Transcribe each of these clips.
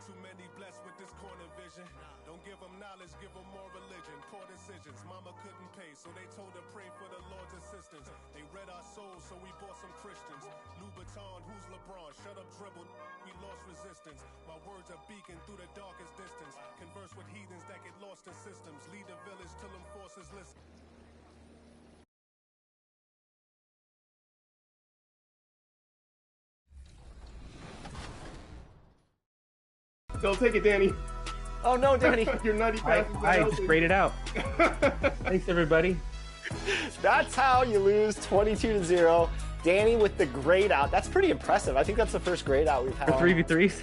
Too many blessed with this corner vision. Don't give them knowledge, give them more religion. Poor decisions, mama couldn't pay, so they told her pray for the Lord's assistance. They read our souls, so we bought some Christians. Louboutin, who's LeBron? Shut up, dribble. We lost resistance. My words are beacon through the darkest distance. Converse with heathens that get lost in systems. Lead the village till them forces listen. Don't take it, Danny. Oh no, Danny. Your nutty passes. I just sprayed it out. Thanks, everybody. That's how you lose 22-0. Danny with the grade out. That's pretty impressive. I think that's the first grade out we've had. For 3v3s?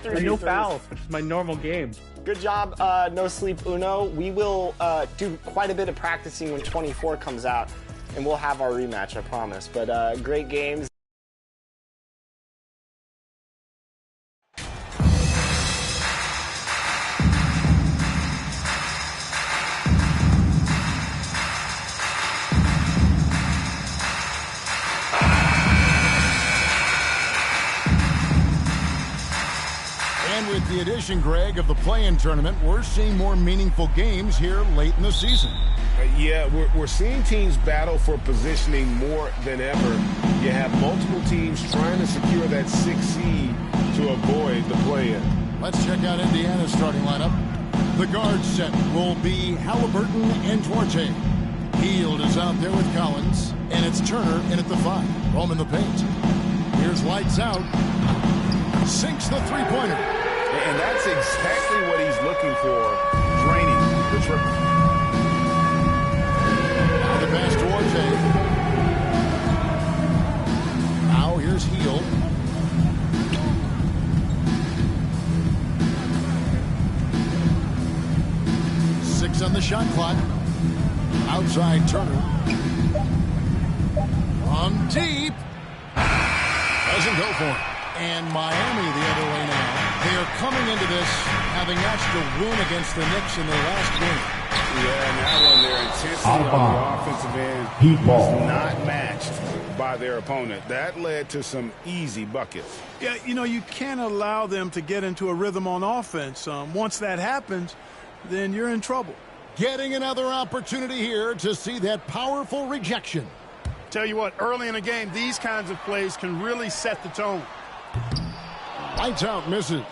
And no fouls, which is my normal game. Good job, No Sleep Uno. We will do quite a bit of practicing when 24 comes out, and we'll have our rematch, I promise. But great games. And with the addition, Greg, of the play-in tournament, we're seeing more meaningful games here late in the season. Yeah, we're seeing teams battle for positioning more than ever. You have multiple teams trying to secure that 6th seed to avoid the play-in. Let's check out Indiana's starting lineup. The guard set will be Halliburton and Duarte. Hield is out there with Collins, and it's Turner in at the 5. Home in the paint. Here's lights out. Sinks the three-pointer. And that's exactly what he's looking for, draining the triple. Now the pass to Duarte. Now here's Hield. Six on the shot clock. Outside Turner. On deep. Doesn't go for it. And Miami the other way now. They are coming into this having notched a win against the Knicks in their last game. Yeah, and that one, their intensity on the offensive end was not matched by their opponent. That led to some easy buckets. Yeah, you know, you can't allow them to get into a rhythm on offense. Once that happens, then you're in trouble. Getting another opportunity here to see that powerful rejection. Tell you what, early in a game, these kinds of plays can really set the tone. Lights out misses.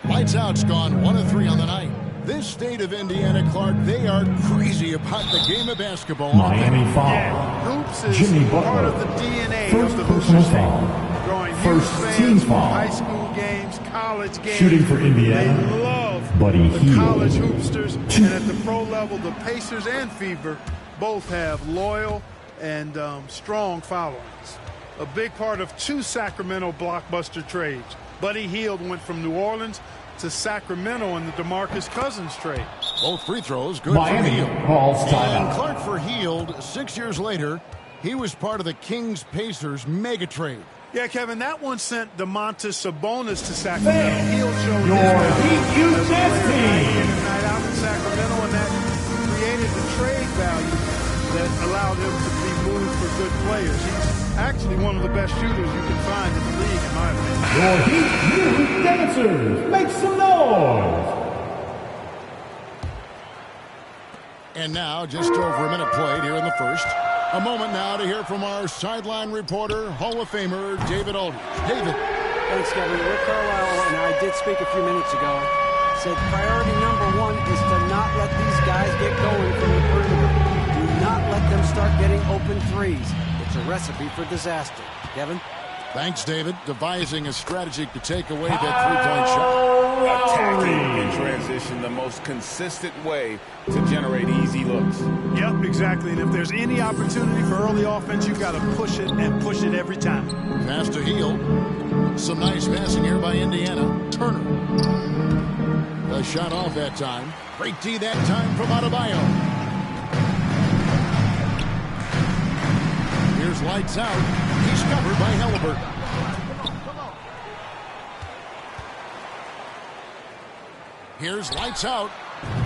Lights out's gone 1 of 3 on the night. This state of Indiana, Clark, they are crazy about the game of basketball. Miami foul. Yeah, hoops is Jimmy part of Butler. the DNA First of the personal Hoosiers. foul. Drawing First huge team fans from foul. high school games, college games. Shooting for Indiana. They love Buddy the Hield. college hoopsters. And at the pro level, the Pacers and Fever both have loyal and strong followings. A big part of 2 Sacramento blockbuster trades. Buddy Hield went from New Orleans to Sacramento in the DeMarcus Cousins trade. Both free throws good Miami for Hield. calls And timeout. Clark for Hield, 6 years later, he was part of the Kings-Pacers mega trade. Yeah, Kevin, that one sent Domantas Sabonis to Sacramento. Hield showed Your Heat Youth night in team. and night out in Sacramento, and that created the trade value that allowed him to be moved for good players. He's actually one of the best shooters you can find in the league, in my opinion. Your Heat Youth dancers, make some noise. And now, just over a minute played here in the first. A moment now to hear from our sideline reporter, Hall of Famer David Aldridge. David. Thanks, Kevin. Rick Carlisle and I did speak a few minutes ago. Said priority number 1 is to not let these guys get going from the perimeter. Do not let them start getting open threes. It's a recipe for disaster. Kevin? Thanks, David. Devising a strategy to take away that three-point shot. Attacking in transition, the most consistent way to generate easy looks. Yep, exactly. And if there's any opportunity for early offense, you've got to push it and push it every time. Pass to Hield. Some nice passing here by Indiana. Turner. A shot off that time. Great D that time from Adebayo. Here's lights out. He's covered by Halliburton. Here's lights out.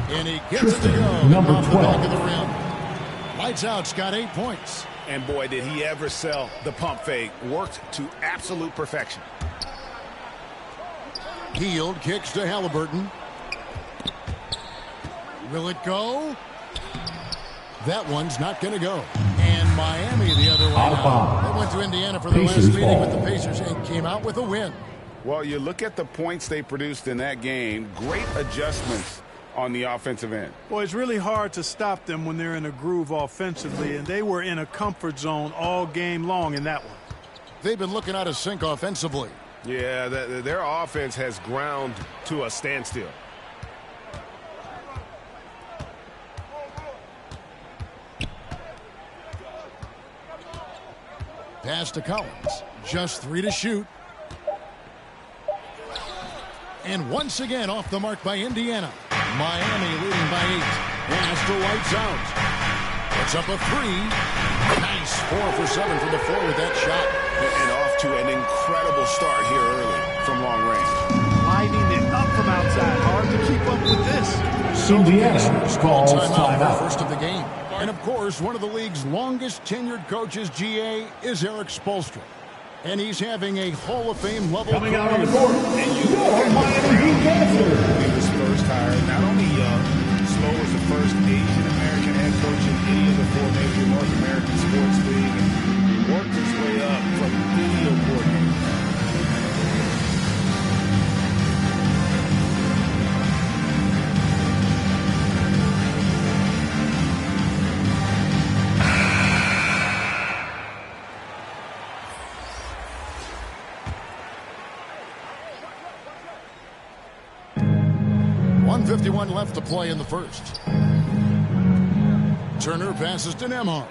And he gets it to go. Number Off the 12. back of the rim. Lights out's got 8 points. And boy, did he ever sell the pump fake. Worked to absolute perfection. Healed kicks to Halliburton. Will it go? That one's not going to go. And Miami the other way now. They went to Indiana for the last meeting with the Pacers and came out with a win. Well, you look at the points they produced in that game. Great adjustments on the offensive end. Well, it's really hard to stop them when they're in a groove offensively, and they were in a comfort zone all game long in that one. They've been looking out of sync offensively. Yeah, their offense has ground to a standstill. Pass to Collins. Just 3 to shoot. And once again off the mark by Indiana. Miami leading by 8. Pass to Lights out. Puts up a 3. Nice 4 for 7 from the floor with that shot. And off to an incredible start here early from long range. Lighting it up from outside. Hard to keep up with this. So Indiana calls timeout. First of the game. And of course, one of the league's longest tenured coaches, GA, is Eric Spoelstra. And he's having a Hall of Fame level Coming out on the court, and your Miami Heat dancer. He was first hired, not only young, Spo was the first Asian American head coach in any of the 4 major North American sports leagues, and worked his way up from video coordinator. .51 left to play in the first. Turner passes to Nembhard.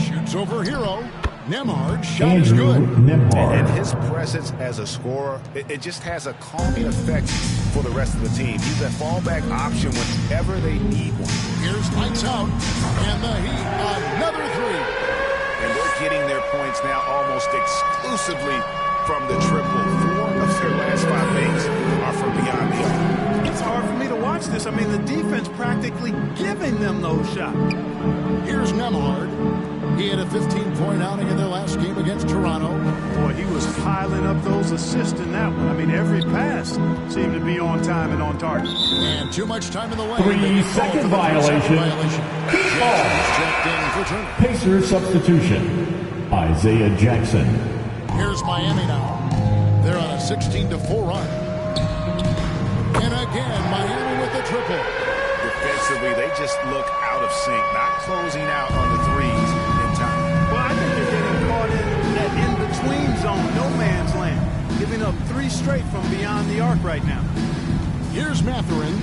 Shoots over Hero. Nembhard, shot is good. And his presence as a scorer, it just has a calming effect for the rest of the team. He's a fallback option whenever they need one. Here's Lights out. And the Heat, another 3. And they're getting their points now almost exclusively from the triple. 4 of their last 5 makes are from beyond the arc. It's hard for me to watch this. I mean, the defense practically giving them those shots. Here's Nembhard. He had a 15-point outing in their last game against Toronto. Boy, he was piling up those assists in that one. I mean, every pass seemed to be on time and on target. And too much time in the lane. 3-second violation. Checked in for Turner. Pacer substitution. Isaiah Jackson. Here's Miami now. They're on a 16-4 run. And again, Miami with the triple. Defensively, they just look out of sync, not closing out on the threes in time. Well, I think they're getting caught in that in-between zone, no man's land, giving up 3 straight from beyond the arc right now. Here's Mathurin.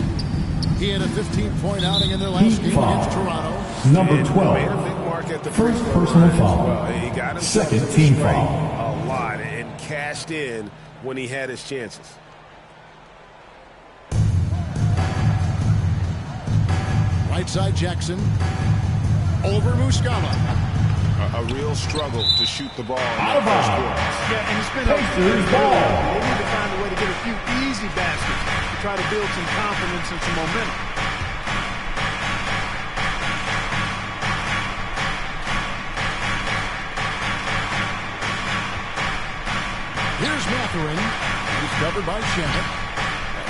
He had a 15-point outing in their last game against Toronto. Number And 12. made a big mark at the First personal foul. Well, he got himself Second to team straight foul. a lot and cashed in when he had his chances. Right side Jackson. Over Muscala. A real struggle to shoot the ball in Out of that first bounds. quarter. Yeah, and it's been Pacers ball. They need to find a way to get a few easy baskets to try to build some confidence and some momentum. Here's Mathurin. He's covered by Shannon.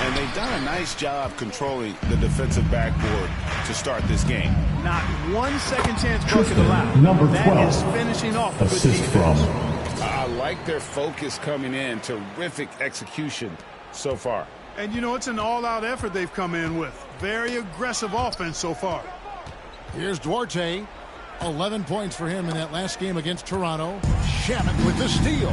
And they've done a nice job controlling the defensive backboard to start this game. Not 1 second chance bucket allowed. Number That 12. is finishing off a good Assist from defense. I like their focus coming in. Terrific execution so far. And, you know, it's an all-out effort they've come in with. Very aggressive offense so far. Here's Duarte. 11 points for him in that last game against Toronto. Shamit with the steal.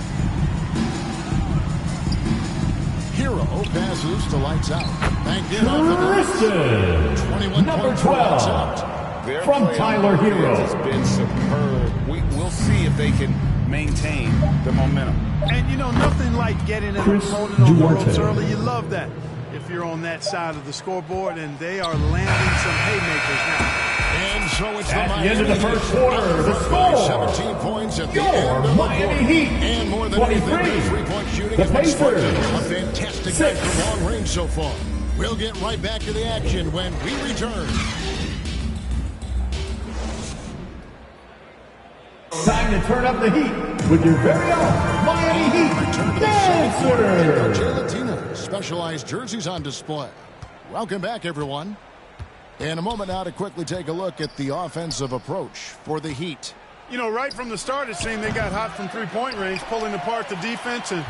Hero passes to Lights out. Banked in off the glass. 21 Number points for Lights 12. out. Their From play Tyler on Hero. offense has been superb. We'll see if they can maintain the momentum. And, you know, nothing like getting an Chris opponent on the Duarte. ropes early. You love that. If you're on that side of the scoreboard, and they are landing some haymakers now. And so it's At the the end of the Miami first Heat. quarter, the By score. 17 points at the Your end of the Miami quarter. Heat, And more than anything, 23. their three-point shooting The has been sparkling. Pacers, A fantastic night 6. from long range so far. We'll get right back to the action when we return. Time Time to turn up the heat with your very own Miami Heat Dancers. Specialized jerseys on display. Welcome back, everyone. In a moment now to quickly take a look at the offensive approach for the Heat. You know, right from the start, it seemed they got hot from three-point range, pulling apart the defense and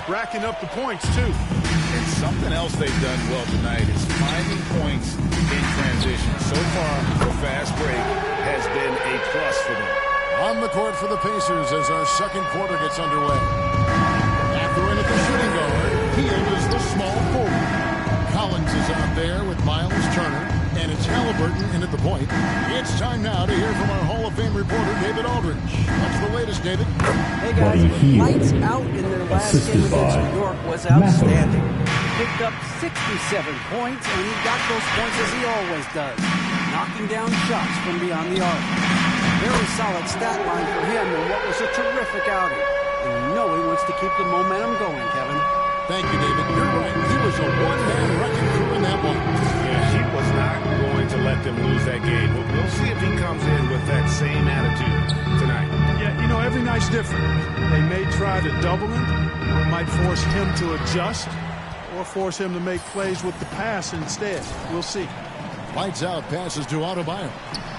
racking up the points, too. And something else they've done well tonight is finding points in transition. So far, the fast break has been a plus for them. On the court for the Pacers as our second quarter gets underway. Mathurin at the shooting guard. Hield is the small forward. Collins is out there with Miles Turner. And it's Halliburton in at the point. It's time now to hear from our Hall of Fame reporter, David Aldridge. What's the latest, David? Hey, guys. Lights out in their last game against New York was outstanding. Picked up 67 points, and he got those points as he always does, knocking down shots from beyond the arc. Very solid stat line for him in what was a terrific outing. And you know he wants to keep the momentum going, Kevin. Thank you, David. You're right. He was a one-man wrecking crew in that one. Yeah, he was not going to let them lose that game. But we'll see if he comes in with that same attitude tonight. Yeah, you know, every night's different. They may try to double him, or might force him to adjust, or force him to make plays with the pass instead. We'll see. Lights out passes to Adebayo.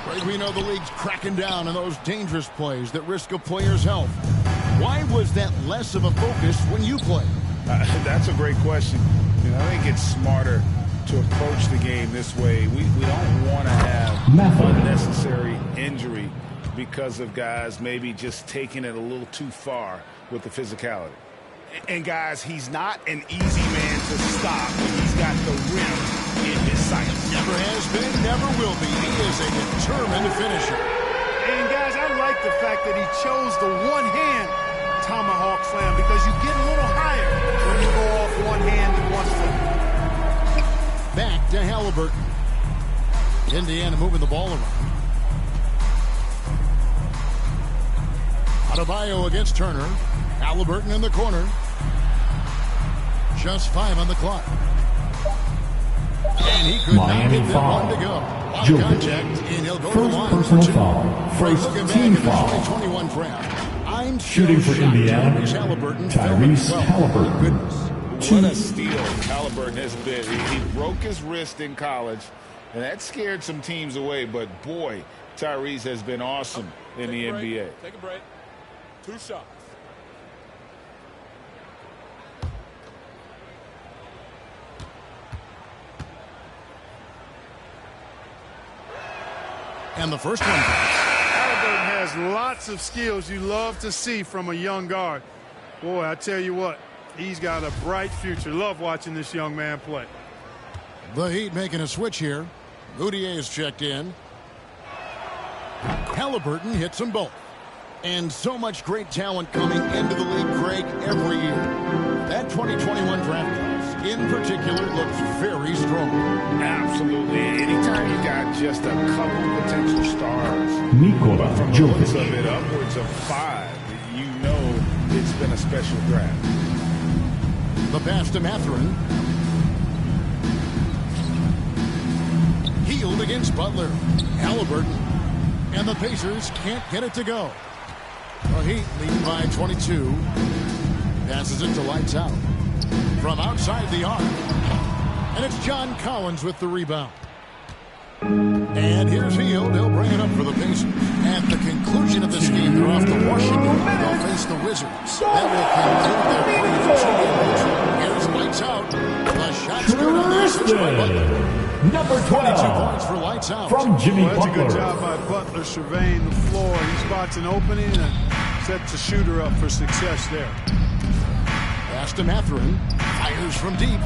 Right, we know the league's cracking down on those dangerous plays that risk a player's health. Why was that less of a focus when you play? That's a great question. You know, I think it's smarter to approach the game this way. We don't want to have unnecessary injury because of guys maybe just taking it a little too far with the physicality. And guys, he's not an easy man to stop when he's got the rim in his sights. Never has been, never will be. He is a determined finisher. And guys, I like the fact that he chose the one-hand tomahawk slam because you get a little higher when you go off one hand and one foot. Back to Halliburton. Indiana moving the ball around. Adebayo against Turner. Halliburton in the corner. Just 5 on the clock. And he could Miami not get foul. that one to go. Jokic. And he'll go First to the line personal for 2. foul. First Looking back team at the foul. 2021 draft. I'm Shooting for shocked Indiana, Tyrese Halliburton. Tyrese Halliburton. Goodness. What a steal Halliburton has been. He broke his wrist in college, and that scared some teams away. But, boy, Tyrese has been awesome in the NBA. Take a break. 2 shots. And the first one. Halliburton has lots of skills you love to see from a young guard. Boy, I tell you what, he's got a bright future. Love watching this young man play. The Heat making a switch here. Moutier is checked in. Halliburton hits them both. And so much great talent coming into the league, Craig, every year. That 2021 draft class, in particular, looks very strong. Absolutely. Anytime you got just a couple potential stars, Nikola from the looks Jokic. of it, upwards of 5, you know it's been a special draft. The pass to Mathurin. Hield against Butler. Halliburton. And the Pacers can't get it to go. The Heat leading by 22. Passes it to Lights Out. From outside the arc. And it's John Collins with the rebound. And here's Hield. He'll bring it up for the Pacers. At the conclusion of this game, they're off to Washington. They'll face the Wizards. That will conclude their 3-2 game. Here's Lights Out. The shot's good on the assist by Butler. Number 22 12 points for Lights Out. from Jimmy Well, that's a good Butler. job by Butler surveying the floor. He spots an opening and sets the shooter up for success there. Pass to Mathurin. Fires from deep.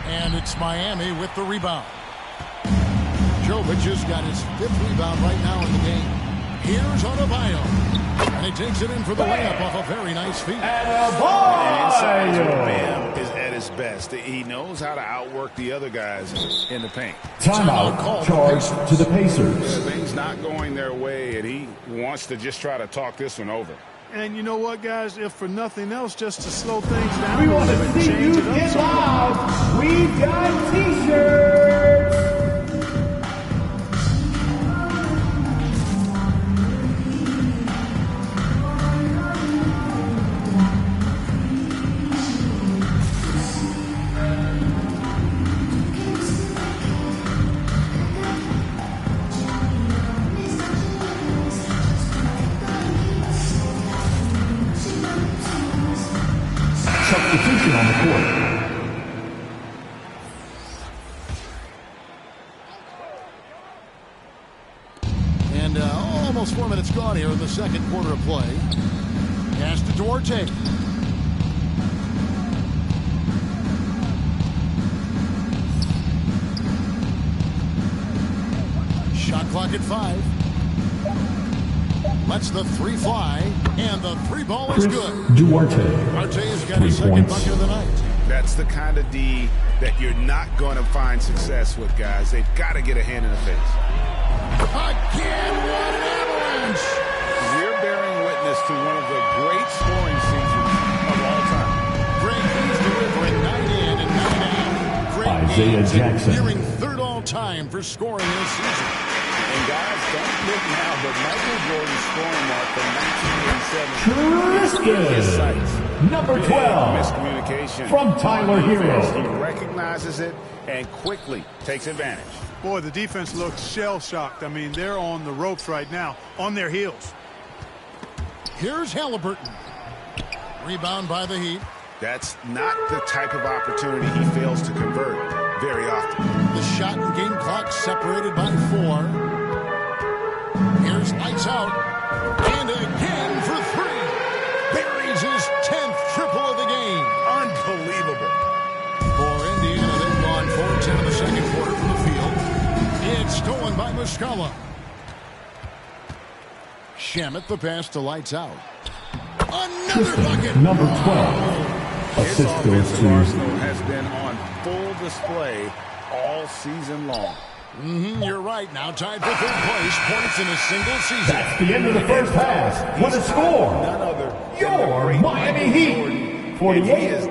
And it's Miami with the rebound. Jokic has got his 5th rebound right now in the game. Here's Adebayo. And he takes it in for the layup off a very nice feed. Inside Bam is at his best. He knows how to outwork the other guys in the paint. Timeout charged to the Pacers. Things not going their way, and he wants to just try to talk this one over. And you know what, guys? If for nothing else, just to slow things down. We want to see you get loud. We've got T-shirts. on the court. And almost 4 minutes gone here in the second quarter of play. Pass to Duarte. Shot clock at 5. Lets the 3 fly, and the 3 ball is good. Duarte has got his second bucket of the night. That's the kind of D that you're not going to find success with, guys. They've got to get a hand in the face. Again, what an avalanche! We're bearing witness to one of the great scoring seasons of all time. Greg, he's delivering 9 in and 9 out. Great Isaiah games, Jackson. nearing third all-time for scoring this season. And guys, don't look now, but Michael Jordan's scoring mark from 1987 number 12. Miscommunication From Tyler Hero. He recognizes it and quickly takes advantage. Boy, the defense looks shell-shocked. I mean, they're on the ropes right now, on their heels. Here's Halliburton. Rebound by the Heat. That's not the type of opportunity he fails to convert very often. The shot and game clock separated by 4. Here's lights out. And again for 3. Buries his 10th triple of the game. Unbelievable. For Indiana, they've gone 4-10 in the second quarter from the field. It's stolen by Muscala. Shamet the pass to lights out. Another bucket. Number 12. His offensive arsenal has been on full display all season long. You're right. Now tied for third place. Points in a single season. That's the end of the first half. What a score. None other. Your Miami Heat. 48.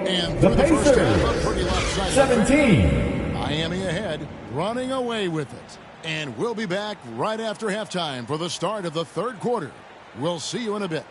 And The the first half, a Pacers. pretty lopsided. 17. Miami ahead, running away with it. And we'll be back right after halftime for the start of the third quarter. We'll see you in a bit.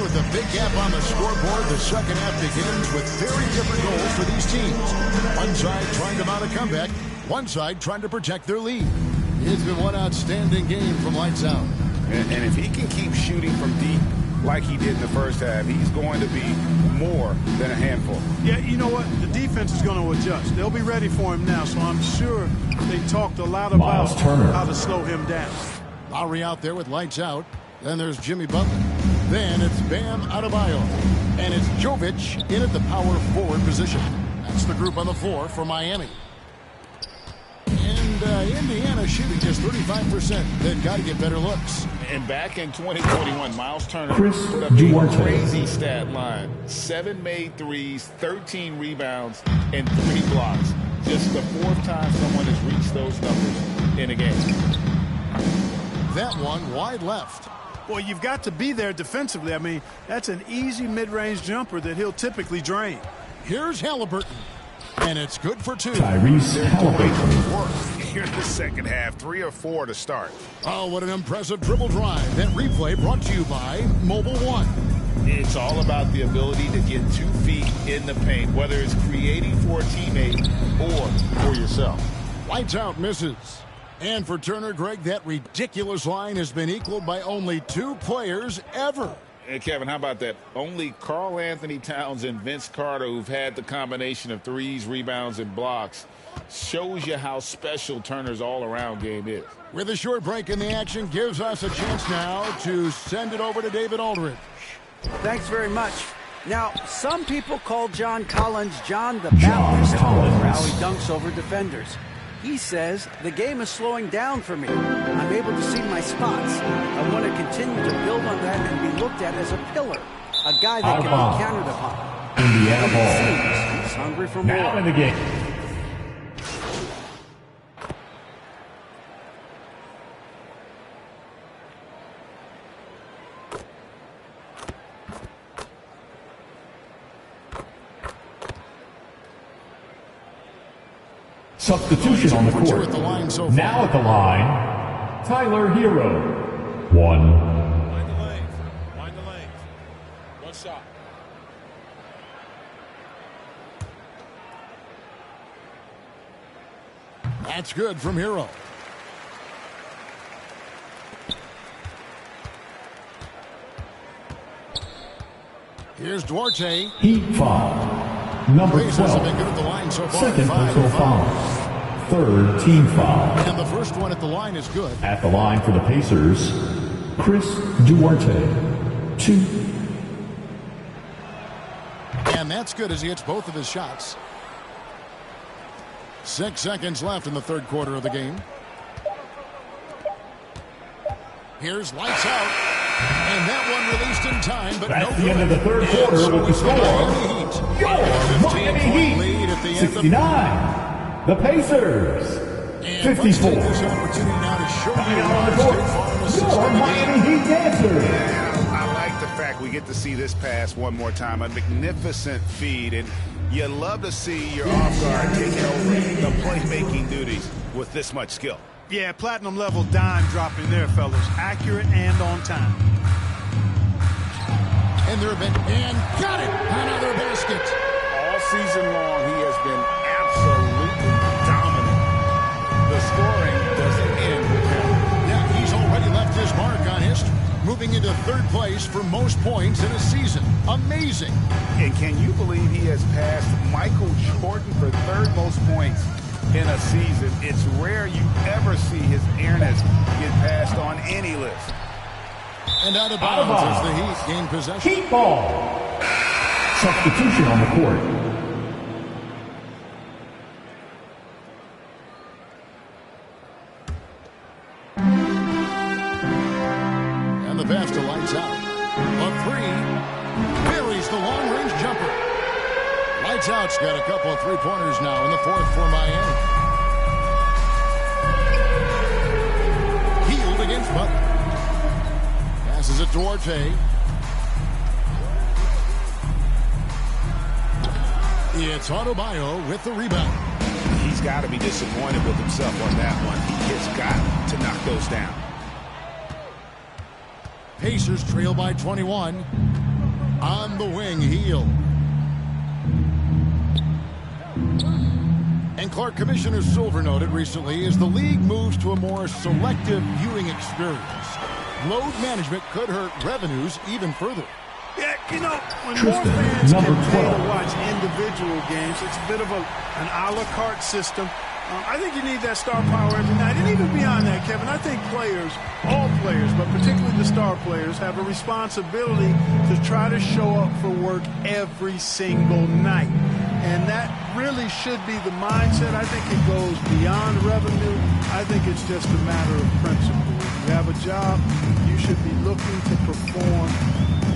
The big gap on the scoreboard. The second half begins with very different goals for these teams. One side trying to mount a comeback, one side trying to protect their lead. It's been one outstanding game from lights out. And if he can keep shooting from deep like he did in the first half, he's going to be more than a handful. Yeah, you know what? The defense is going to adjust. They'll be ready for him now, so I'm sure they talked a lot about how to slow him down. Lowry out there with lights out. Then there's Jimmy Butler. Then it's Bam Adebayo. And it's Jovic in at the power forward position. That's the group on the floor for Miami. And Indiana shooting just 35%. They've got to get better looks. And back in 2021, Miles Turner Chris put up a Duarte. crazy stat line. 7 made threes, 13 rebounds, and 3 blocks. Just the 4th time someone has reached those numbers in a game. That one wide left. Well, you've got to be there defensively. I mean, that's an easy mid-range jumper that he'll typically drain. Here's Halliburton. And it's good for 2. Tyrese Halliburton. Work here in the second half. 3 or 4 to start. Oh, what an impressive dribble drive. That replay brought to you by Mobile One. It's all about the ability to get 2 feet in the paint, whether it's creating for a teammate or for yourself. Lights out misses. And for Turner, Greg, that ridiculous line has been equaled by only 2 players ever. Hey, Kevin, how about that? Only Karl Anthony Towns and Vince Carter, who've had the combination of threes, rebounds, and blocks, shows you how special Turner's all-around game is. With a short break in the action, gives us a chance now to send it over to David Aldridge. Thanks very much. Now, some people call John Collins John the Baptist for how he dunks over defenders. He says the game is slowing down for me. I'm able to see my spots. I want to continue to build on that and be looked at as a pillar, a guy that can be counted upon. Indiana ball. He's hungry for Now more. in the game. Substitution on the Two court. at the line so far. Now at the line, Tyler Hero. 1. Mind the lanes. Mind the lanes. One shot. That's good from Hero. Here's Duarte. Heat foul. Number Pacers have 12. been good at the line so far. Second 5 personal fouls. foul. Third team foul. And the first one at the line is good. At the line for the Pacers, Chris Duarte. 2. And that's good as he hits both of his shots. 6 seconds left in the third quarter of the game. Here's lights out. And that one released in time, but That's no the good. end of the third quarter So with the it's score. Your Miami 15-point lead at the end 69. The Pacers. And let's 54. take this opportunity now to show Coming you out on the how court, State Farm assists your in the Miami game. Heat Dancers. Yeah, I like the fact we get to see this pass one more time. A magnificent feed, and you love to see your off guard taking over the playmaking duties with this much skill. Yeah, platinum level dime dropping there, fellas. Accurate and on time. And there have been, and got it! Another basket. All season long, he has been absolutely dominant. The scoring doesn't end with him. Yeah, he's already left his mark on history, moving into third place for most points in a season. Amazing. And can you believe he has passed Michael Jordan for third most points in a season? It's rare you ever see his airness get passed on any list. And out of bounds as the Heat gain possession. Heat ball. Substitution on the court. And the pass to lights out. A three. Buries the long-range jumper. Lights out's got a couple of three-pointers now in the fourth for Miami. Healed against Butler. Passes it to Duarte. It's Adebayo with the rebound. He's got to be disappointed with himself on that one. He has got to knock those down. Pacers trail by 21. On the wing, Hield. And Clark, Commissioner Silver noted recently, as the league moves to a more selective viewing experience, load management could hurt revenues even further. Yeah, you know, when Tristan, more fans number can pay 12. to watch individual games, it's a bit of an a la carte system. I think you need that star power every night. And even beyond that, Kevin, I think players, all players, but particularly the star players, have a responsibility to try to show up for work every single night. And that really should be the mindset. I think it goes beyond revenue. I think it's just a matter of principle. If you have a job, you should be looking to perform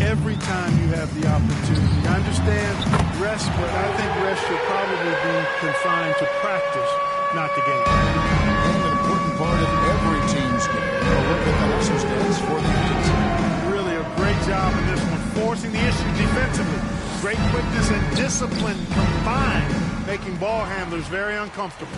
every time you have the opportunity. I understand rest, but I think rest should probably be confined to practice, not the game. And an important part of every team's game. A look at the hustle stats for the Heat. Really a great job in this one, forcing the issue defensively. Great quickness and discipline combined, making ball handlers very uncomfortable.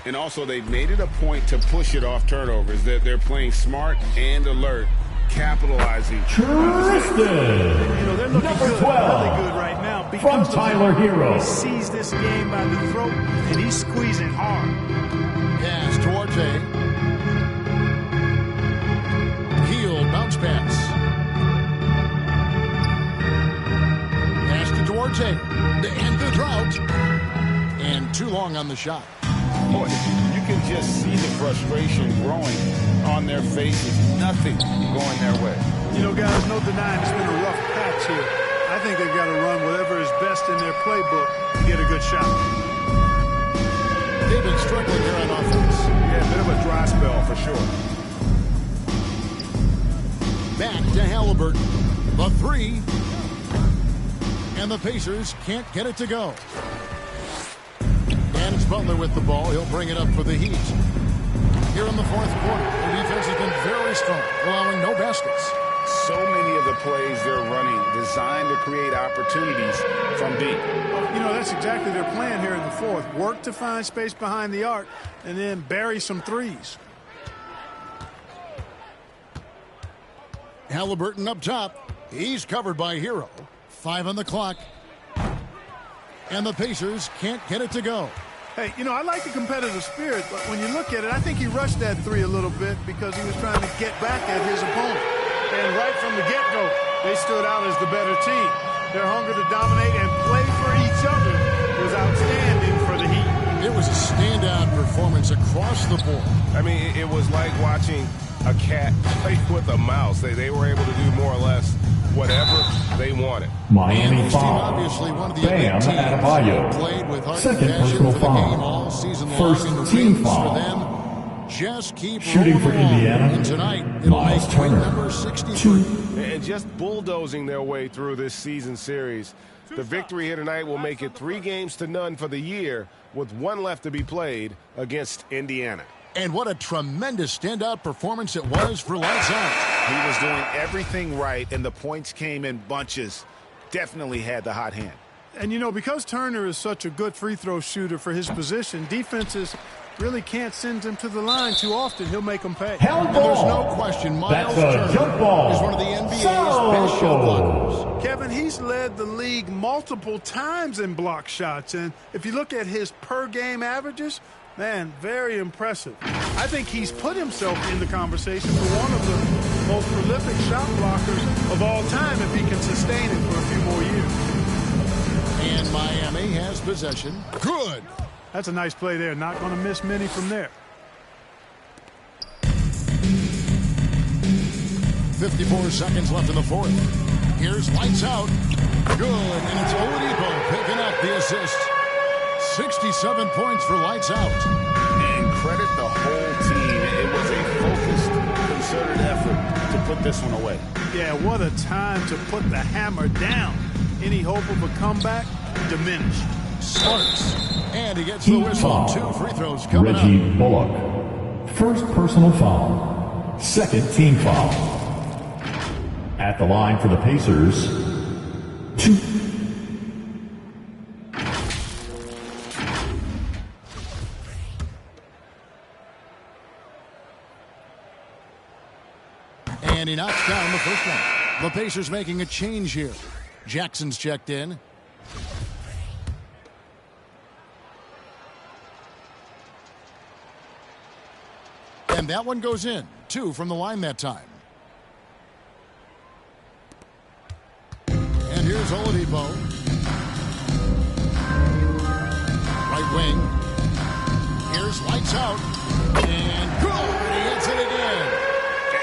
And also, they've made it a point to push it off turnovers. They're playing smart and alert, capitalizing. Tristan. You know, they're looking Number good, 12. really good right now. From Because of Tyler him. Hero. He sees this game by the throat, and he's squeezing hard. Pass to Duarte. Hield, bounce pass. Pass to Duarte. And the drought. And too long on the shot. Boy, you can just see the frustration growing on their faces. Nothing going their way. You know, guys, no denying it's been a rough patch here. I think they've got to run whatever is best in their playbook to get a good shot. They've been struggling here on offense. Yeah, a bit of a dry spell for sure. Back to Halliburton. The three. And the Pacers can't get it to go. And it's Butler with the ball. He'll bring it up for the Heat. Here in the fourth quarter, the defense has been very strong, allowing no baskets. So many of the plays they're running designed to create opportunities from deep. You know, that's exactly their plan here in the fourth. Work to find space behind the arc and then bury some threes. Halliburton up top. He's covered by Hero. 5 on the clock. And the Pacers can't get it to go. Hey, you know, I like the competitive spirit, but when you look at it, I think he rushed that three a little bit because he was trying to get back at his opponent. And right from the get-go, they stood out as the better team. Their hunger to dominate and play for each other was outstanding for the Heat. It was a standout performance across the board. I mean, it was like watching a cat play with a mouse. They were able to do more or less whatever they wanted. Miami foul. Obviously one of the Bam Adebayo. Played with heart Second and passion personal for the game foul. all season long. First And the team wins foul. for them just keep Shooting for rolling along. Indiana. And tonight, it'll Miles make point Turner. number 63. 2. And just bulldozing their way through this season series. The victory here tonight will make it 3-0 for the year with one left to be played against Indiana. And what a tremendous standout performance it was for Lights Out. He was doing everything right, and the points came in bunches. Definitely had the hot hand. And, you know, because Turner is such a good free throw shooter for his position, defenses really can't send him to the line too often. He'll make them pay. And there's no question Miles Turner jump ball. is one of the NBA's best shot blockers. Kevin, he's led the league multiple times in block shots. And if you look at his per-game averages, man, very impressive. I think he's put himself in the conversation for one of the most prolific shot blockers of all time if he can sustain it for a few more years. And Miami has possession. Good. That's a nice play there. Not going to miss many from there. 54 seconds left in the fourth. Here's Lights Out. Good. And it's Oladipo picking up the assist. 67 points for Lights Out. And credit the whole team. It was a focused, concerted effort to put this one away. Yeah, what a time to put the hammer down. Any hope of a comeback diminished. Sparks. And he gets the whistle. 2 free throws coming Reggie up. Bullock. First personal foul. Second team foul. At the line for the Pacers. 2. And he knocks down the first one. The Pacers making a change here. Jackson's checked in. And that one goes in. 2 from the line that time. And here's Oladipo. Right wing. Here's Lights Out. And good! He hits it again.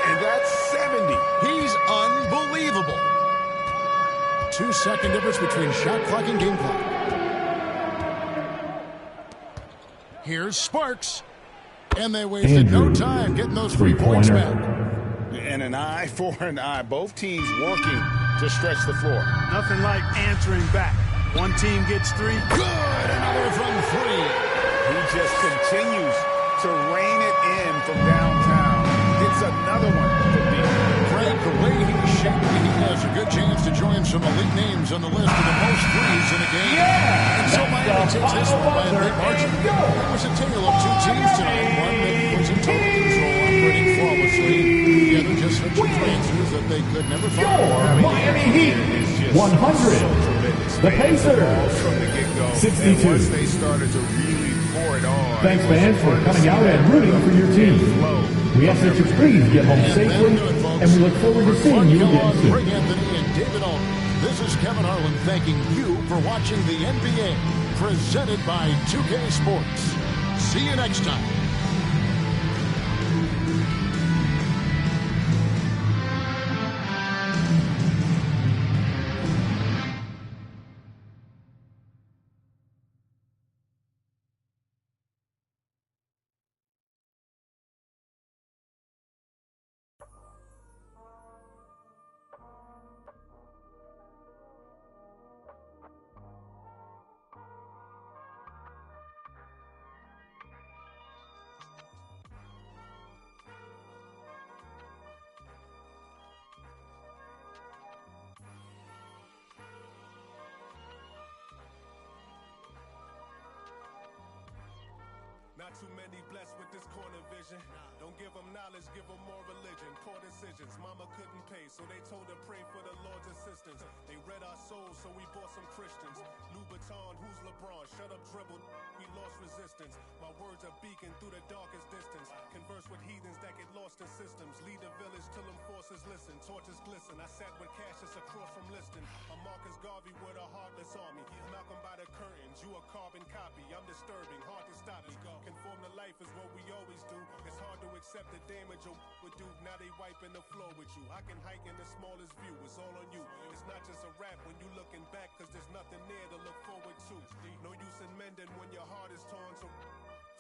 And that's 70. He's unbelievable. 2-second difference between shot clock and game clock. Here's Sparks. And they wasted no time getting those 3 points back. And an eye for an eye. Both teams working to stretch the floor. Nothing like answering back. One team gets 3. Good. Another from 3. He just continues to rein it in from downtown. Gets another one from deep. Greg, the way he's shaped, he has a good chance to join some elite names on the list of the most threes in a game. Yeah! And so Miami takes this one by a big margin. It was a tale of 2 teams tonight. One that was in total control, operating flawlessly. The other just switching answers that they could never find. Miami Heat. 100. The Pacers. From the get-go. 62. And once they started to really pour it on. Thanks, fans, for coming out and rooting for your team. We ask that you please get home safely, and we look forward to seeing you again soon. Greg Anthony and David Alden. This is Kevin Harlan thanking you for watching the NBA, presented by 2K Sports. See you next time. Not too many blessed with this corner vision. Don't give them knowledge, give them more religion. Poor decisions, mama couldn't pay, so they told her pray for the Lord's assistance. They read our souls, so we bought some Christians. Louboutin, who's LeBron? Shut up, dribble. We lost resistance. My words are beacon through the darkest distance. Converse with heathens that get lost in systems. Lead a village till them forces listen. Torches glisten. I sat with Cassius across from Liston. A Marcus Garvey with a heartless army. Malcolm by the curtains. You a carbon copy. I'm disturbing. Hard to stop me. Conform to life is what we always do. It's hard to accept the damage a would do. Now they wiping the floor with you. I can hike in the smallest view. It's all on you. It's not just a rap when you looking back, cause there's nothing there to look forward to. No use in mending when your heart is torn. So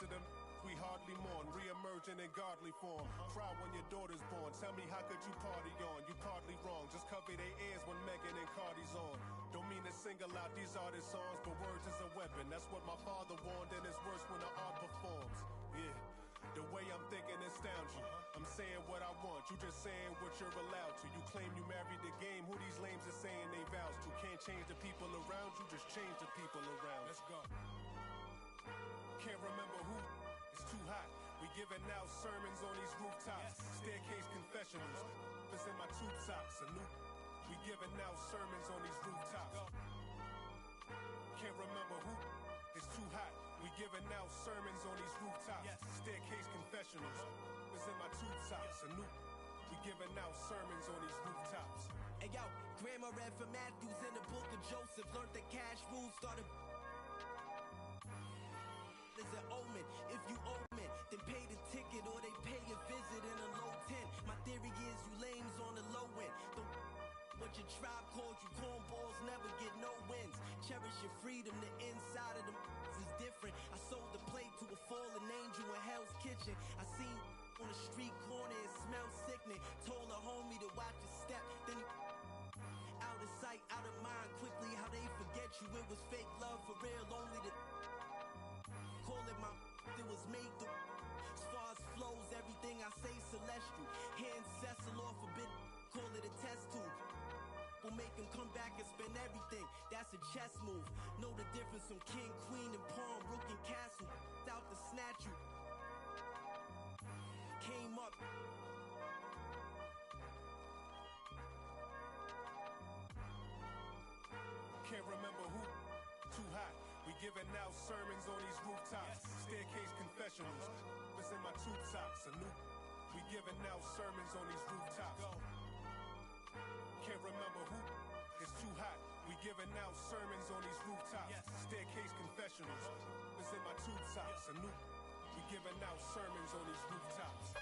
to them we hardly mourn, re-emerging in godly form. Cry when your daughter's born. Tell me how could you party on? You partly wrong. Just cover their ears when Megan and Cardi's on. Don't mean to single out these artist songs, but words is a weapon. That's what my father warned, and it's worse when the art performs. Yeah. The way I'm thinking astounds you. I'm saying what I want, you just saying what you're allowed to. You claim you married the game, who these lames are saying they vows to. Can't change the people around you, just change the people around. Let's go. Can't remember who, it's too hot. We giving out sermons on these rooftops. Staircase confessionals, it's in my tube socks. A new, we giving out sermons on these rooftops. Can't remember who, it's too hot. We giving out sermons on these rooftops. Staircase confessionals. It's in my tube socks. A new. We giving out sermons on these rooftops. Hey yo, grandma read from Matthews in the book of Joseph. Learned the cash rules, started. Is an omen. If you omen, then pay the ticket or they pay a visit in a low tent. My theory is you lames on the low end. What your tribe called you cornballs never get no wins. Cherish your freedom, the inside of them is different. I sold the plate to a fallen angel in Hell's Kitchen. I seen on the street corner, it smelled sickening. Told a homie to watch his step, then he out of sight, out of mind. Quickly how they forget you, it was fake love for real, only the call it my it was made to. As far as flows, everything I say celestial. Hand Cecil off a bit, call it a test tube. Will make him come back and spend everything. That's a chess move. Know the difference from king, queen, and pawn, rook and castle. Out to snatch you. Came up. Can't remember who. Too hot. We giving out sermons on these rooftops. Staircase confessionals. It's in my tube socks. A new. We giving out sermons on these rooftops. Can't remember who. It's too hot. We giving out sermons on these rooftops. Staircase confessionals. It's in my tube socks. A new. We giving out sermons on these rooftops.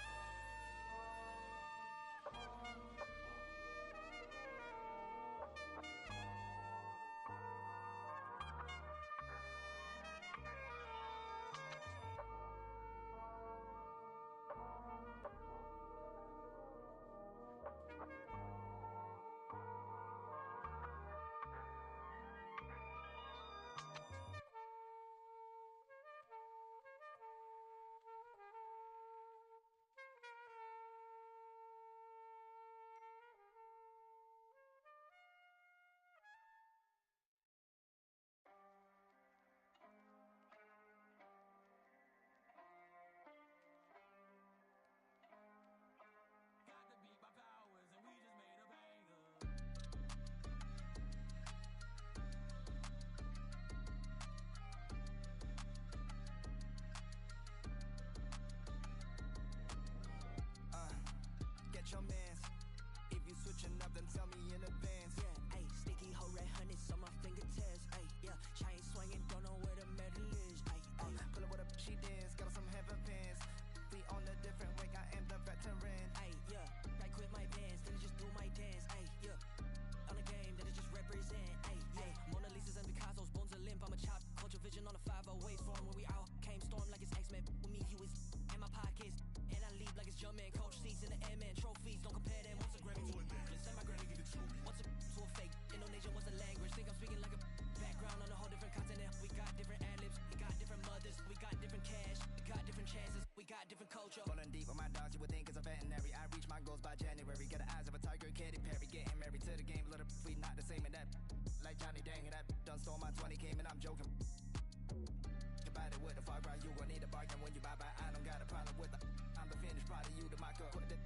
back up. Put the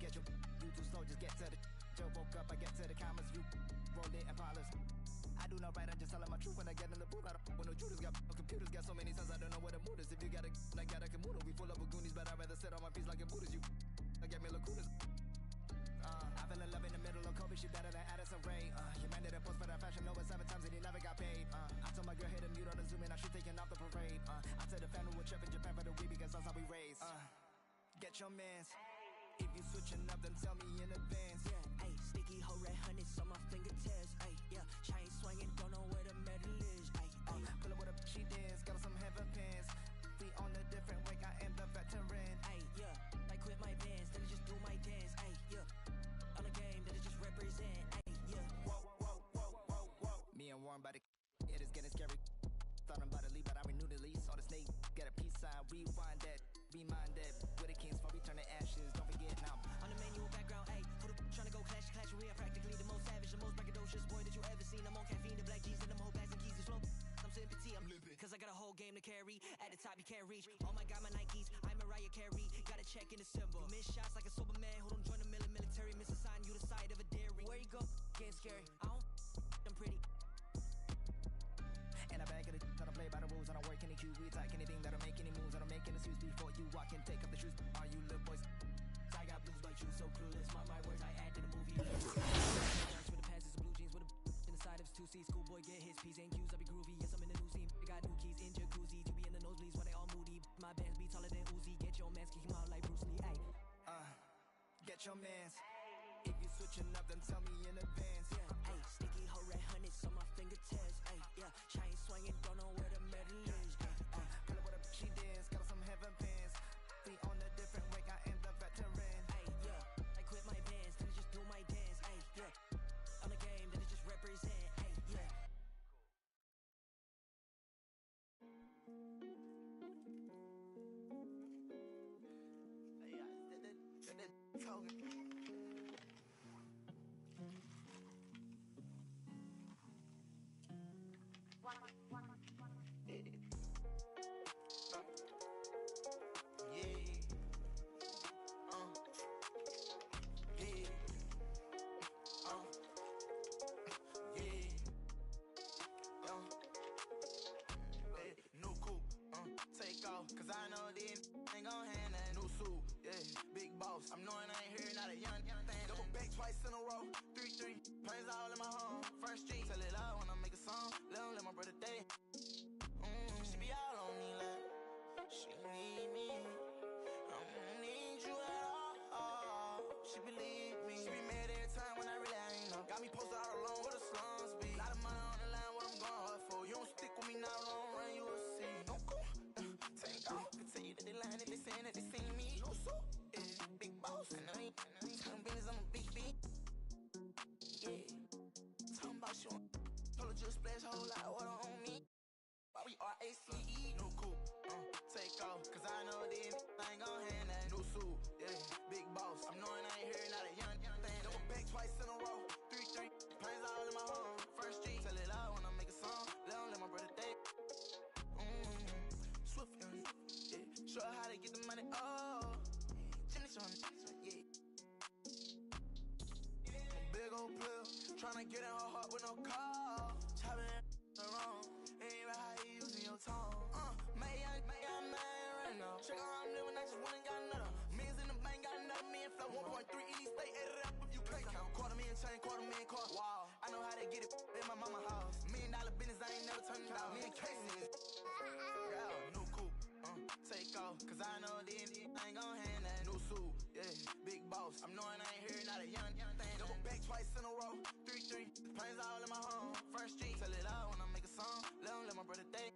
get you too slow, just get to the Joe woke up, I get to the cameras, you rolled it and polish. I do not write, I'm just telling my truth when I get in the booth. I don't when no Judas got no computers, got so many sons, I don't know what the mood is. If you got a I got a Kamuda, we full of Goonies, but I'd rather sit on my feet like a Buddhist. You I get me lacunas. I fell in love in the middle of Kobe, she better than Addison Rae. You man did a post for that fashion low 7 times and he never got paid. I told my girl hit a mute on the Zoom and now she taking off the parade. I tell the family we'll trip in Japan for the week because that's how we raised. Get your mans. If you switching up, then tell me in advance. Yeah, ayy, sticky hoe red honey's on my fingertips. Ayy, yeah, chain swinging, don't know where the medal is. Ayy, pull up with a she dance, got some heaven pants. We on a different way, I am the veteran. Ayy, yeah, like quit my bands, then I just do my dance. Ayy, yeah, on a game that I just represent. Ayy, yeah. Whoa, whoa, whoa, whoa, whoa. Me and Warren by the it is getting scary. Thought I'm about to leave, but I renewed the lease. Saw the snake, get a peace sign, rewind that. Remind that with the kings for return to ashes. Don't forget now. On the manual background, ayy, who the trying to go clash? We are practically the most savage, the most braggadocious boy that you ever seen. I'm on caffeine, the black G's and them whole bags and keys. This flow, I'm sympathy, I'm limpid. Cause I got a whole game to carry. At the top, you can't reach. Oh my god, my Nikes, I'm Mariah Carey. Got a check in December. You miss shots like a sober man who don't join the military. Misassign you the side of a dairy. Where you go? Getting scary. I don't, I'm pretty. And I bag of the I don't play by the rules, I don't work any QB. Attack anything that'll make any moves, I don't make any suits before you walk in. Take up the shoes, are you little boys? I got blues like you, so clueless. My words I add to the movie. Dance with the pants, some blue jeans with a in the side of his 2C. Schoolboy get his P's and Q's, I be groovy. Yes, I'm in the new scene. I got new keys in jacuzzi. You be in the nosebleeds when they all moody. My bands be taller than Uzi. Get your mans, kick him out like Bruce Lee. Ay. Get your mans. If you switching up, then tell me in advance. Yeah, ayy, sticky hoe red honey's on my fingertips. Ayy, yeah, chain swinging, don't know where the medal is. Pull up with a she dance, got some heaven pants. We on a different way, I am the veteran. Ayy, yeah, I quit my bands, then I just do my dance. Ayy, yeah, on the game, then I just represent. Ayy, yeah. Cause I know this ain't gon' hand that new suit, yeah, big boss. I'm knowing I ain't here, not a young thing. Double back twice in a row, 3-3, planes all in my home. First street, tell it loud when I make a song. Let my brother day. She be all on me like, she need me. I don't need you at all. She believe me. She be mad every time when I really ain't know. Got me posted all alone where the slums be. Lot of money on the line, what I'm going hard for. You don't stick with me now, don't run, you will see. Don't go. Take off, can tell you that they lying if they saying that they seen me. No suit, yeah, big boss. And I ain't talking business, I'm a big B. Yeah, talking about you. Told her just splash a whole lot of water on me. Why we RACE, no cool. Take off, cause I know they ain't gon' hand that new suit. Yeah, big boss. I'm knowing I ain't here, not a young thing. Double back twice in a row, 3-3, planes all in my home. First street, tell it loud when I make a song. Let my brother day. Swift, yeah. Show her how to get the money, oh. Jimmy showing, yeah. Big old player, tryna get in her heart with no call. Chopping around, ain't right how you using your tone. May I man right now. Check out how I'm living, I just went and got another. Millions in the bank, got another million flow. 1.3 East, stay added up if you can't count. $250,000 chain, $250,000 car. Wow, I know how to get it in my mama house. $1 million business, I ain't never turning down. Me and Casey, yeah, new coupe. Take off, cause I know they ain't gon' hand that new suit. Yeah, big boss. I'm knowing I ain't here, not a young thing. Double back twice in a row, 3-3, planes all in my home. First street, tell it loud when I make a song. Let my brother day.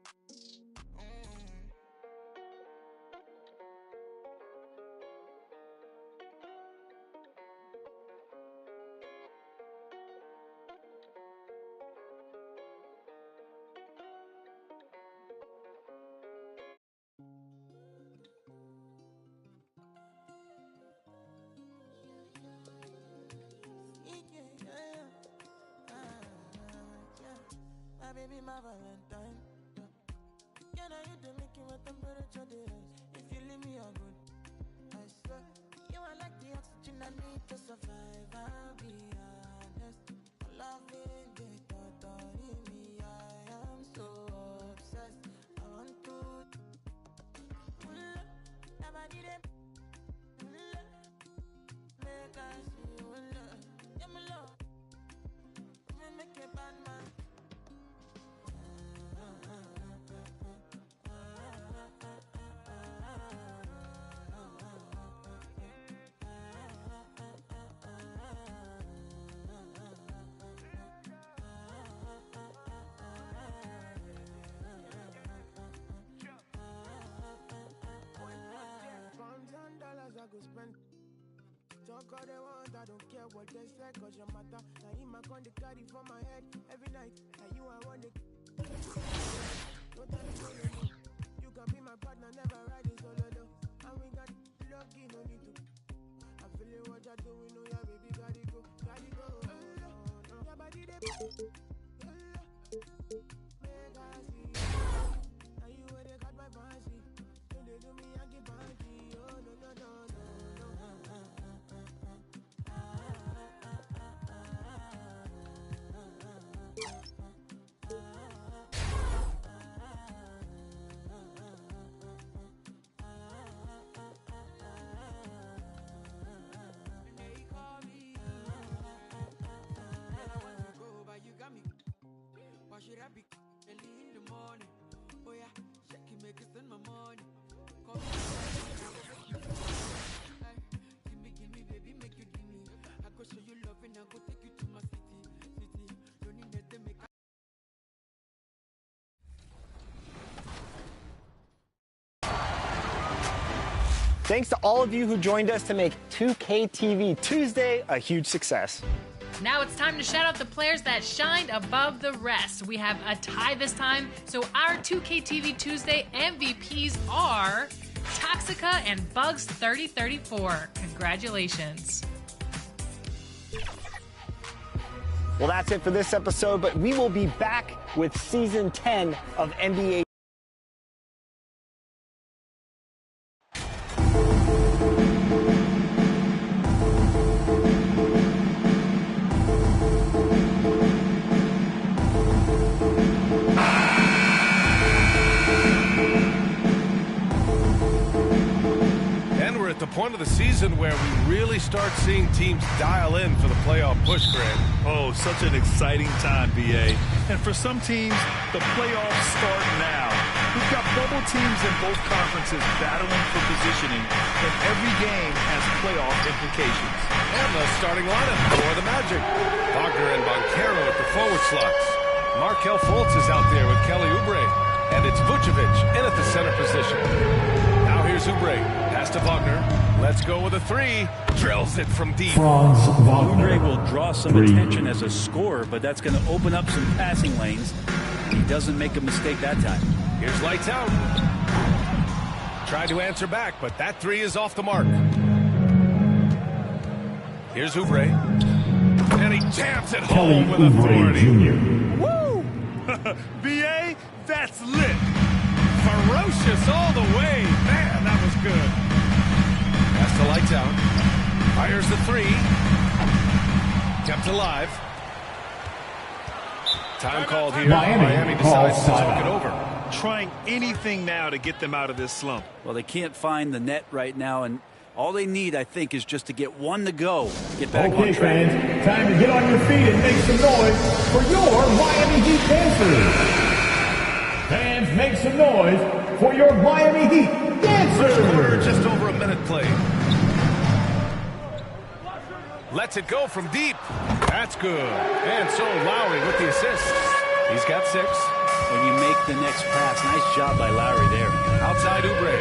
My baby, my Valentine. Can I hit the making with temperature days? If you leave me a good, I swear. You I like the oxygen I need to survive. I'll be honest. Loving the thought of me, I am so obsessed. I want to never did it. Make us see you love. Yeah, my love. Make a bad man. $1,000 I could spend. Talk all they want, I don't care what they say, cause your matter. Now in my con, they carry for my head every night. Now you I want it. Don't tell me no, no. You can be my partner, never riding solo though. And we got lucky, no need to. I feel it, what you're doing, oh yeah, baby, gotta go, gotta go. Your body, they make us see. Now you where they got my fancy. When they do me, I get banky. Oh, no, no, no, no. Should I be early in the morning? Oh yeah, shake it, make it spend my money. Come give me, baby, make you give me. I go show you love and I go take you to my city. Don't need that to make. Thanks to all of you who joined us to make 2K TV Tuesday a huge success. Now it's time to shout out the players that shined above the rest. We have a tie this time, so our 2K TV Tuesday MVPs are Toxica and Bugs3034. Congratulations. Well, that's it for this episode, but we will be back with Season 10 of NBA. The point of the season where we really start seeing teams dial in for the playoff push, Grant. Oh, such an exciting time, BA. And for some teams, the playoffs start now. We've got bubble teams in both conferences battling for positioning, and every game has playoff implications. And the starting lineup for the Magic. Wagner and Banchero at the forward slots. Markel Fultz is out there with Kelly Oubre. And it's Vucevic in at the center position. Now here's Oubre. Pass to Wagner. Let's go with a three. Drills it from deep. Oubre will draw some attention as a scorer, but that's going to open up some passing lanes. He doesn't make a mistake that time. Here's lights out. Tried to answer back, but that three is off the mark. Here's Oubre. And he jams it home with authority. Woo! BA, that's lit. Ferocious all the way. Man, that was good. Pass to lights out. Fires the three. Kept alive. Time called here. Miami decides to talk it over. Trying anything now to get them out of this slump. Well, they can't find the net right now, and all they need, I think, is just to get one to go. Get back on track. Fans, time to get on your feet and make some noise for your Miami Heat dancers. Fans, make some noise for your Miami Heat dancers. First quarter, just over a minute played. Lets it go from deep. That's good. And so Lowry with the assist. He's got 6. When you make the next pass, nice job by Lowry there. Outside Oubre.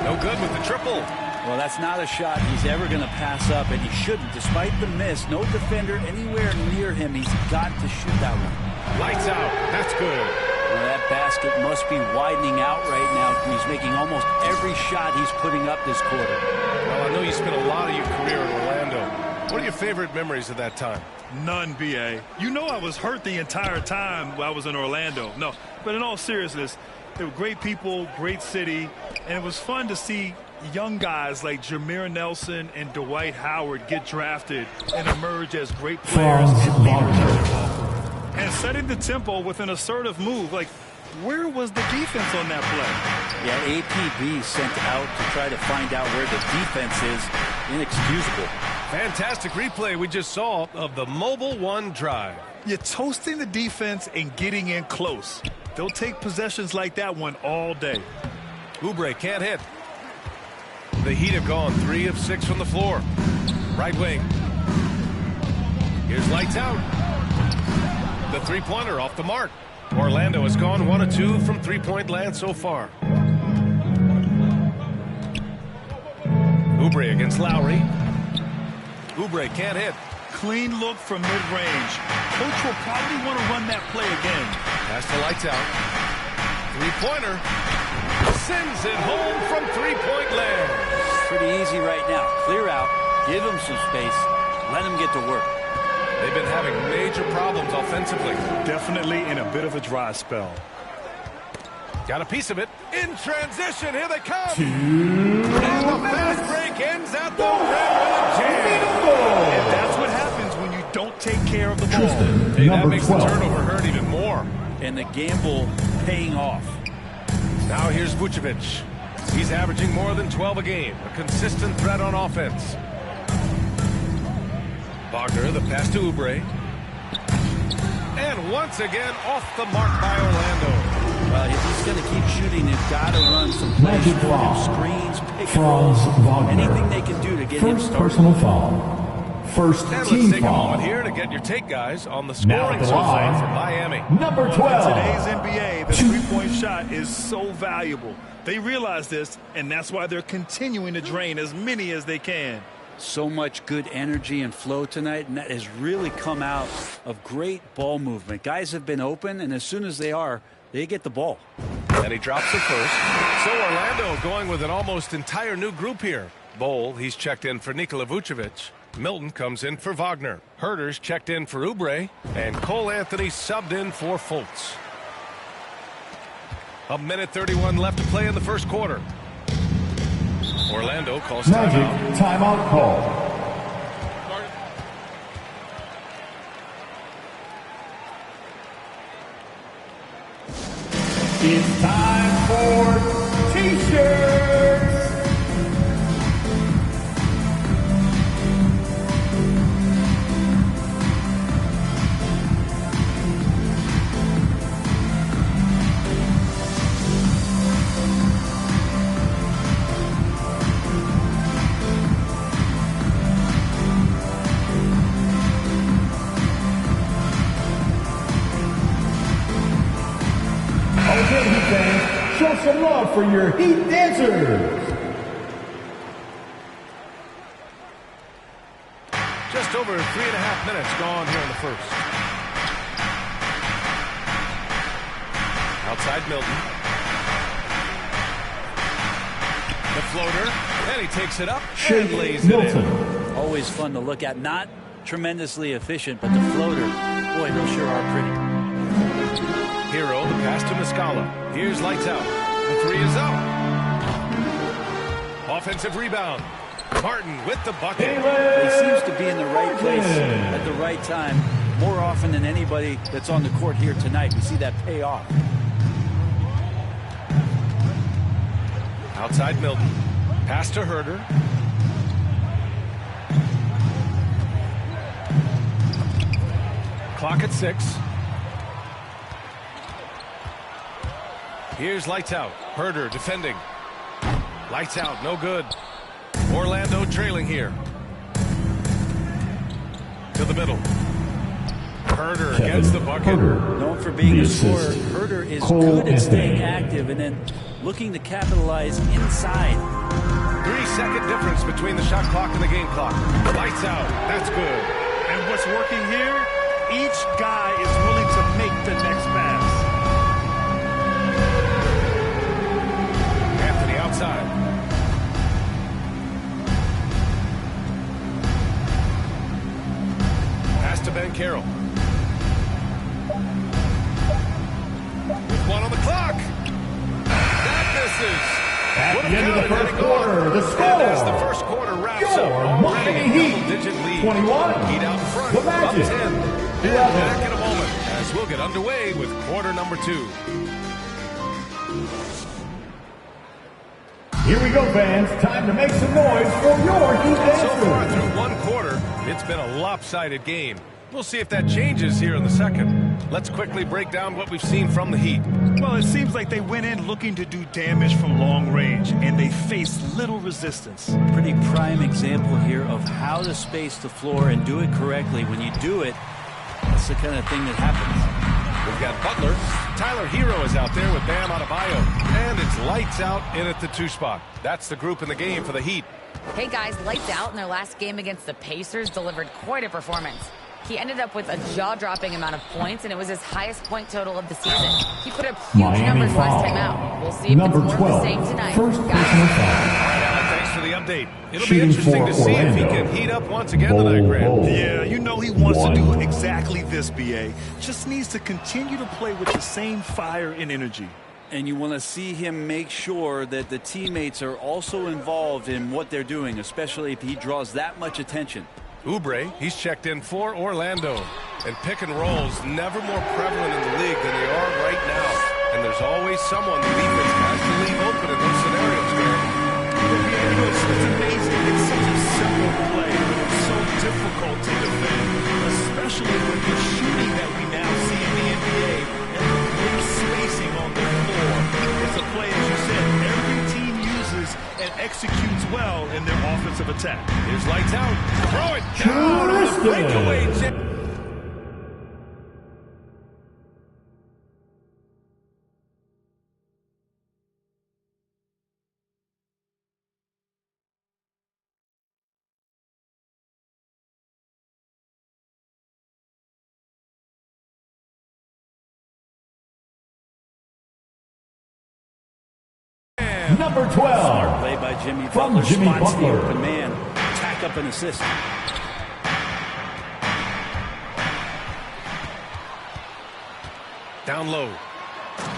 No good with the triple. Well, that's not a shot he's ever going to pass up, and he shouldn't. Despite the miss, no defender anywhere near him. He's got to shoot that one. Lights out. That's good. Well, that basket must be widening out right now. He's making almost every shot he's putting up this quarter. Well, I know you spent a lot of your career in Orlando. What are your favorite memories of that time? None, BA. You know I was hurt the entire time I was in Orlando. No, but in all seriousness, they were great people, great city, and it was fun to see young guys like Jameer Nelson and Dwight Howard get drafted and emerge as great players and leaders as a ball. And setting the tempo with an assertive move, like, where was the defense on that play? Yeah, APB sent out to try to find out where the defense is. Inexcusable. Fantastic replay we just saw of the Mobile One drive. You're toasting the defense and getting in close. They'll take possessions like that one all day. Oubre can't hit. The Heat have gone 3 of 6 from the floor. Right wing. Here's lights out. The three-pointer off the mark. Orlando has gone 1 of 2 from three-point land so far. Oubre against Lowry. Oubre can't hit. Clean look from mid-range. Coach will probably want to run that play again. Pass the lights out. Three-pointer. Sends it home from three-point land. Pretty easy right now. Clear out. Give him some space. Let him get to work. They've been having major problems offensively. Definitely in a bit of a dry spell. Got a piece of it. In transition, here they come. And the fast break ends at the rim with a jam. And that's what happens when you don't take care of the ball. Hey, that makes the turnover hurt even more. And the gamble paying off. Now here's Vucevic. He's averaging more than 12 a game. A consistent threat on offense. Wagner, the pass to Oubre. And once again, off the mark by Orlando. Well, if he's going to keep shooting, they've got to run some plays for him. Screens, pick and roll, anything they can do to get him started. Personal foul. First and team let's take foul. a moment here to get your take, guys, on the scoring so far for Miami. Number 12. In today's NBA, the three-point shot is so valuable. They realize this, and that's why they're continuing to drain as many as they can. So much good energy and flow tonight, and that has really come out of great ball movement. Guys have been open, and as soon as they are, they get the ball. And he drops it first. So Orlando going with an almost entire new group here. Bowl, he's checked in for Nikola Vucevic. Milton comes in for Wagner. Herter's checked in for Oubre. And Cole Anthony subbed in for Fultz. 1:31 left to play in the first quarter. Orlando calls timeout. Timeout call. It's time for T-shirts. Okay, Heat fans, show some love for your Heat dancers. Just over 3.5 minutes gone here in the first. Outside Milton. The floater, and he takes it up and lays it in. Always fun to look at. Not tremendously efficient, but the floater, boy, those sure are pretty. Hero, the pass to Muscala. Here's lights out. The three is up. Offensive rebound. Martin with the bucket. He seems to be in the right place at the right time more often than anybody that's on the court here tonight. We see that pay off. Outside Milton. Pass to Herter. Clock at 6. Here's lights out. Herter defending. Lights out. No good. Orlando trailing here. To the middle. Herter gets the bucket. Known for being a scorer, Herter is good at staying active and then looking to capitalize inside. 3-second difference between the shot clock and the game clock. Lights out. That's good. And what's working here? Each guy is willing to make the next pass. Anthony outside. Pass to Ben Carroll. With 1 on the clock. That misses. At the end of the first quarter, the score. And as the first quarter wraps up, already a double-digit lead. 21. Heat out in front, The up Magic. 10. And back in a moment as we'll get underway with quarter number 2. Here we go, fans. Time to make some noise for your Heat So far Dancers. through one quarter, it's been a lopsided game. We'll see if that changes here in the second. Let's quickly break down what we've seen from the Heat. Well, it seems like they went in looking to do damage from long range, and they faced little resistance. Pretty prime example here of how to space the floor and do it correctly. When you do it, that's the kind of thing that happens. We've got Butler. Tyler Hero is out there with Bam Adebayo. And it's lights out in at the 2 spot. That's the group in the game for the Heat. Hey guys, lights out in their last game against the Pacers delivered quite a performance. He ended up with a jaw-dropping amount of points, and it was his highest point total of the season. He put up huge numbers last time out. We'll see if it's more of the same tonight. First personal foul. Thanks for the update. It'll Shooting be interesting for to see if he Orlando. can heat up once again tonight, Grant. Yeah, you know he wants to do exactly this, BA. Just needs to continue to play with the same fire and energy. And you want to see him make sure that the teammates are also involved in what they're doing, especially if he draws that much attention. Oubre, he's checked in for Orlando. And pick and rolls never more prevalent in the league than they are right now. And there's always someone the defense has to leave open in those scenarios, Grant. You know, it's amazing. It's such a simple play, but it's so difficult to defend, especially with the shooting that we now see in the NBA and the great spacing on the floor. It's a play, as you said, every team uses and executes well in their offensive attack. Here's lights out. Throw it down on the breakaway. Number 12. Smart play by Jimmy From Butler. Jimmy Spots the Butler. open man. Tack up an assist. Down low.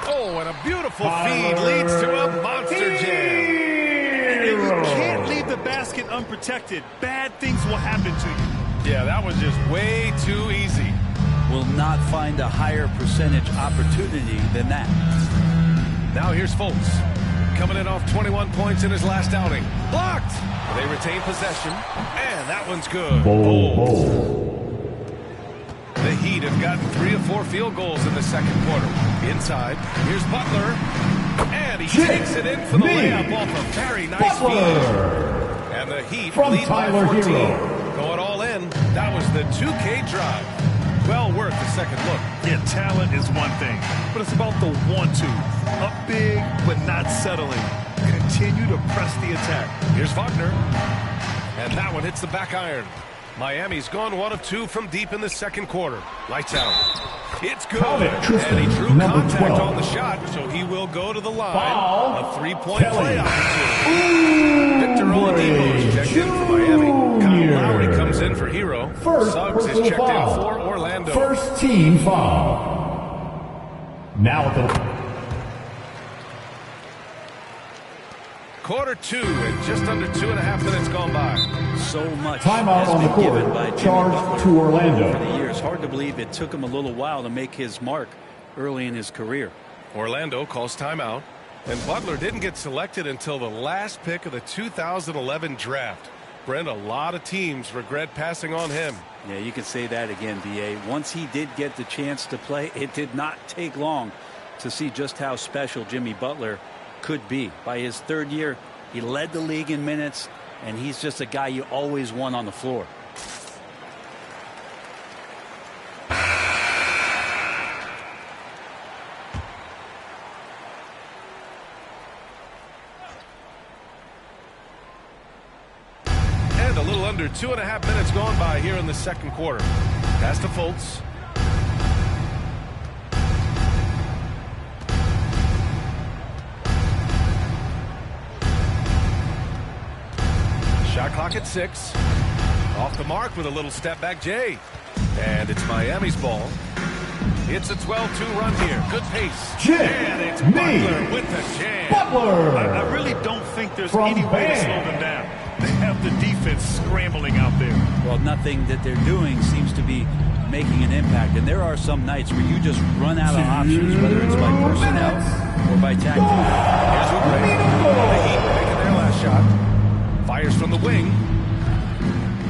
Oh, and a beautiful feed leads to a monster jam. And you can't leave the basket unprotected. Bad things will happen to you. Yeah, that was just way too easy. Will not find a higher percentage opportunity than that. Now here's Fultz. Coming in off 21 points in his last outing. Blocked! They retain possession, and that one's good. The Heat have gotten 3 of 4 field goals in the second quarter. Inside, here's Butler, and he takes it in for the layup off a very nice feed. And the Heat From lead by Tyler 14. Hero. Going all in, that was the 2K drive. Well worth the second look. Yeah, talent is one thing, but it's about the 1-2. Up big, but not settling. Continue to press the attack. Here's Wagner. And that one hits the back iron. Miami's gone 1 of 2 from deep in the second quarter. Lights out. It's good. And he drew contact 12. on the shot, so he will go to the line. Foul. A 3-point Kelly. play opportunity. Victor Oladipo is checked in for Miami. Kyle Lowry comes in for Hero. First Suggs is personal checked foul. in for Orlando. First team foul. Now at the Quarter 2 and just under 2.5 minutes gone by. So much Timeout has on the been given court. by Jimmy Charge Butler to Orlando. over the years. Hard to believe it took him a little while to make his mark early in his career. Orlando calls timeout, and Butler didn't get selected until the last pick of the 2011 draft. Brent, a lot of teams regret passing on him. Yeah, you can say that again, B.A. Once he did get the chance to play, it did not take long to see just how special Jimmy Butler could be. By his third year, he led the league in minutes, and he's just a guy you always want on the floor. And a little under 2.5 minutes gone by here in the second quarter. Pass to Fultz. Shot clock at 6. Off the mark with a little step back Jay. And it's Miami's ball. It's a 12-2 run here. Good pace. And it's Butler with the jam. Butler! I really don't think there's any way to slow them down. They have the defense scrambling out there. Well, nothing that they're doing seems to be making an impact. And there are some nights where you just run out of options, whether it's by personnel or by tactics. Here's Oubre. The Heat making their last shot. Fires from the wing.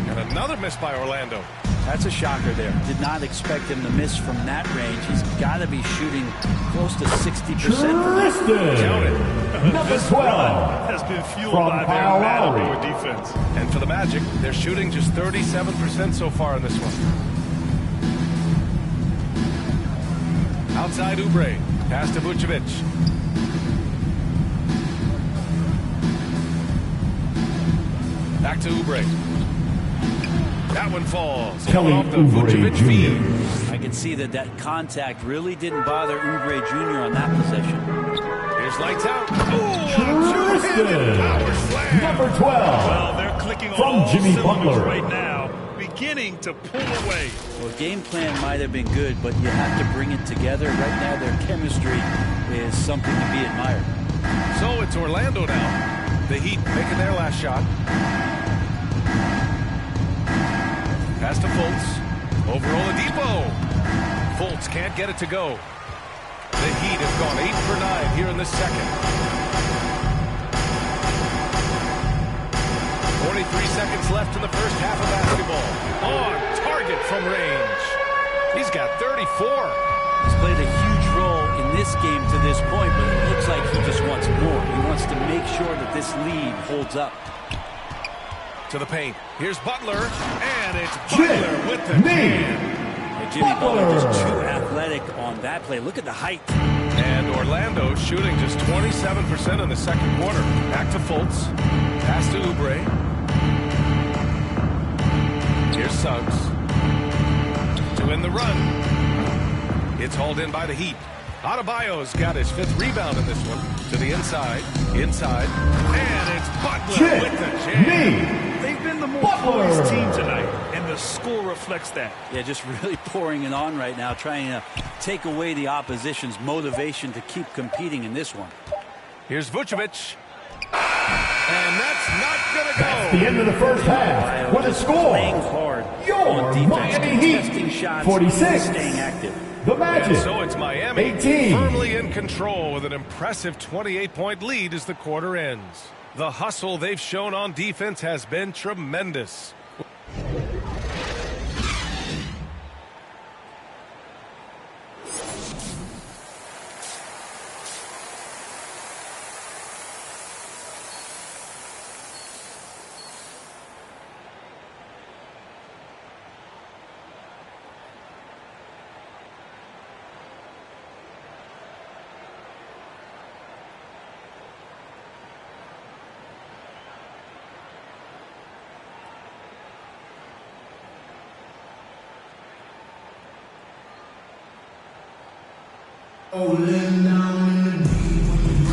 And another miss by Orlando. That's a shocker there. Did not expect him to miss from that range. He's got to be shooting close to 60%. Count it. Number 12 has been fueled from by Kyle their Lowry. man-on-man defense. And for the Magic, they're shooting just 37% so far in this one. Outside Oubre. Pass to Vucevic. Back to Oubre. That one falls. Kelly Off the Oubre Vucevic feed. Jr. I can see that contact really didn't bother Oubre Jr. on that possession. Here's lights out. Tristan, number 12. Well, they're clicking on From all Jimmy cylinders Butler. right now, beginning to pull away. Well, game plan might have been good, but you have to bring it together. Right now, their chemistry is something to be admired. So it's Orlando now. The Heat making their last shot. Pass to Fultz. Over Oladipo. Fultz can't get it to go. The Heat have gone 8 for 9 here in the second. 43 seconds left in the first half of basketball. On target from range. He's got 34. He's played a huge role in this game to this point, but it looks like he just wants more. He wants to make sure that this lead holds up. To the paint. Here's Butler, and it's Butler with the jam. And Jimmy Butler just too athletic on that play. Look at the height. And Orlando shooting just 27% in the second quarter. Back to Fultz. Pass to Oubre. Here's Suggs. To win the run. It's hauled in by the Heat. Adebayo's got his 5th rebound in this one. To the inside. Inside. And it's Butler with the jam. They've been the more poised team tonight, and the score reflects that. Yeah, just really pouring it on right now, trying to take away the opposition's motivation to keep competing in this one. Here's Vucevic. And that's not going to go. That's the end of the first half. With a score, Playing hard your on defense, Miami contesting Heat, shots, 46. staying active. The Magic, And so it's Miami 18. firmly in control with an impressive 28-point lead as the quarter ends. The hustle they've shown on defense has been tremendous.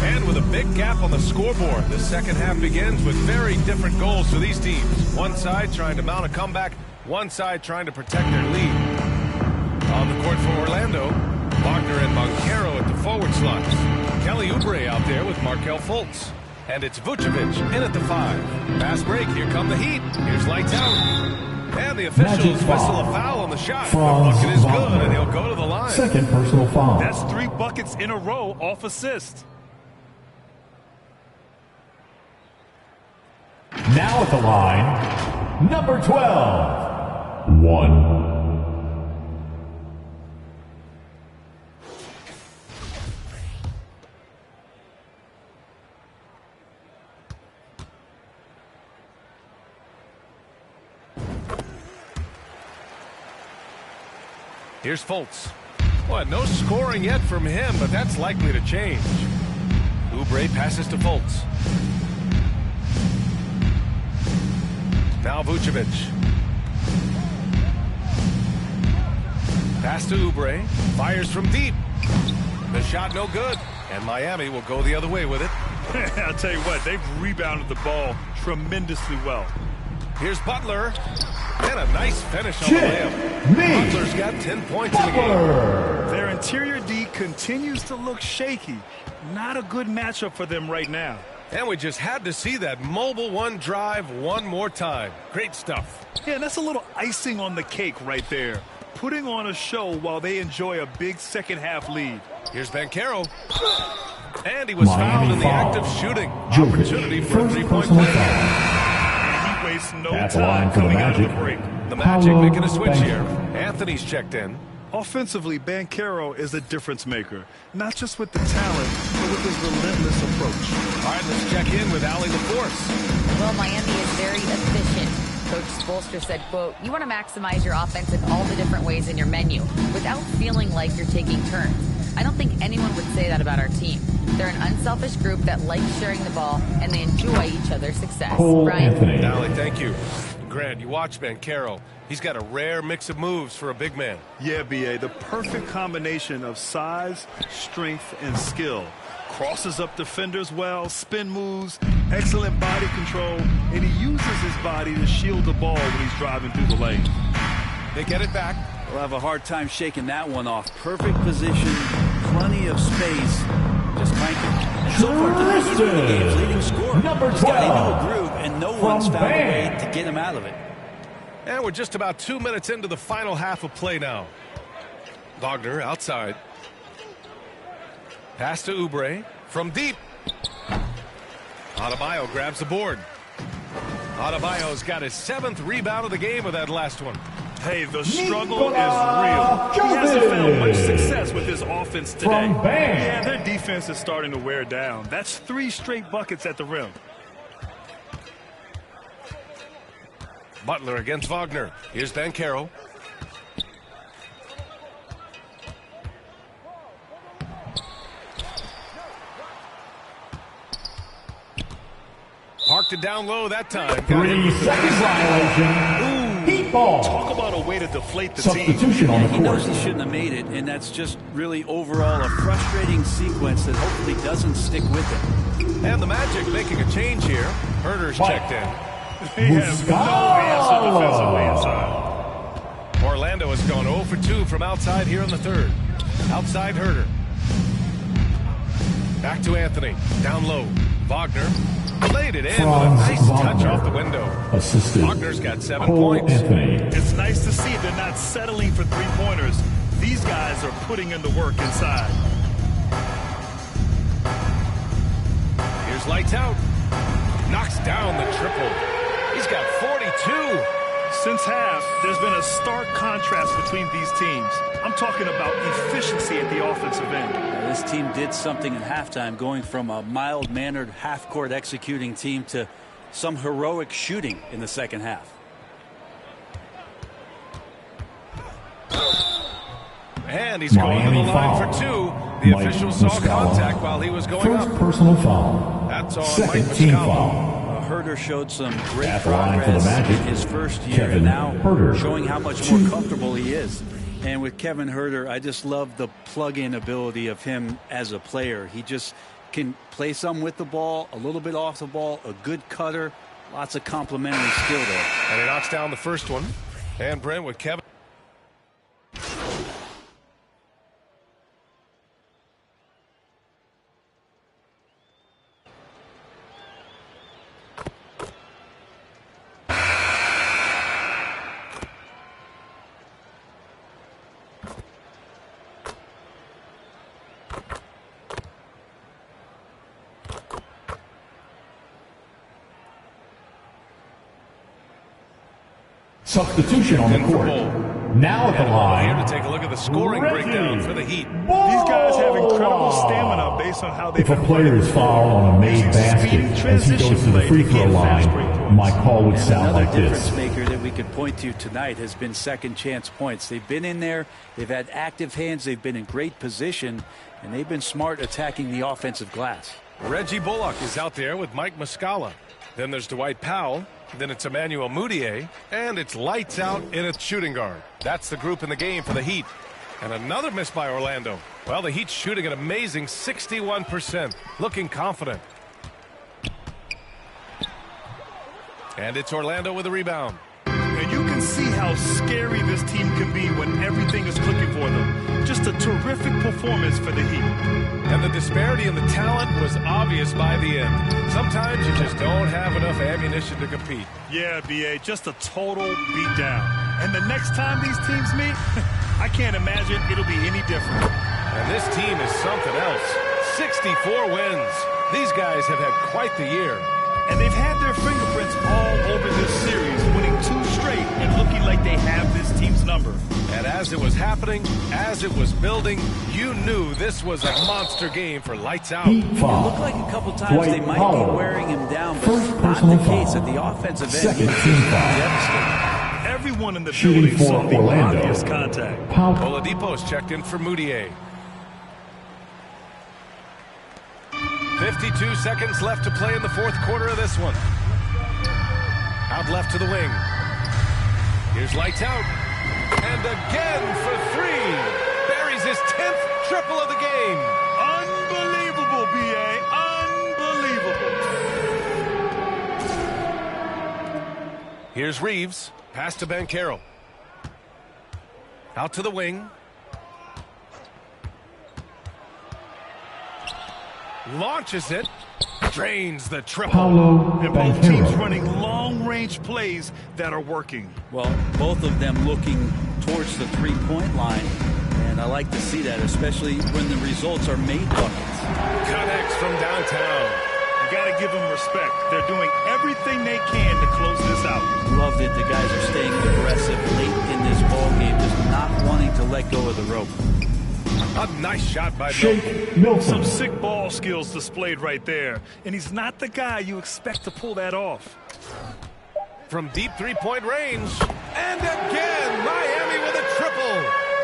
And with a big gap on the scoreboard, the second half begins with very different goals for these teams. One side trying to mount a comeback, one side trying to protect their lead. On the court for Orlando, Wagner and Banchero at the forward slots. Kelly Oubre out there with Markelle Fultz. And it's Vucevic in at the 5. Fast break, here come the Heat. Here's lights out. And the officials whistle a foul on the shot. The bucket is good, and he'll go to the line. Second personal foul. That's 3 buckets in a row off assist. Now at the line, number 12. 1. Here's Fultz. Boy, no scoring yet from him, but that's likely to change. Oubre passes to Fultz. Now Vucevic. Pass to Oubre. Fires from deep. The shot no good. And Miami will go the other way with it. I'll tell you what, they've rebounded the ball tremendously well. Here's Butler. And a nice finish on the layup. Butler's got 10 points in the game. Their interior D continues to look shaky. Not a good matchup for them right now. And we just had to see that mobile one drive one more time. Great stuff. Yeah, that's a little icing on the cake right there. Putting on a show while they enjoy a big second-half lead. Here's Banchero. And he was fouled in the act of shooting. Opportunity for a three-point play. He wastes no time coming out of the break. The Magic making a switch here. Anthony's checked in. Offensively, Banchero is a difference maker. Not just with the talent, but with his relentless approach. All right, let's check in with Allie LaForce. Well, Miami is very efficient. Coach Spoelstra said, quote, "You want to maximize your offense in all the different ways in your menu without feeling like you're taking turns. I don't think anyone would say that about our team. They're an unselfish group that likes sharing the ball, and they enjoy each other's success." Brian? Allie, thank you. Grant, you watch Banchero. He's got a rare mix of moves for a big man. Yeah, B.A., the perfect combination of size, strength, and skill. Crosses up defenders well, spin moves, excellent body control, and he uses his body to shield the ball when he's driving through the lane. They get it back. We'll have a hard time shaking that one off. Perfect position, plenty of space. Just cranking. So far tonight, he's been the game's leading scorer. He's got into a groove, and no one's found a way to get him out of it. And we're just about 2 minutes into the final half of play now. Wagner outside. Pass to Oubre from deep. Adebayo grabs the board. Adebayo's got his 7th rebound of the game with that last one. Hey, the struggle is real. He hasn't found much success with his offense today. Yeah, their defense is starting to wear down. That's 3 straight buckets at the rim. Butler against Wagner. Here's Banchero. Parked it down low that time. 3 seconds violation. Heat ball. Talk about a way to deflate the Substitution team. on the He court. knows he shouldn't have made it, and that's just really overall a frustrating sequence that hopefully doesn't stick with him. And the Magic making a change here. Herder's checked in. They have no answer defensively inside. Orlando has gone 0 for 2 from outside here in the third. Outside Herder. Back to Anthony. Down low. Wagner played it in with a nice touch off the window. Assisted. Wagner's got 7 Cole points. Anthony. It's nice to see they're not settling for three-pointers. These guys are putting in the work inside. Here's lights out. Knocks down the triple. He's got 42. Since half, there's been a stark contrast between these teams. I'm talking about efficiency at the offensive end. This team did something at halftime, going from a mild-mannered half-court executing team to some heroic shooting in the second half. And he's going to the line for 2. The official saw contact while he was going up. First personal foul. That's on Second Mike team Muscala. foul. Herder showed some great At the line for the progress Magic, in his first year, Kevin and now Herder. showing how much more comfortable he is. And with Kevin Herder, I just love the plug-in ability of him as a player. He just can play some with the ball, a little bit off the ball, a good cutter, lots of complementary skill there. And he knocks down the first one. And Brent with Kevin. Substitution on the court. Now at the Here line. to take a look at the scoring breakdown for the Heat. These guys have incredible stamina based on how they've If a player is fouled on a made basket as he goes to the free throw line, my call would sound Another like this. difference maker that we could point to tonight has been second chance points. They've been in there, they've had active hands, they've been in great position, and they've been smart attacking the offensive glass. Reggie Bullock is out there with Mike Muscala. Then there's Dwight Powell. Then it's Emmanuel Mudiay. And it's lights out in its shooting guard. That's the group in the game for the Heat. And another miss by Orlando. Well, the Heat's shooting an amazing 61%. Looking confident. And it's Orlando with a rebound. And you can how scary this team can be when everything is clicking for them. Just a terrific performance for the Heat. And the disparity in the talent was obvious by the end. Sometimes you just don't have enough ammunition to compete. Yeah, B.A., just a total beatdown. And the next time these teams meet, I can't imagine it'll be any different. And this team is something else. 64 wins. These guys have had quite the year. And they've had their fingerprints all over this series, winning 2 straight and looking like they have this team's number. And as it was happening, as it was building, you knew this was a monster game for lights out. It looked like a couple times they might be wearing him down, but it's not the case at the offensive end. He was devastating. Everyone in the building saw the obvious contact. Oladipo's checked in for Moutier. 52 seconds left to play in the fourth quarter of this one. Out left to the wing. Here's lights out. And again for 3. Buries his 10th triple of the game. Unbelievable, B.A. Unbelievable. Here's Reeves. Pass to Banchero. Out to the wing. Launches it. Drains the triple. And both teams running long-range plays that are working. Well, both of them looking towards the three-point line. And I like to see that, especially when the results are made buckets. Connects from downtown. You got to give them respect. They're doing everything they can to close this out. Love that the guys are staying aggressive late in this ballgame, just not wanting to let go of the rope. A nice shot by Milton. Some sick ball skills displayed right there. And he's not the guy you expect to pull that off. From deep three-point range. And again, Miami with a triple.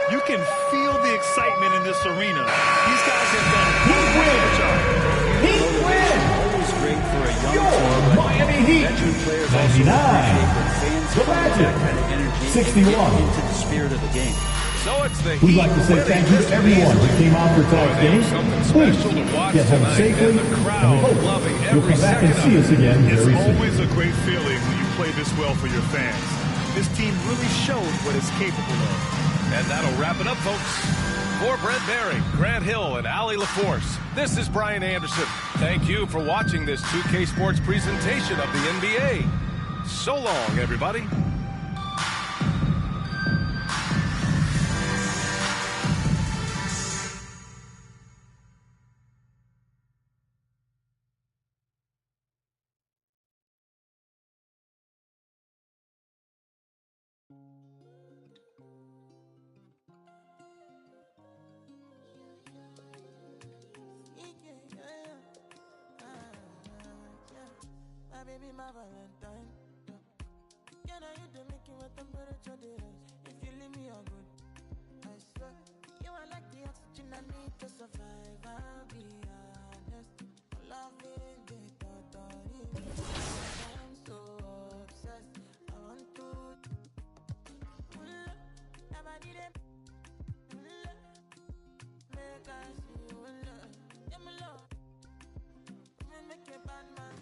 You can feel the excitement in this arena. These guys have done a great job. Heat win! Always great for a young Your team. Miami Heat. 99. The Magic. 61. Into the spirit of the game. So it's the We'd like to say thank you to everyone who came out for tonight's game. Please get home safely, and we hope you'll come back and see us again very soon. It's always a great feeling when you play this well for your fans. This team really showed what it's capable of. And that'll wrap it up, folks. For Brent Barry, Grant Hill, and Allie LaForce, this is Brian Anderson. Thank you for watching this 2K Sports presentation of the NBA. So long, everybody. Baby, my Valentine. Can I hit the making with temperature days? If you leave me a good, I swear. You are like the oxygen I need to survive. I'll be honest. Loving the thought of you. I'm so obsessed. I want to. Never need it. Make I see you in love. Yeah, my love. Make a bad man.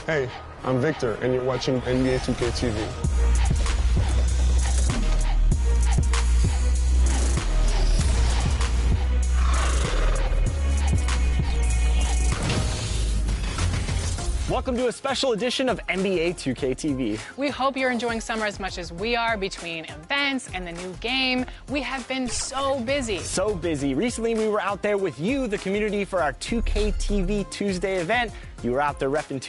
Hey, I'm Victor, and you're watching NBA 2K TV. Welcome to a special edition of NBA 2K TV. We hope you're enjoying summer as much as we are. Between events and the new game, we have been so busy. So busy. Recently, we were out there with you, the community, for our 2K TV Tuesday event. You were out there repping.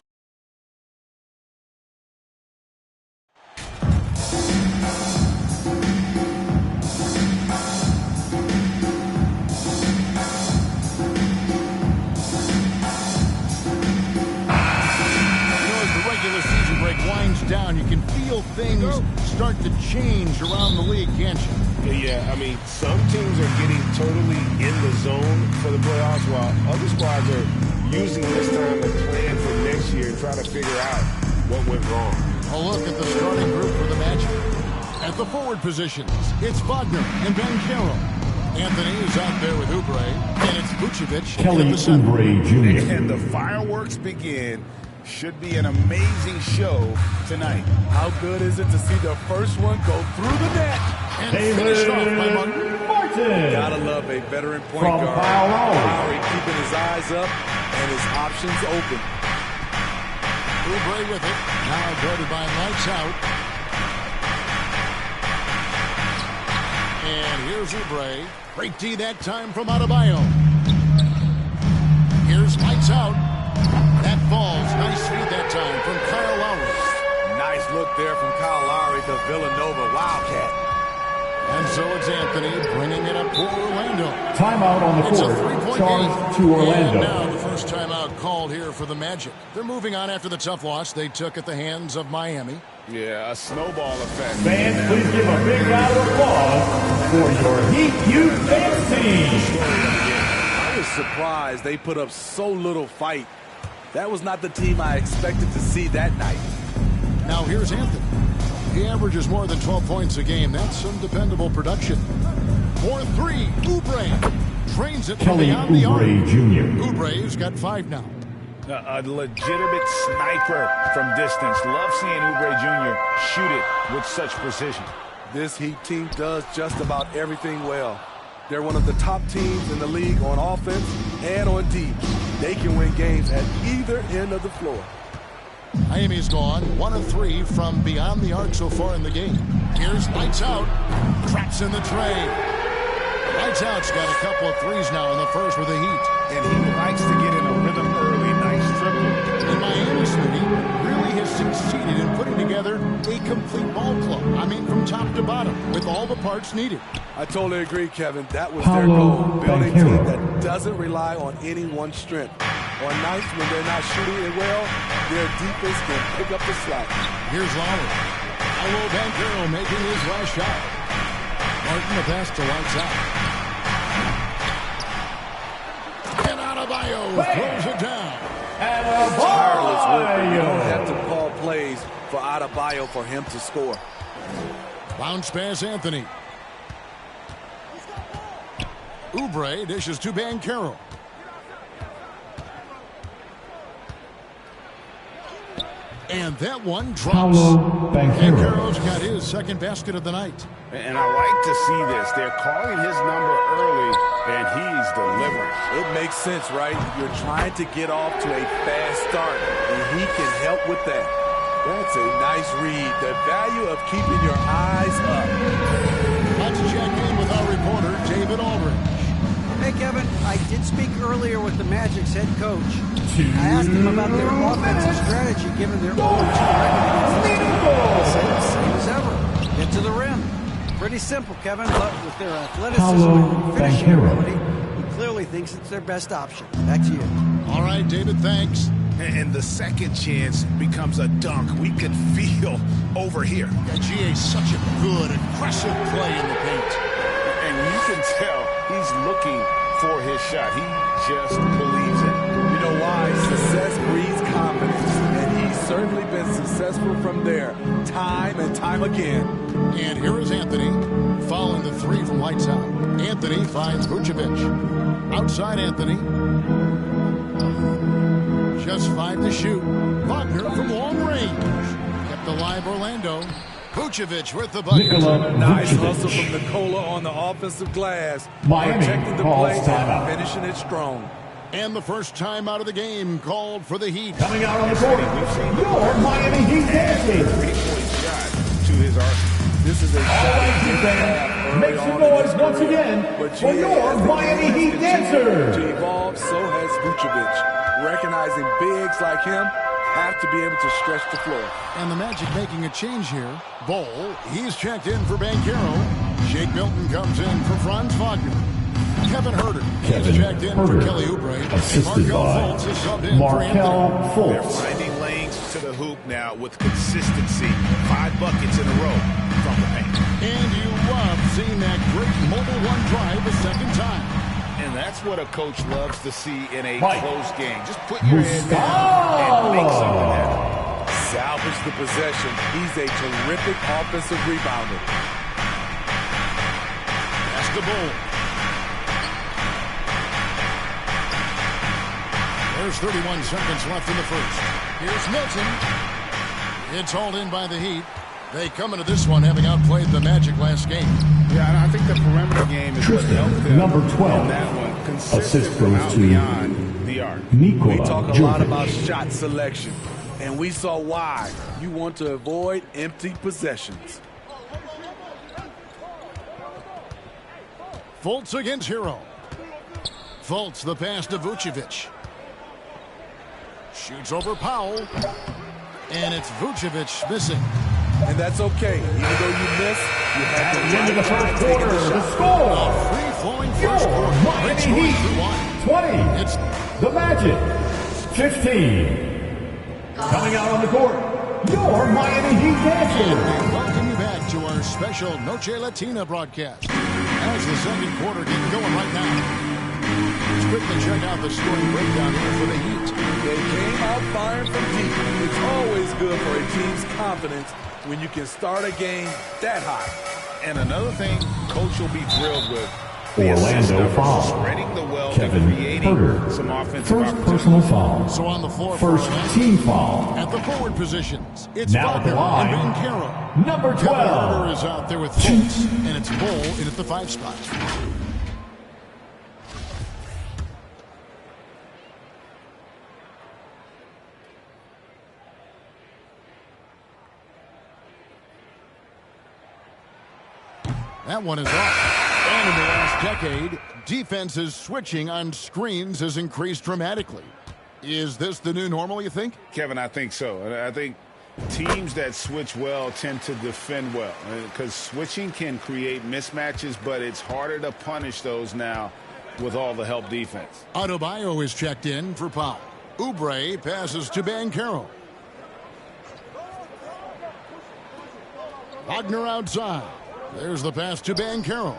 Winds down, you can feel things start to change around the league, can't you? Yeah, I mean, some teams are getting totally in the zone for the playoffs, while other squads are using this time to plan for next year and try to figure out what went wrong. A look at the starting group for the Magic. At the forward positions, it's Wagner and Banchero. Anthony is out there with Oubre, and it's Vucevic. Kelly Oubre Jr. And the fireworks begin. Should be an amazing show tonight. How good is it to see the first one go through the net? And finished off by Martin. Gotta love a veteran point From guard. Kyle Lowry. Lowry keeping his eyes up and his options open. Oubre with it. Now guarded by Lights Out. And here's Oubre. Great D that time from Adebayo. Here's Lights Out. That falls. Nice feed that time from Kyle Lowry. Nice look there from Kyle Lowry, the Villanova Wildcat. And so it's Anthony bringing it up for Orlando. Timeout on the It's a court. three-point Charged game. to Orlando. And now the first timeout called here for the Magic. They're moving on after the tough loss they took at the hands of Miami. Yeah, a snowball effect. Fans, please give a big round of applause for your Heat Youth Dance Team. I was surprised they put up so little fight. That was not the team I expected to see that night. Now here's Anthony. He averages more than 12 points a game. That's some dependable production. For three, Oubre drains it from Kelly beyond the arc. Oubre Jr. Oubre's got 5 now. A legitimate sniper from distance. Love seeing Oubre Jr. shoot it with such precision. This Heat team does just about everything well. They're one of the top teams in the league on offense and on D. They can win games at either end of the floor. Miami's gone 1 of 3 from beyond the arc so far in the game. Here's Lights Out. Traps in the tray. Lights Out's got a couple of threes now in the first with the Heat. And he likes to get in a rhythm early. Nice triple. And Miami, Smitty, really has succeeded in putting together a complete ball club. I mean, from top to bottom, with all the parts needed. I totally agree, Kevin. That was their goal. Building a team that doesn't rely on any one strength. On nights when they're not shooting it well, their defense can pick up the slack. Here's Lowry. Paolo Banchero making his last shot. Martin the pass to Lights Out. And Adebayo throws it down. Adebayo. You don't have to call plays for Adebayo for him to score. Bounce pass, Anthony. Oubre dishes to Banchero. And that one drops. Banchero's got his second basket of the night. And I like to see this. They're calling his number early, and he's delivering. It makes sense, right? You're trying to get off to a fast start, and he can help with that. That's a nice read. The value of keeping your eyes up. Let's check in with our reporter, David Aldridge. Hey, Kevin, I did speak earlier with the Magic's head coach. I asked him about their offensive strategy given their 0-2 record against the same as ever. Get to the rim. Pretty simple, Kevin, but with their athleticism and finishing ability, he clearly thinks it's their best option. Back to you. All right, David, thanks. And the second chance becomes a dunk. We could feel over here. Yeah, GA's such a good, aggressive play in the paint. And you can tell he's looking for his shot. He just believes it. You know why? Success breeds confidence, and he's certainly been successful from there, time and time again. And here is Anthony, following the 3 from Lights Out. Anthony finds Vucevic. Outside Anthony. Just 5 to shoot. Wagner from long range. Kept alive Orlando. Vucevic with the bucket. Nice hustle from Nikola on the offensive glass. Miami protecting the calls play timeout. and finishing it strong. And the first time out of the game called for the Heat. Coming out on the court, your Miami Heat dancing. Three-point shot to his arsenal. This is a All right, Heat fans, make some noise once again for your Miami Heat dancers. To evolve, so has Vucevic. Recognizing bigs like him have to be able to stretch the floor. And the Magic making a change here. Bol, he's checked in for Banchero. Shake Milton comes in for Franz Wagner. Kevin Herter is checked in for Kelly Oubre. Assisted Markelle by Fultz is subbed in for Markelle Anthony. They're Fultz. finding lanes to the hoop now with consistency. 5 buckets in a row from the paint. And you love seeing that great mobile one drive a second time. And that's what a coach loves to see in a Mike. close game. Just put your head down and make something happen. salvage the possession. He's a terrific offensive rebounder. That's the Bull. There's 31 seconds left in the first. Here's Milton. It's hauled in by the Heat. They come into this one having outplayed the Magic last game. Yeah, and I think the perimeter game is what helped them number 12. in that one. Assist Consistent goes to beyond the arc. We talk a lot Jokic. about shot selection, and we saw why. You want to avoid empty possessions. Fultz against Hero. Fultz the pass to Vucevic. Shoots over Powell. And it's Vucevic missing. And that's okay. Even though you miss, you have At the end of the first quarter, the score. Free-flowing first quarter. Miami Heat 20. It's the Magic 15. Coming out on the court, your Miami Heat dancers. Welcome you back to our special Noche Latina broadcast. As the second quarter getting going right now. Let's quickly check out the scoring breakdown here for the Heat. They came out firing from deep. It's always good for a team's confidence when you can start a game that high. And another thing Coach will be thrilled with. Orlando foul. Spreading the wealth Kevin and creating Herter. some offensive First personal foul. So on the floor First team foul. at the forward positions. It's Now at the Wagner line, and Banchero. number 12. Kevin Herter is out there with Fultz, and it's Bull in at the 5 spot. That one is off. And in the last decade, defenses switching on screens has increased dramatically. Is this the new normal, you think? Kevin, I think so. I think teams that switch well tend to defend well because switching can create mismatches, but it's harder to punish those now with all the help defense. Adebayo is checked in for Powell. Oubre passes to Banchero. Wagner outside. There's the pass to Banchero.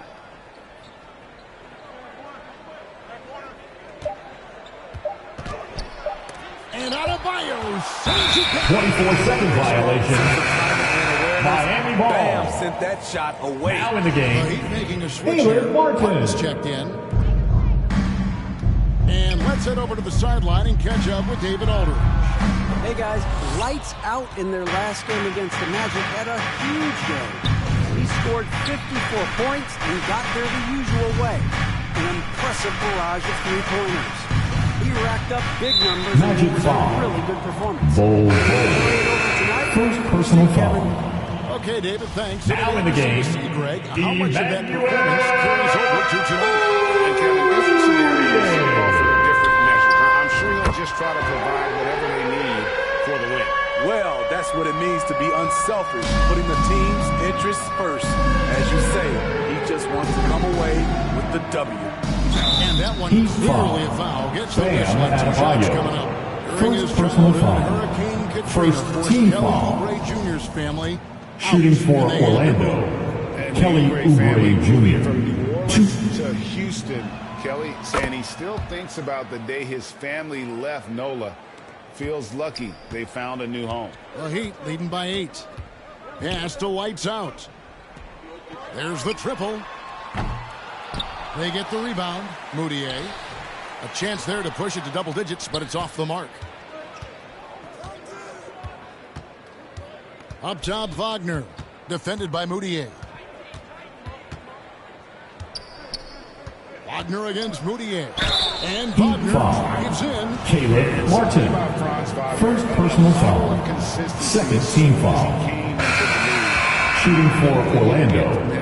And Adebayo sends it down. 24-second violation. Miami ball. Bam, sent that shot away. Now in the game. He's making a switch Taylor here. Martin's checked in. And let's head over to the sideline and catch up with David Aldridge. Hey guys, lights out in their last game against the Magic had a huge game. He scored 54 points and got there the usual way. An impressive barrage of three-pointers. He racked up big numbers Magic and was foul. a really good performance. Bold. First personal foul. Okay, David, thanks. Now in the game, Greg, how much of that performance carries over to tonight? And Kevin, different scenarios call for different measures. I'm sure he'll just try to provide whatever they need for the win. Well, that's what it means to be unselfish, putting the team's interests first. As you say, he just wants to come away with the W. And that one Heat clearly a foul. foul. Gets the Bam, whistle and 2 shots Adebayo. coming up. First personal foul. Hurricane Katrina First forced team Kelly foul. Oubre Jr.'s family Shooting out, for and they had to Orlando. And Kelly Oubre family moving Oubre from New Jr. Orleans to Houston. Kelly saying he still thinks about the day his family left NOLA. Feels lucky they found a new home. The Heat leading by 8. Pass to White's out. There's the triple. They get the rebound. Moutier. A chance there to push it to double digits, but it's off the mark. Up top, Wagner. Defended by Moutier. Wagner against Moutier. And Wagner drives in. Caleb Martin. First personal foul. Second team foul. Shooting for Orlando.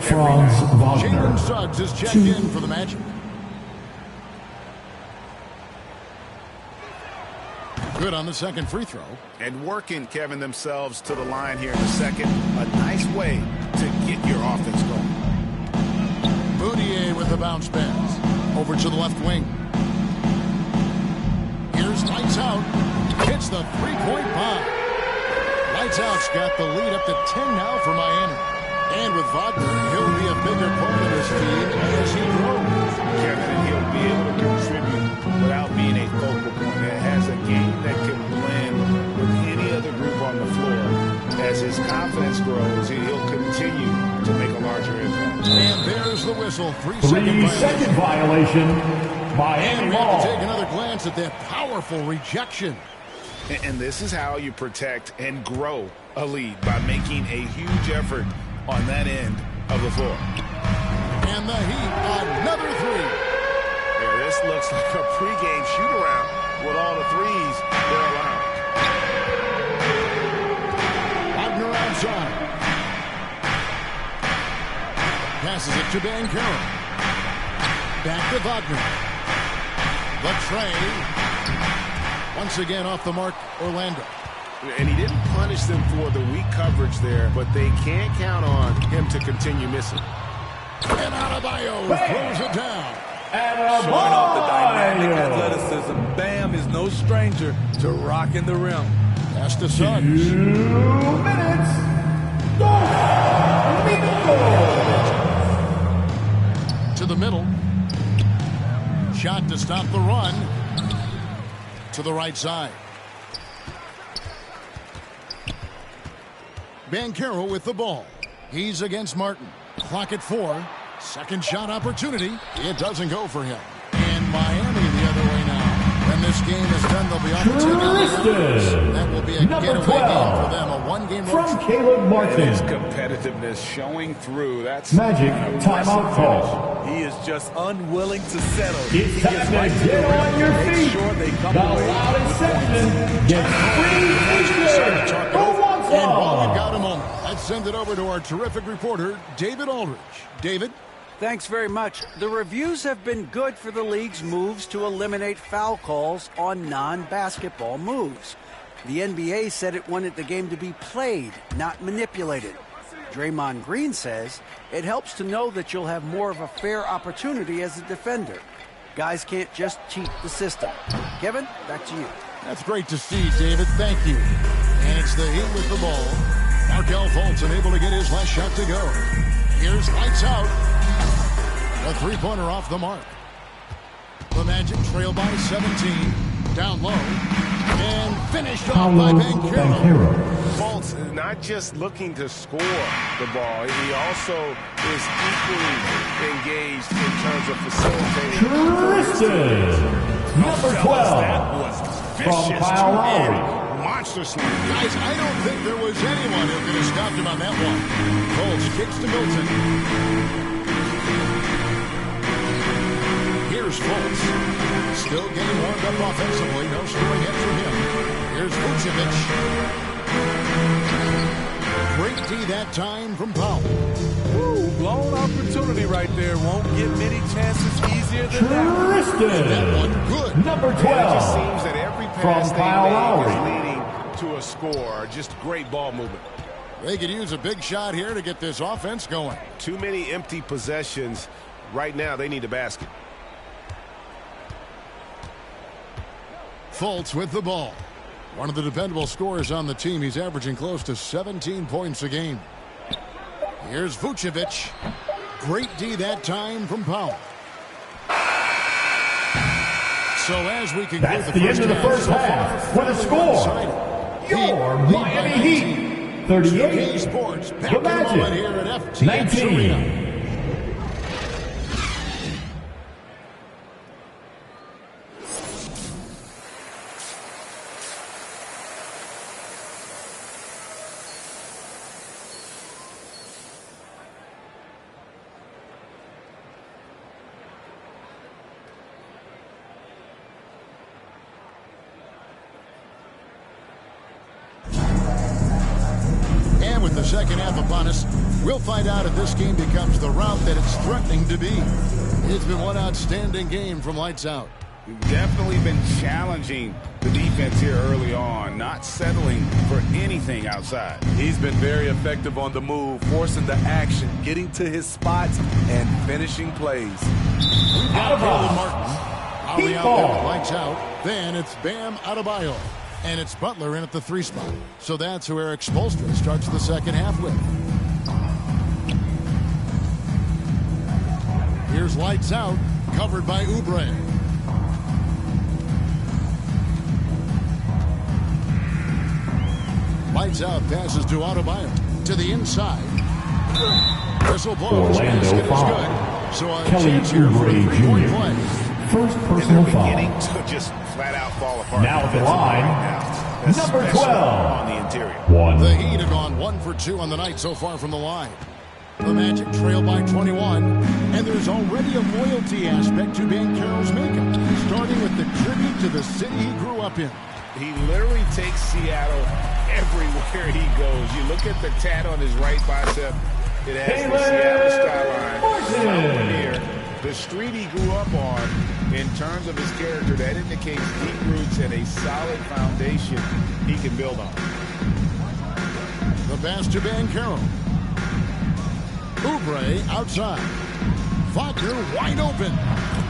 Franz Wagner. Jalen Suggs is checked in for the Magic. Good on the second free throw. And working, Kevin, themselves to the line here in the second. A nice way to get your offense going. Moutier with the bounce pass. Over to the left wing. Here's Lights Out. Hits the three-point bomb. Lights Out's got the lead up to 10 now for Miami. And with Wagner, he'll be a bigger part of this team as he grows. Kevin, and he'll be able to contribute without being a focal point. It has a game that can blend with any other group as his confidence grows, he'll continue to make a larger impact. And there's the whistle. 3-second violation. Miami we ball. have to take another glance at that powerful rejection. And this is how you protect and grow a lead, by making a huge effort on that end of the floor. And the Heat, another three. Yeah, this looks like a pregame shoot-around with all the threes they're allowing. Wagner outside. Passes it to Bankero. Back to Wagner. The tray. Once again off the mark, Orlando. And he didn't punish them for the weak coverage there, but they can't count on him to continue missing. And Adebayo throws it down. Showing off the dynamic athleticism, Bam is no stranger to rocking the rim. That's the Suns. 2 minutes. Go! To the middle. Shot to stop the run. To the right side. Bankero with the ball. He's against Martin. Clock at 4. Second shot opportunity. It doesn't go for him. And Miami the other way now. When this game is done, they'll be off to take That will be a Number getaway 12. game for them. A one-game road From trip. Caleb Martin. His competitiveness showing through. That's Magic timeout call. He is just unwilling to settle. It's time to get on your feet. Sure they come the away loudest section gets free feature. Who wants And while one? we've got a moment, let's send it over to our terrific reporter, David Aldridge. David? Thanks very much. The reviews have been good for the league's moves to eliminate foul calls on non-basketball moves. The NBA said it wanted the game to be played, not manipulated. Draymond Green says it helps to know that you'll have more of a fair opportunity as a defender. Guys can't just cheat the system. Kevin, back to you. That's great to see, David. Thank you. And it's the Heat with the ball. Markelle Fultz unable to get his last shot to go. Here's lights out. A three-pointer off the mark. The Magic trail by 17. Down low. And finished off by Bankero. Fultz is not just looking to score the ball. He also is equally engaged in terms of facilitating. Tristan, number 12. That was From vicious. Kyle Lowry. Monster slam. Guys, I don't think there was anyone who could have stopped him on that one. Fultz kicks to Milton. Here's Fultz. Still getting warmed up offensively. No scoring yet from him. Here's Vucevic. Great D that time from Powell. Woo, blown opportunity right there. Won't get many chances easier than that. Tristan, That one good. number 12. It just seems that every pass From they Kyle make is Lowry. leading to a score. Just great ball movement. They could use a big shot here to get this offense going. Too many empty possessions. Right now, they need a basket. Fultz with the ball. One of the dependable scorers on the team. He's averaging close to 17 points a game. Here's Vucevic. Great D that time from Powell. So as we conclude That's the end of the first half. For the score, your Miami Heat, 38. Sports. The Magic, Here at FTX 19. Arena. And with the second half upon us, we'll find out if this game becomes the route that it's threatening to be. It's been one outstanding game from lights out. Definitely been challenging the defense here early on, not settling for anything outside. He's been very effective on the move, forcing the action, getting to his spots, and finishing plays. We've got Caleb Martin. Heat Out ball. there with lights out. Then it's Bam Adebayo. And it's Butler in at the 3 spot. So that's who Eric Spoelstra starts the second half with. Here's lights out, covered by Oubre. Lights out, passes to Adebayo. To the inside. Whistle blows. Orlando Basket is foul. good. So a Kelly chance here for a Oubre three-point Jr. play. First personal foul. Beginning to just flat out fall apart. Now at the line, number 12. On the interior. The Heat have gone 1 for 2 on the night so far from the line. The Magic trail by 21, and there's already a loyalty aspect to Banchero's makeup, starting with the tribute to the city he grew up in. He literally takes Seattle everywhere he goes. You look at the tat on his right bicep. It has the Seattle skyline. Here, the street he grew up on, in terms of his character, that indicates deep roots and a solid foundation he can build on. The pass to Banchero. Oubre outside. Wagner wide open.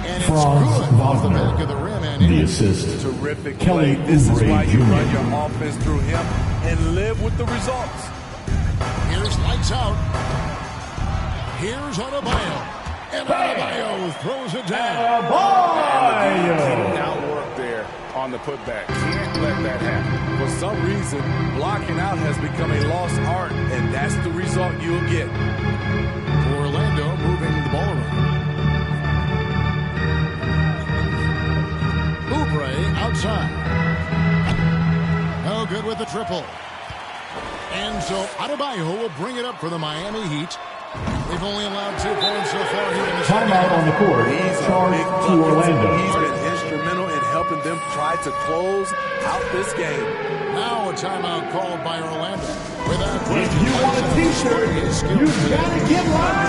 And it's good off the back of the rim and in. The assist. Terrific Kelly play. This is why you Oubre run Jr. your offense through him and live with the results. Here's lights out. Here's Adebayo. And Adebayo throws it down. Getting outwork there on the putback. Can't let that happen. For some reason, blocking out has become a lost art, and that's the result you'll get. Orlando moving the ball around. Oubre outside. No good with the triple. And so Adebayo will bring it up for the Miami Heat. They've only allowed 2 points so far here in the second Timeout on the court. Charge to Orlando. He's been instrumental in helping them try to close out this game. Now a timeout called by Orlando. Without If question, you want a t-shirt, you've got to get loud.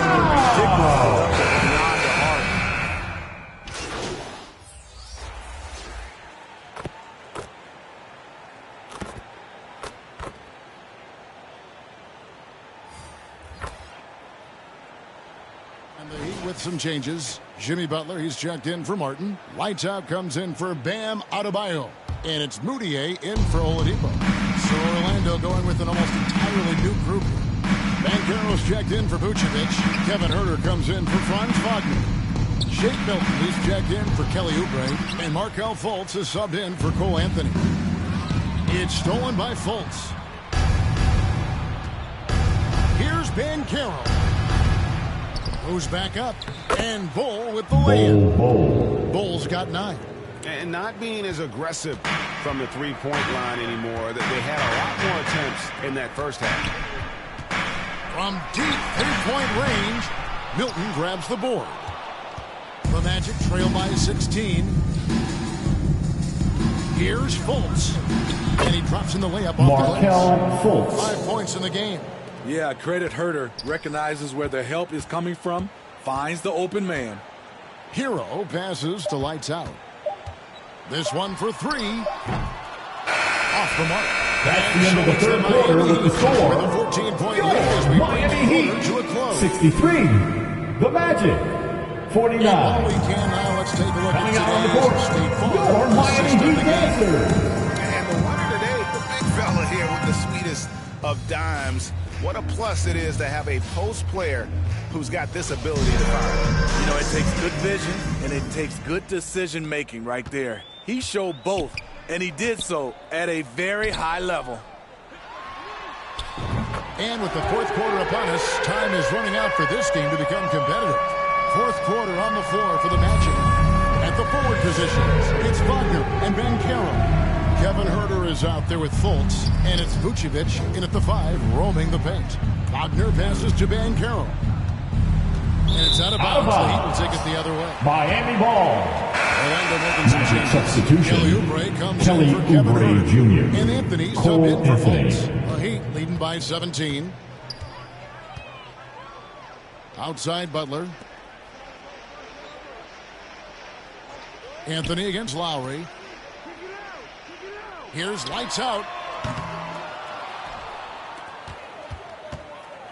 And the Heat with some changes. Jimmy Butler, he's checked in for Martin. Lights out comes in for Bam Adebayo. And it's Moutier in for Oladipo. So Orlando going with an almost entirely new group. Banchero's checked in for Vucevic. Kevin Huerter comes in for Franz Wagner. Shake Milton, he's checked in for Kelly Oubre. And Markelle Fultz is subbed in for Cole Anthony. It's stolen by Fultz. Here's Banchero. Goes back up. And Bull with the layup. Bull's got 9. And not being as aggressive from the three-point line anymore. They had a lot more attempts in that first half. From deep three-point range, Milton grabs the board. The Magic trail by 16. Here's Fultz. And he drops in the layup off the Markelle glass. Fultz. 5 points in the game. Yeah, credit Huerter. Recognizes where the help is coming from. Finds the open man. Hero passes to lights out. This one for 3. Off the mark. That's the end of the third quarter with the score. With a 14-point lead as we Miami Heat, to a close. 63. The Magic, 49. While we can now, let's take a look Coming at out on the today's court, State Farm your Miami assist of Heat the game. dancers. And the winner today, the big fella here with the sweetest of dimes. What a plus it is to have a post player who's got this ability to fire. You know, it takes good vision and it takes good decision making right there. He showed both, and he did so at a very high level. And with the fourth quarter upon us, time is running out for this game to become competitive. Fourth quarter on the floor for the Magic. At the forward positions, it's Wagner and Banchero. Kevin Huerter is out there with Fultz, and it's Vucevic in at the 5, roaming the paint. Wagner passes to Banchero. And it's out of bounds. The Heat will take it the other way. Miami ball. Orlando making some Magic changes. substitution. Kelly Oubre comes Kelly in for Kevin Oubre Huerter. Jr. And Anthony Cole sub in for Anthony. Fultz. The Heat leading by 17. Outside Butler. Anthony against Lowry. Here's lights out.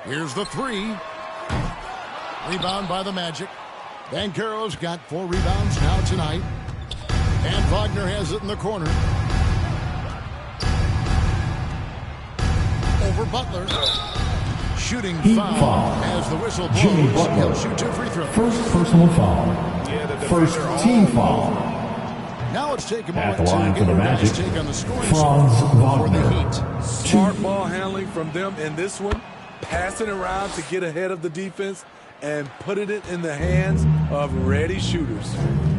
Here's the 3. Rebound by the Magic. Banchero's got 4 rebounds now tonight. And Wagner has it in the corner. Over Butler. Shooting foul as the whistle blows. Jimmy He'll Butler. shoot 2 free throws. First personal foul. First team foul. Now a let's take a At moment the line to for get the your guys' Magic, take on the scoring Franz for the Wagner. Heat. Smart ball handling from them in this one, passing around to get ahead of the defense and putting it in the hands of ready shooters.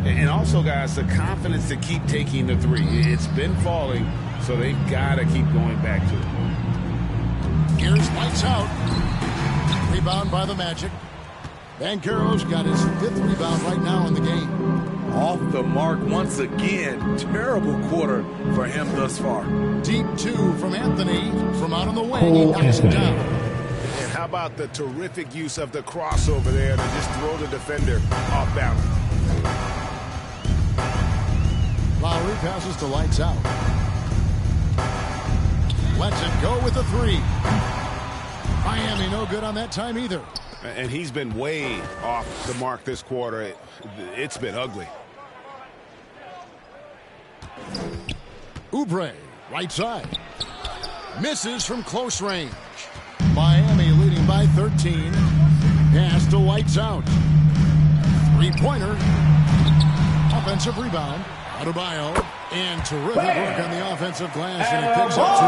And also, guys, the confidence to keep taking the three. It's been falling, so they've got to keep going back to it. Here's lights out. Rebound by the Magic. Banchero's got his 5th rebound right now in the game. Off the mark once again. Terrible quarter for him thus far. Deep 2 from Anthony. From out on the wing, he knocks it down. And how about the terrific use of the crossover there to just throw the defender off balance. Lowry passes to lights out. Lets it go with the 3. Miami no good on that time either. And he's been way off the mark this quarter. It's been ugly. Oubre, right side. Misses from close range. Miami leading by 13. Pass to lights out. 3-pointer. Offensive rebound. Adebayo. And terrific work on the offensive glass. And he picks up 2.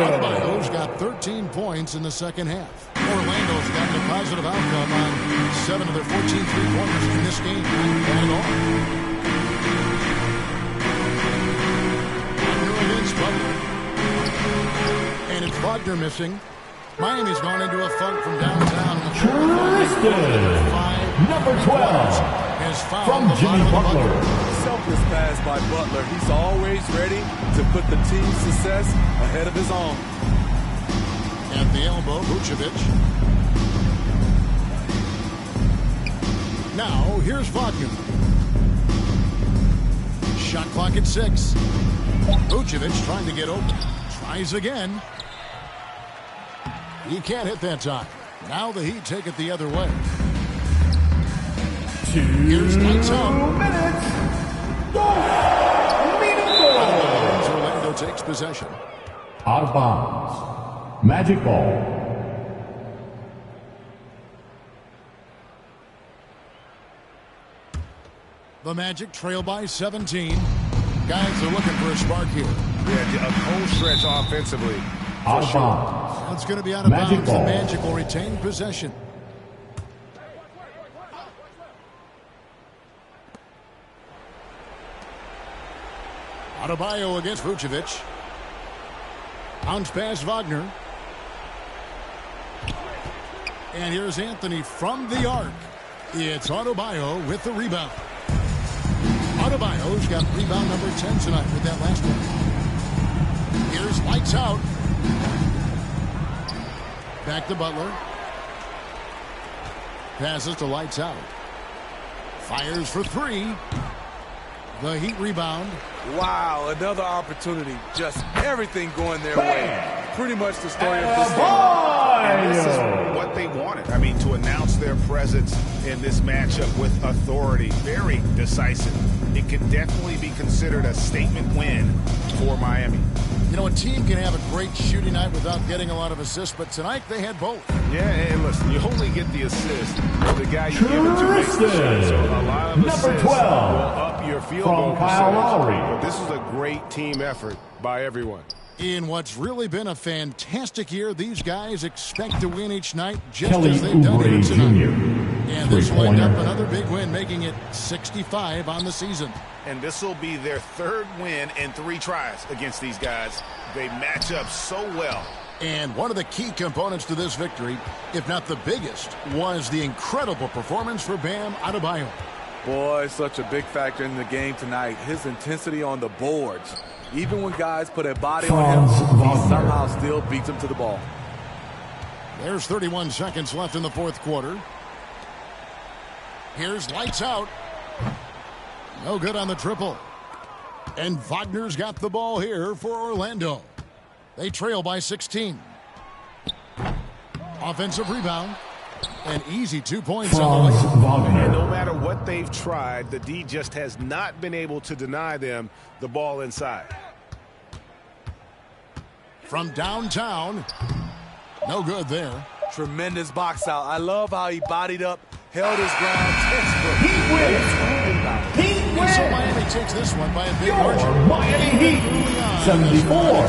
Adebayo's got 13 points in the second half. Orlando's gotten a positive outcome on 7 of their 14 3-pointers in this game. Not at all. Against Butler. And it's Wagner missing. Miami's gone into a funk from downtown. Number 12 has fouled from Jimmy Butler. Selfless pass by Butler. He's always ready to put the team's success ahead of his own. At the elbow, Vucevic. Now, here's Wagner. Shot clock at 6. Vucevic trying to get open. Tries again. He can't hit that time. Now the Heat take it the other way. 2 Here's lights out. minutes. Orlando takes possession. Out of bounds. Magic ball. The Magic trail by 17. Guys are looking for a spark here. Yeah, a cold stretch offensively. Out of bounds. It's going to be out of Magic bounds. ball. The Magic will retain possession. Adebayo against Vucevic. Bounce pass Wagner. And here's Anthony from the arc. It's Adebayo with the rebound. Adebayo's got rebound number 10 tonight with that last one. Here's lights out. Back to Butler. Passes to lights out. Fires for 3. The Heat rebound. Wow, another opportunity. Just everything going their way. Pretty much the story of this game. And this is what they wanted. I mean, to announce their presence in this matchup with authority. Very decisive. It could definitely be considered a statement win for Miami. You know, a team can have a great shooting night without getting a lot of assists, but tonight they had both. Yeah, and listen, you only get the assist when the guy you give it to makes the shot. So a lot of Number assists 12 will up your field goal from Kyle percentage. Lowry. But this is a great team effort by everyone. In what's really been a fantastic year, these guys expect to win each night just Kelly as they've done here Oubre tonight. Jr. And this will end Three-pointer. up another big win, making it 65 on the season. And this will be their 3rd win in 3 tries against these guys. They match up so well. And one of the key components to this victory, if not the biggest, was the incredible performance for Bam Adebayo. Boy, such a big factor in the game tonight. His intensity on the boards. Even when guys put a body on him, he somehow still beats them to the ball. There's 31 seconds left in the 4th quarter. Here's lights out. No good on the triple. And Wagner's got the ball here for Orlando. They trail by 16. Offensive rebound. An easy 2 points on the way. And no matter what they've tried, the D just has not been able to deny them the ball inside. From downtown. No good there. Tremendous box out. I love how he bodied up, held his ground. Textbook. He So Miami takes this one by a big Your margin. Miami Heat, 74.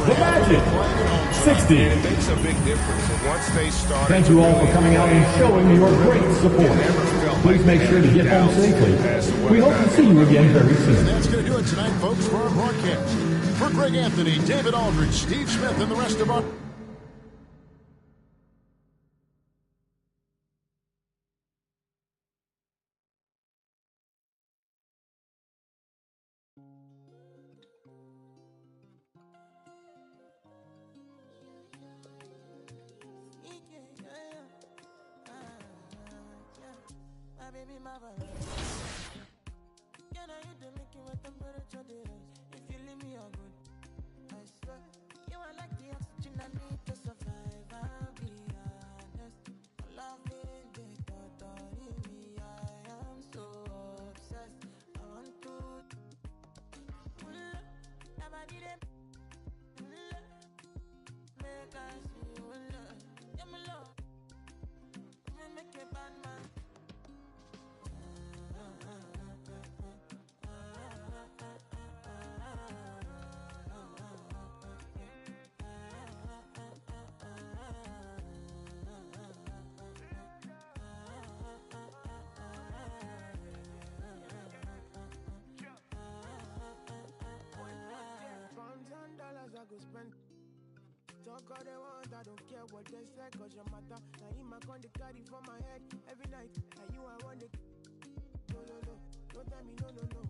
The Magic, 60. It makes a big difference. Once they start. Thank you all for coming out and showing your great support. Please make sure to get home safely. We hope to see you again very soon. That's going to do it tonight, folks, for our broadcast. For Greg Anthony, David Aldridge, Steve Smith, and the rest of our... Baby, marvelous. Can I hit the making with temperature days? If you leave me a good, I swear. You are like the oxygen I need to survive. I'll be honest. Love is big, totally me. I am so obsessed. I want to. Never did it. Make us see you love. Yeah, my love. We make a bad man. I go spend. Talk all they want, I don't care what they say, cause your matter. Now you my con the carry for my head every night. And you I want it. No, no, no. Don't tell me no, no, no.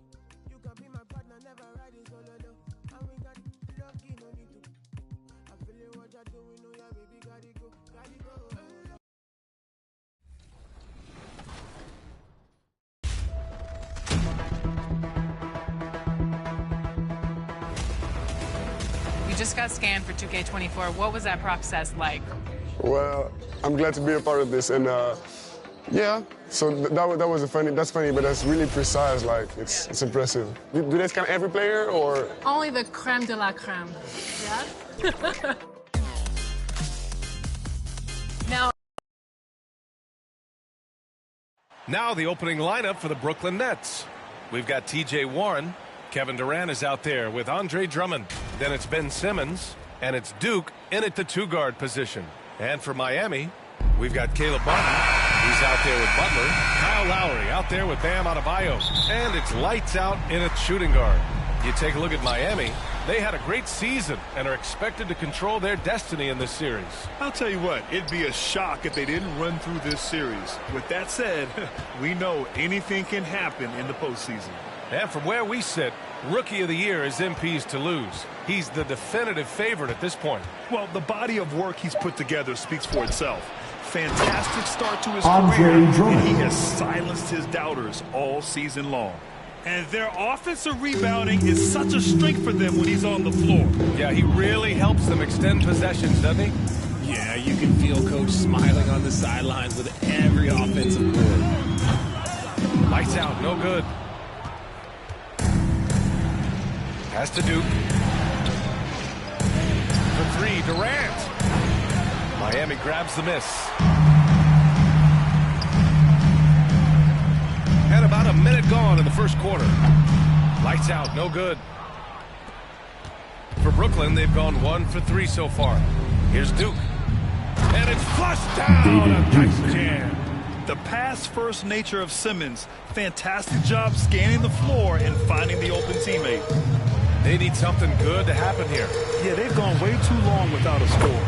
You can be my partner, never ride it solo, no. And we got lucky, no need to. I feel it, what you're doing, no, yeah, baby, gotta go, gotta go. You just got scanned for 2K24. What was that process like? Well, I'm glad to be a part of this, and yeah. So that was that's funny, but that's really precise. Like it's impressive. Do they scan every player or? Only the creme de la creme. Yeah. Now the opening lineup for the Brooklyn Nets. We've got T.J. Warren. Kevin Durant is out there with Andre Drummond. Then it's Ben Simmons, and it's Duke in at the two-guard position. And for Miami, we've got Caleb Martin. He's out there with Butler. Kyle Lowry out there with Bam Adebayo. And it's lights out in at shooting guard. You take a look at Miami. They had a great season and are expected to control their destiny in this series. I'll tell you what, it'd be a shock if they didn't run through this series. With that said, we know anything can happen in the postseason. And from where we sit, Rookie of the Year is MP's to lose. He's the definitive favorite at this point. Well, the body of work he's put together speaks for itself. Fantastic start to his Andre career, Drummond. and he has silenced his doubters all season long. And their offensive rebounding is such a strength for them when he's on the floor. Yeah, he really helps them extend possessions, doesn't he? Yeah, you can feel Coach smiling on the sidelines with every offensive board. Lights out, no good. Pass to Duke. For three, Durant. Miami grabs the miss. And about a minute gone in the first quarter. Lights out, no good. For Brooklyn, they've gone 1 for 3 so far. Here's Duke. And it's flushed down. Nice jam. The pass-first nature of Simmons. Fantastic job scanning the floor and finding the open teammate. They need something good to happen here. Yeah, they've gone way too long without a score.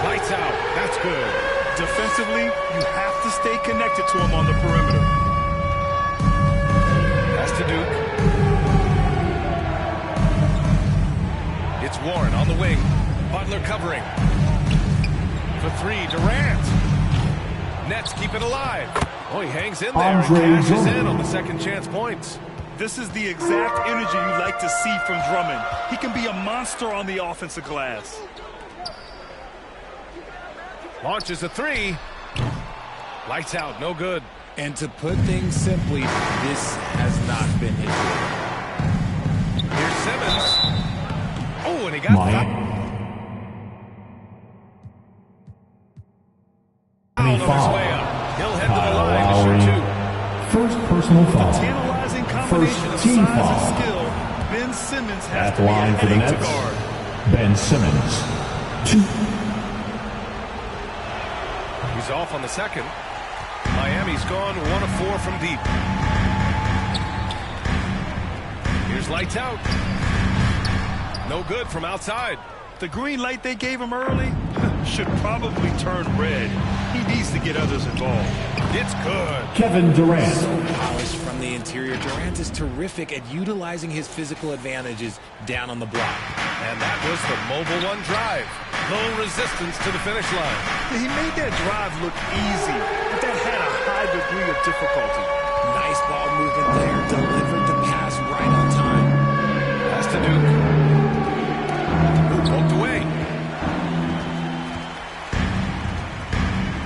Lights out. That's good. Defensively, you have to stay connected to him on the perimeter. Pass to Duke. It's Warren on the wing. Butler covering. For three, Durant. Nets keep it alive. Oh, he hangs in there and cashes in on the second chance points. This is the exact energy you like to see from Drummond. He can be a monster on the offensive glass. Launches a three. Lights out, no good. And to put things simply, this has not been his day. Here's Simmons. Oh, and he got fouled. On his way up. He'll head to the line to shoot two. First personal foul. Tantalizing combination combination of team size foul. and skill, Ben Simmons has At to be a line for the headache to Nets, guard. Ben Simmons. 2. He's off on the second. Miami's gone 1 of 4 from deep. Here's lights out. No good from outside. The green light they gave him early should probably turn red. He needs to get others involved. It's good. Kevin Durant. So polished from the interior. Durant is terrific at utilizing his physical advantages down on the block. And that was the mobile one drive. Low resistance to the finish line. He made that drive look easy, but that had a high degree of difficulty. Nice ball movement there. Delivered the pass right on time. Pass to Duke. Poked away.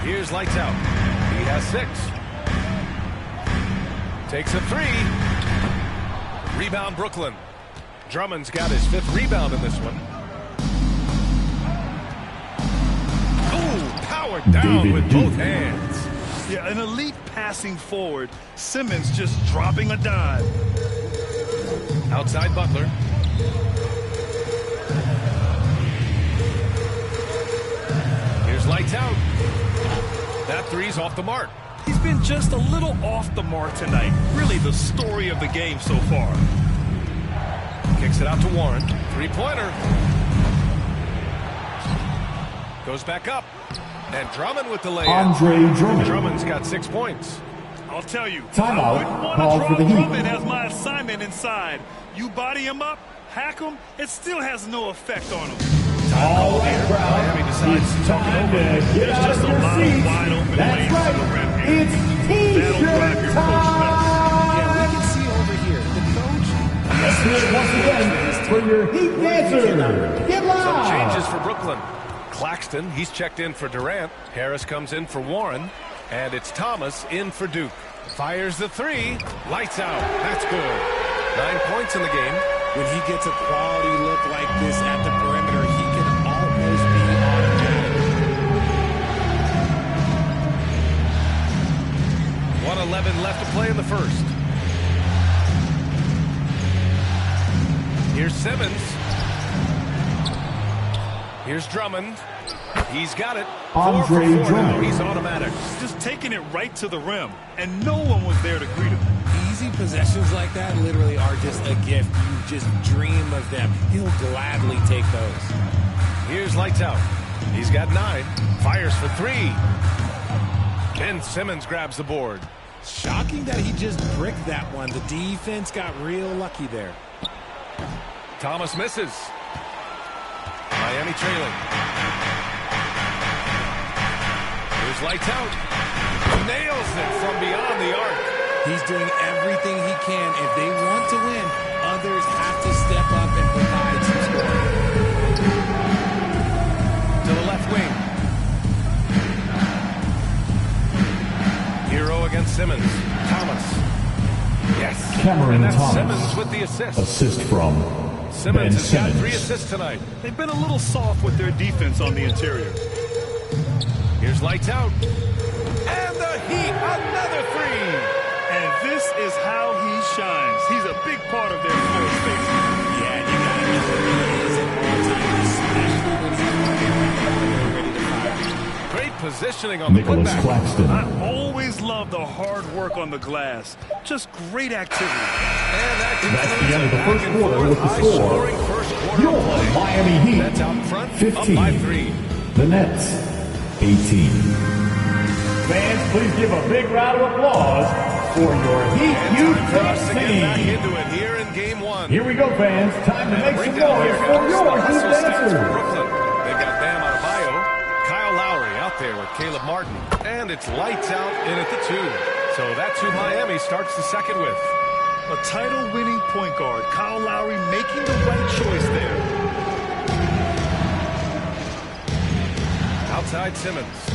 Here's lights out. He has 6. Takes a 3. Rebound Brooklyn. Drummond's got his 5th rebound in this one. Ooh, powered down with both hands. Yeah, an elite passing forward. Simmons just dropping a dime. Outside Butler. Here's lights out. That 3's off the mark. He's been just a little off the mark tonight. Really the story of the game so far. Kicks it out to Warren. 3-pointer. Goes back up. And Drummond with the layup. Andre Drummond. Drummond's got 6 points. I'll tell you, Timeout I wouldn't want called to for draw the Heat. Drummond as my assignment inside. You body him up, hack him, it still has no effect on him. All right, crowd. It's time to get out of your seats. That's right. It's T-shirt time. Yeah, we can see over here. The coach. Let's hear it once again for your Heat dancer. Get Some loud. changes for Brooklyn. Claxton, he's checked in for Durant. Harris comes in for Warren. And it's Thomas in for Duke. Fires the 3. Lights out. That's good. 9 points in the game. When he gets a quality look like this at the perimeter, he can almost be automatic. 1:11 left to play in the first. Here's Simmons. Here's Drummond. He's got it. 4 for 4 now. He's automatic. Just taking it right to the rim, and no one was there to greet him. Easy possessions like that literally are just a gift. You just dream of them. He'll gladly take those. Here's lights out. He's got 9. Fires for 3. Ben Simmons grabs the board. Shocking that he just bricked that one. The defense got real lucky there. Thomas misses. Miami trailing. Here's lights out. Nails it from beyond the arc. He's doing everything he can. If they want to win, others have to step up and provide some scoring. To the left wing. Hero against Simmons. Thomas. Yes. Cameron and that's Thomas. Simmons with the assist. Assist from Simmons Ben has got Simmons. 3 assists tonight. They've been a little soft with their defense on the interior. Here's lights out. And the Heat, another 3. And this is how he shines. He's a big part of their floor space. Yeah, you got to know where he is at all times, especially when he's ready to fire. Great positioning on the Nicholas putback. Claxton. I always love the hard work on the glass. Just great activity. And that That's the end of the first quarter with the score. Your Miami Heat, That's out front, 15. up by 3. The Nets, 18. Fans, please give a big round of applause for your Heat Youth For us Dance to get back team. into it here in game 1. Here we go, fans. Time to make some Breakdown noise here. for your Heat Hustle starts for dancers. Brooklyn. They've got Bam Adebayo, Kyle Lowry out there with Caleb Martin. And it's lights out in at the 2. So that's who Miami starts the second with. A title-winning point guard, Kyle Lowry making the right choice there. Outside Simmons.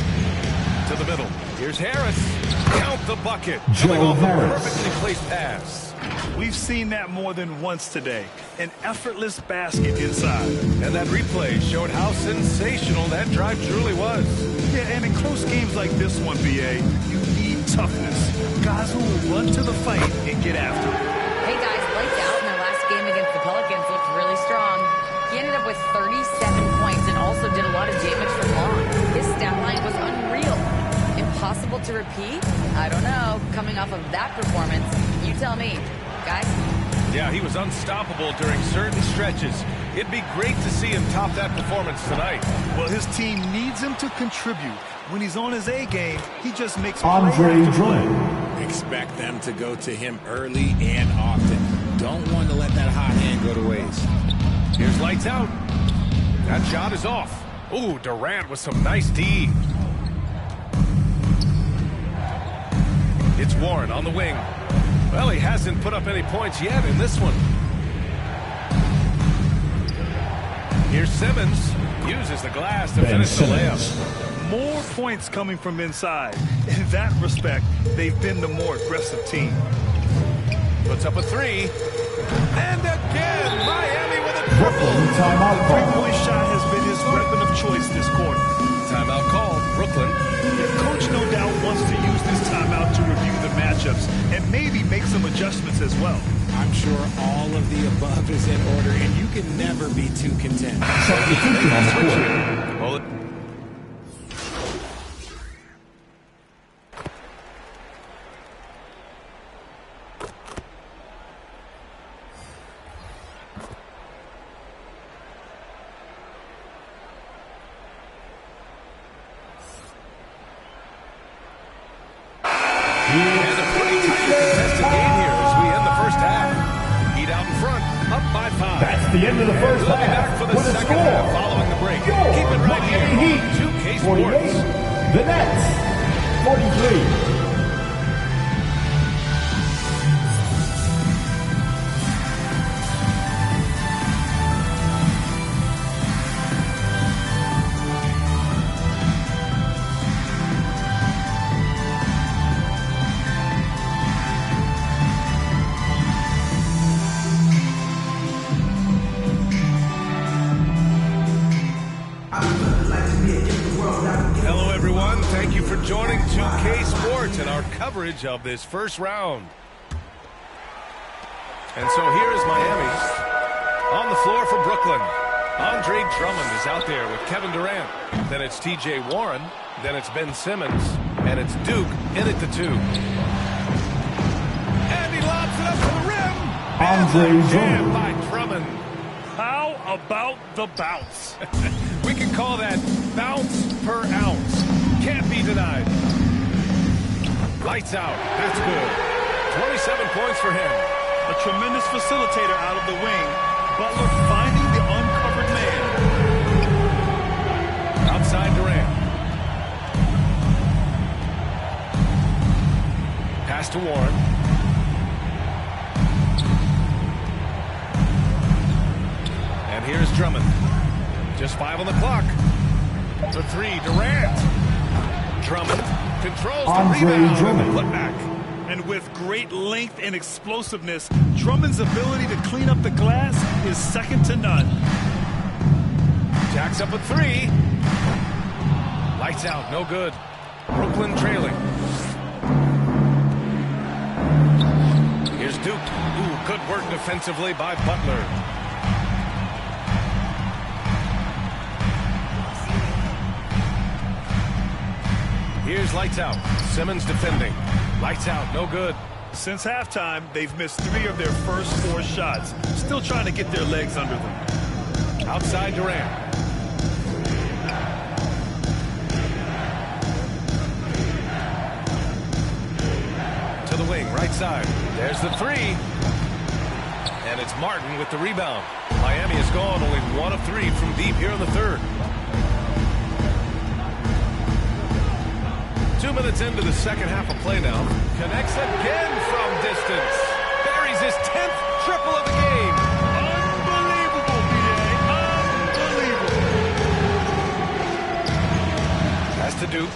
To the middle. Here's Harris. Count the bucket. Joe Coming off Harris. a perfectly placed pass. We've seen that more than once today. An effortless basket inside. And that replay showed how sensational that drive truly was. Yeah, and in close games like this one, BA, you need toughness. Guys who will run to the fight and get after it. result to repeat? I don't know. Coming off of that performance, you tell me. Guys? Yeah, he was unstoppable during certain stretches. It'd be great to see him top that performance tonight. Well, his team needs him to contribute. When he's on his A game, he just makes Andre Drummond. Expect them to go to him early and often. Don't want to let that hot hand go to waste. Here's lights out. That shot is off. Ooh, Durant with some nice D. It's Warren on the wing. Well, he hasn't put up any points yet in this one. Here's Simmons. Uses the glass to finish the layup. More points coming from inside. In that respect, they've been the more aggressive team. Puts up a three. And again, Miami with a triple. Timeout The three-point shot has been his weapon of choice this quarter. Timeout called. Brooklyn. The coach no doubt wants to use this timeout to review the matchups and maybe make some adjustments as well. I'm sure all of the above is in order, and you can never be too content. Substitution on the court. Well, and a pretty tight contested game here as we end the first half. Heat out in front, up by 5. That's the end of the first We'll be half. back for the With a second score. half following the break. Your Keep it right here Miami Heat, on 2K 48. Sports. The Nets, 43. Hello, everyone. Thank you for joining 2K Sports and our coverage of this first round. And so here is Miami. On the floor for Brooklyn. Andre Drummond is out there with Kevin Durant. Then it's TJ Warren. Then it's Ben Simmons. And it's Duke in at the 2. And he lobs it up to the rim. Andre Drummond. By Drummond. How about the bounce? We can call that bounce per ounce. Can't be denied. Lights out. That's good. 27 points for him. A tremendous facilitator out of the wing. Butler finding the uncovered man. Outside Durant. Pass to Warren. And here's Drummond. Just 5 on the clock. The 3, Durant. Drummond controls the rebound. Drummond. Put back. And with great length and explosiveness, Drummond's ability to clean up the glass is second to none. Jacks up a 3. Lights out, no good. Brooklyn trailing. Here's Duke. Ooh, good work defensively by Butler. Here's lights out. Simmons defending. Lights out, no good. Since halftime, they've missed 3 of their first 4 shots. Still trying to get their legs under them. Outside Durant. To the wing, right side. There's the 3. And it's Martin with the rebound. Miami has gone only 1 of 3 from deep here in the third. 2 minutes into the second half of play now. Connects again from distance. Buries his 10th triple of the game. Unbelievable, B.A. Unbelievable. Pass to Duke.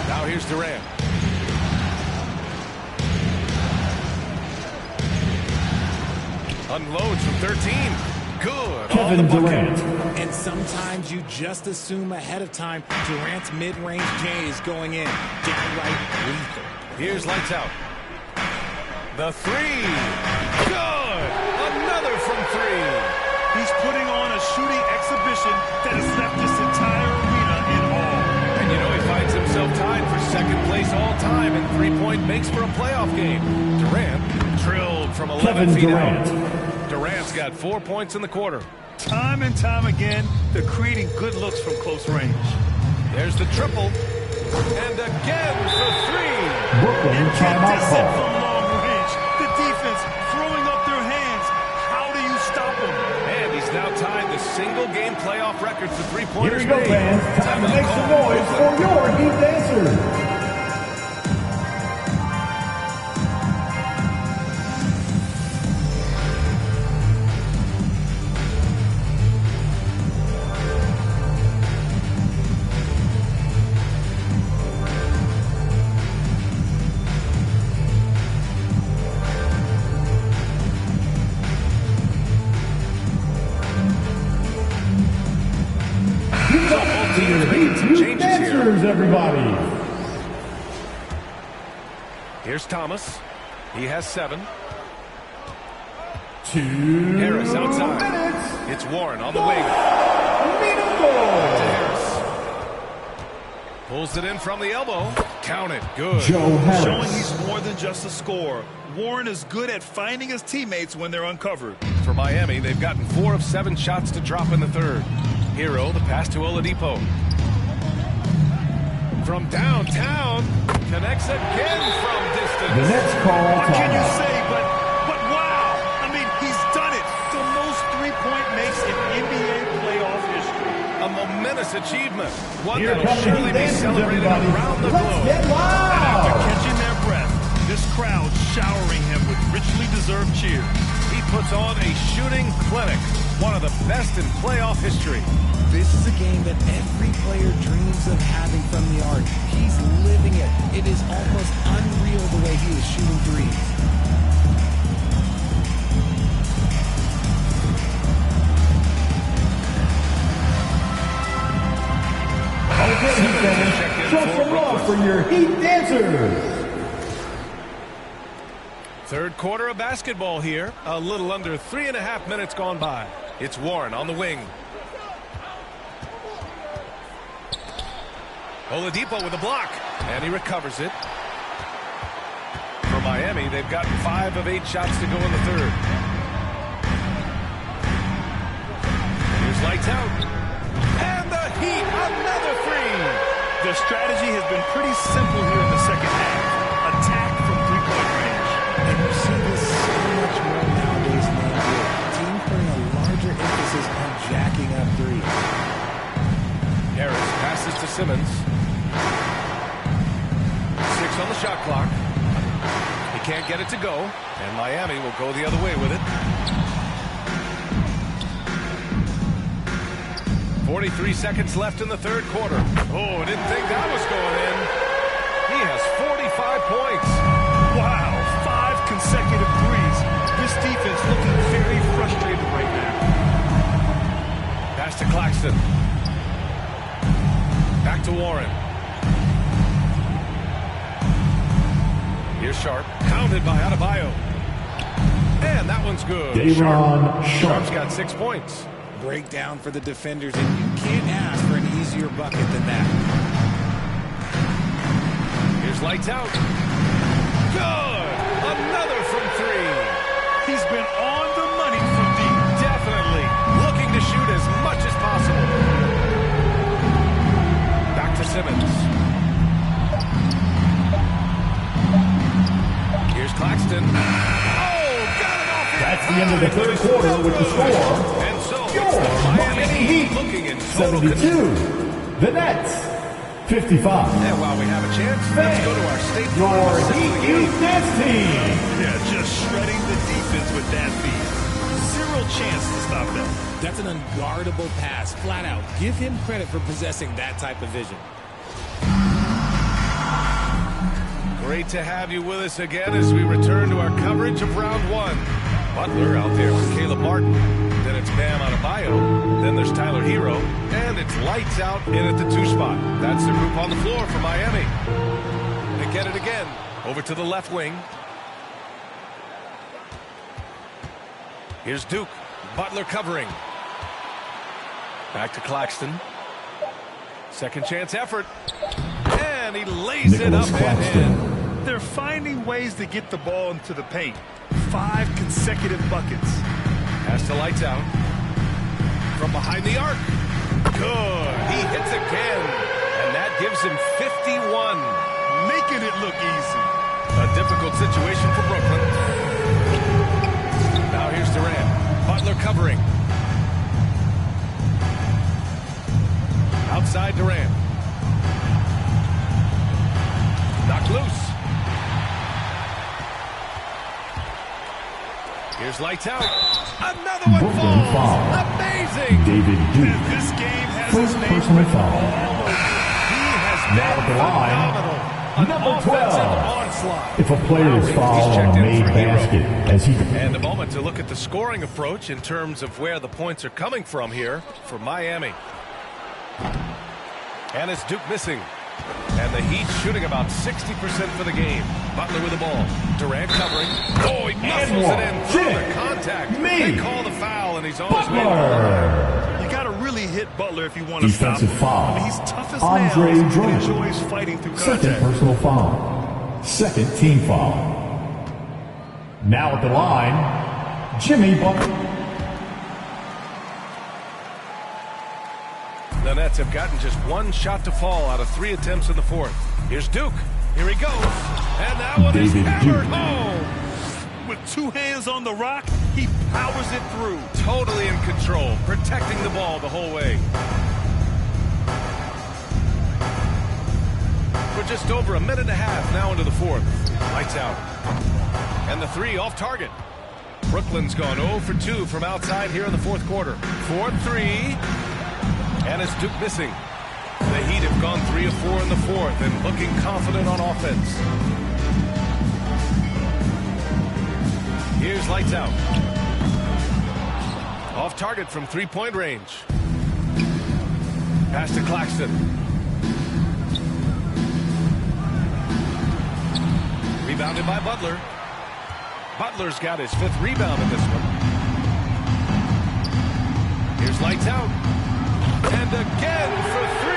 Now here's Durant. Unloads from 13. Good. Kevin Durant. And sometimes you just assume ahead of time Durant's mid-range J is going in. Downright lethal. Here's lights out. The 3. Good. Another from 3. He's putting on a shooting exhibition that has left this entire arena in awe. And you know he finds himself himself tied for second place all time in three-point makes for a playoff game. Durant drilled from 11 feet out. Durant's got 4 points in the quarter. Time and time again, they're creating good looks from close range. There's the triple. And again for three. Brooklyn timeout call. From long range. The defense throwing up their hands. How do you stop them? And he's now tied the single-game playoff record for three-pointers. Here we go, fans. Time to make some noise for your Heat Dancers. Everybody. Here's Thomas. He has 7. 2 Harris outside. minutes. It's Warren on the wing. To Harris. Pulls it in from the elbow. Count it. Good. Joe Harris. Showing he's more than just a scorer. Warren is good at finding his teammates when they're uncovered. For Miami, they've gotten 4 of 7 shots to drop in the third. Hero, the pass to Oladipo. From downtown, connects again from distance. The next call. What can you say, but wow. I mean, he's done it. The most three-point makes in NBA playoff history. A momentous achievement. One Here that'll surely be celebrated around the globe. Get loud. And after catching their breath, this crowd showering him with richly deserved cheers. He puts on a shooting clinic. One of the best in playoff history. This is a game that every player dreams of having from the arc. He's living it. It is almost unreal the way he is shooting threes. Okay, show some love for your Heat Dancers. Third quarter of basketball here. A little under 3.5 minutes gone by. It's Warren on the wing. Oladipo with a block, and he recovers it. For Miami, they've gotten 5 of 8 shots to go in the third. Here's lights out. And the Heat, another three. Their strategy has been pretty simple here in the second half. Attack from three-point range. And you see this so much more nowadays than they did. Teams putting a larger emphasis on jacking up threes. Harris passes to Simmons. 6 on the shot clock. He can't get it to go, and Miami will go the other way with it. 43 seconds left in the third quarter. Oh, didn't think that was going in. He has 45 points. Wow, 5 consecutive threes. This defense looking very frustrated right now. Pass to Claxton. Back to Warren. Here's Sharp. Counted by Adebayo. And that one's good. Sharp's got 6 points. Breakdown for the defenders, and you can't ask for an easier bucket than that. Here's lights out. Good. Another from 3. He's been on the money from deep. Definitely. Looking to shoot as much as possible. Back to Simmons. Here's Claxton. Oh, got it off. That's the end of the third quarter with the score. And so your Miami Heat looking in total 72. The Nets 55. And while we have a chance, let's go to our state your Heat Youth Dance Team. Yeah, just shredding the defense with that feed. Zero chance to stop them. That's an unguardable pass, flat out. Give him credit for possessing that type of vision. Great to have you with us again as we return to our coverage of round 1. Butler out there with Caleb Martin. Then it's Bam Adebayo. Then there's Tyler Hero. And it's lights out in at the 2 spot. That's the group on the floor for Miami. They get it again. Over to the left wing. Here's Duke. Butler covering. Back to Claxton. Second chance effort. And And he lays it up and in. They're finding ways to get the ball into the paint. 5 consecutive buckets. Pass to Lights Out. From behind the arc. Good. He hits again. And that gives him 51. Making it look easy. A difficult situation for Brooklyn. Now here's Durant. Butler covering. Outside Durant. Knocked loose. Here's Lights Out. Another one Brooklyn falls. foul. Amazing. David Duke. This game has First his name personal written foul. all over. He has Now at the line, number 12. Onslaught. If a player is fouled on a made basket, as he... And a moment to look at the scoring approach in terms of where the points are coming from here for Miami. And it's Duke missing. And the Heat shooting about 60% for the game. Butler with the ball. Durant covering. Oh, he muscles it in through the contact. They call the foul, and he's on his way. You got to really hit Butler if you want to stop Defensive him. foul. I mean, he's tough as Andre nails and Drummond. enjoys fighting through Second contact. personal foul. Second team foul. Now at the line, Jimmy Butler. The Nets have gotten just one shot to fall out of 3 attempts in the fourth. Here's Duke. Here he goes. And that one is hammered home. With 2 hands on the rock, he powers it through. Totally in control, protecting the ball the whole way. We're just over a minute and a half now into the fourth. Lights out. And the 3 off target. Brooklyn's gone 0 for 2 from outside here in the fourth quarter. 4-3. And it's Duke missing. The Heat have gone 3 of 4 in the fourth and looking confident on offense. Here's Lights Out. Off target from 3-point range. Pass to Claxton. Rebounded by Butler. Butler's got his 5th rebound in this one. Here's Lights Out. And again for 3.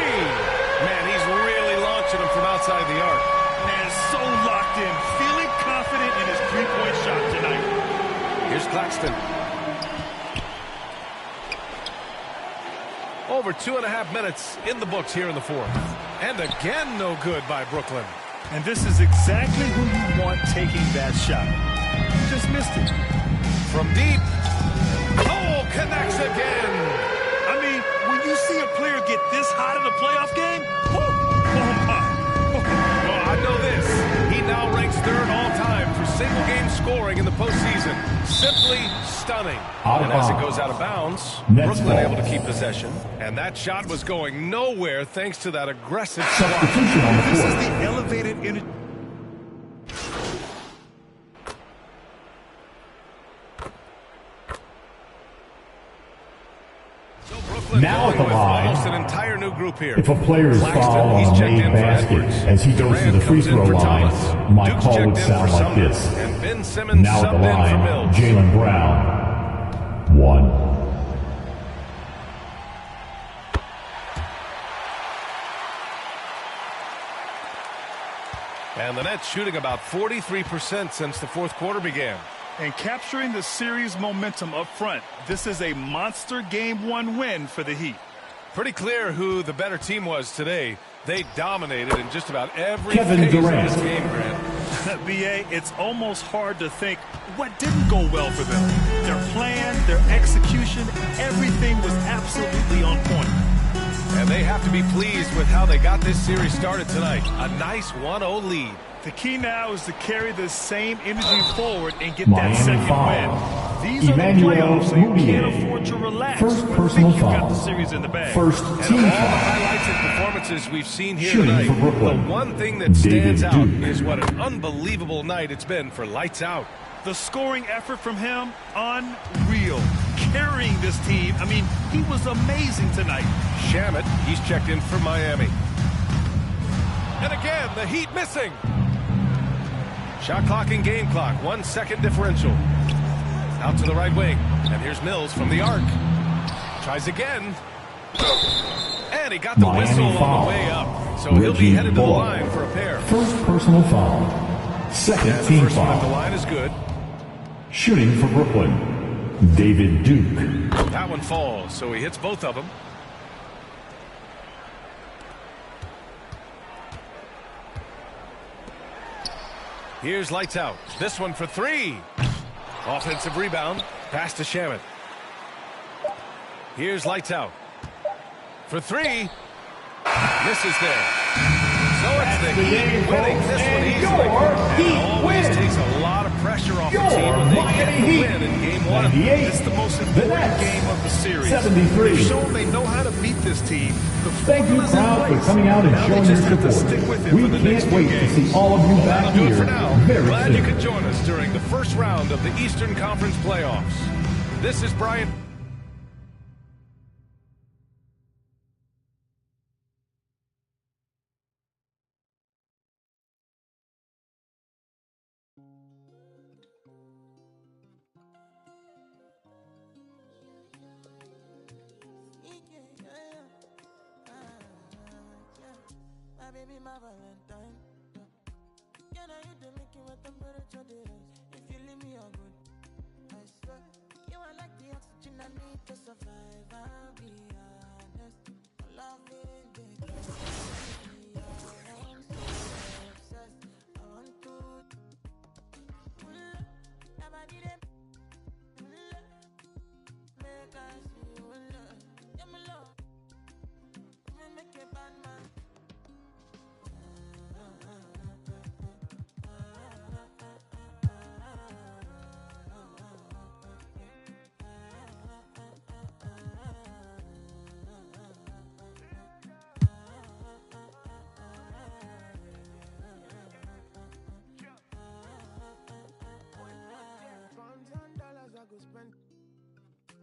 Man, he's really launching him from outside the arc. Man, so locked in, feeling confident in his 3-point shot tonight. Here's Claxton. Over 2.5 minutes in the books here in the fourth. And again, no good by Brooklyn. And this is exactly who you want taking that shot. Just missed it. From deep. Oh, connects again. I mean, when you see a player get this hot in a playoff game, oh my. Well, I know this. He now ranks 3rd all-time for single-game scoring in the postseason. Simply stunning. And as it goes out of bounds, Brooklyn able to keep possession. And that shot was going nowhere thanks to that aggressive shot. This is the elevated energy. Now at the Almost an line, entire new group here. if a player is fouled on a made basket, as he goes to the free throw line, my call would sound like this. And Ben Simmons Now at the subbed in for line, Mills. Jaylen Brown. 1. And the Nets shooting about 43% since the fourth quarter began. And capturing the series momentum up front. This is a monster Game 1 win for the Heat. Pretty clear who the better team was today. They dominated in just about every Kevin phase Durant. of this game, Grant. BA, it's almost hard to think what didn't go well for them. Their plan, their execution, everything was absolutely on point. And they have to be pleased with how they got this series started tonight. A nice 1-0 lead. The key now is to carry this same energy forward and get Miami that second foul. win. These Emmanuel are the playoffs, so you Mudiay. can't afford to relax. First when you personal think you've got foul. the series in the bag. First And team of all the foul. highlights and performances we've seen here Shooting tonight, for Brooklyn, the one thing that stands David out Duke. is what an unbelievable night it's been for Lights Out. The scoring effort from him, unreal. Carrying this team, I mean, he was amazing tonight. Shamet, he's checked in for Miami. And again, the Heat missing. Shot clock and game clock, 1 second differential. Out to the right wing. And here's Mills from the arc. Tries again. And he got the whistle on the way up, so he'll be headed to the line for a pair. First personal foul. Second team first foul. one at the line is good. Shooting for Brooklyn, David Duke. That one falls, so he hits both of them. Here's lights out. This one for three. Offensive rebound. Pass to Shamit. Here's lights out. For three. Misses there. So it's the Heat winning this one easily. And always takes a lot of pressure off the team when they get the win in game one. It's the most important game of the series. 73. They've shown they know how to beat this team. Thank you, crowd, for coming out and showing your support. We can't wait to see all of you back here very Glad soon. you could join us during the first round of the Eastern Conference playoffs. This is Brian. My baby, my Valentine. Can I hit the Mickey with temperature days? If you leave me a good, I swear. You are like the oxygen I need to survive. I'll be honest. Loving the I'm so obsessed. I want to never did it. Make us feel love. Yeah, my love. Make a bad man.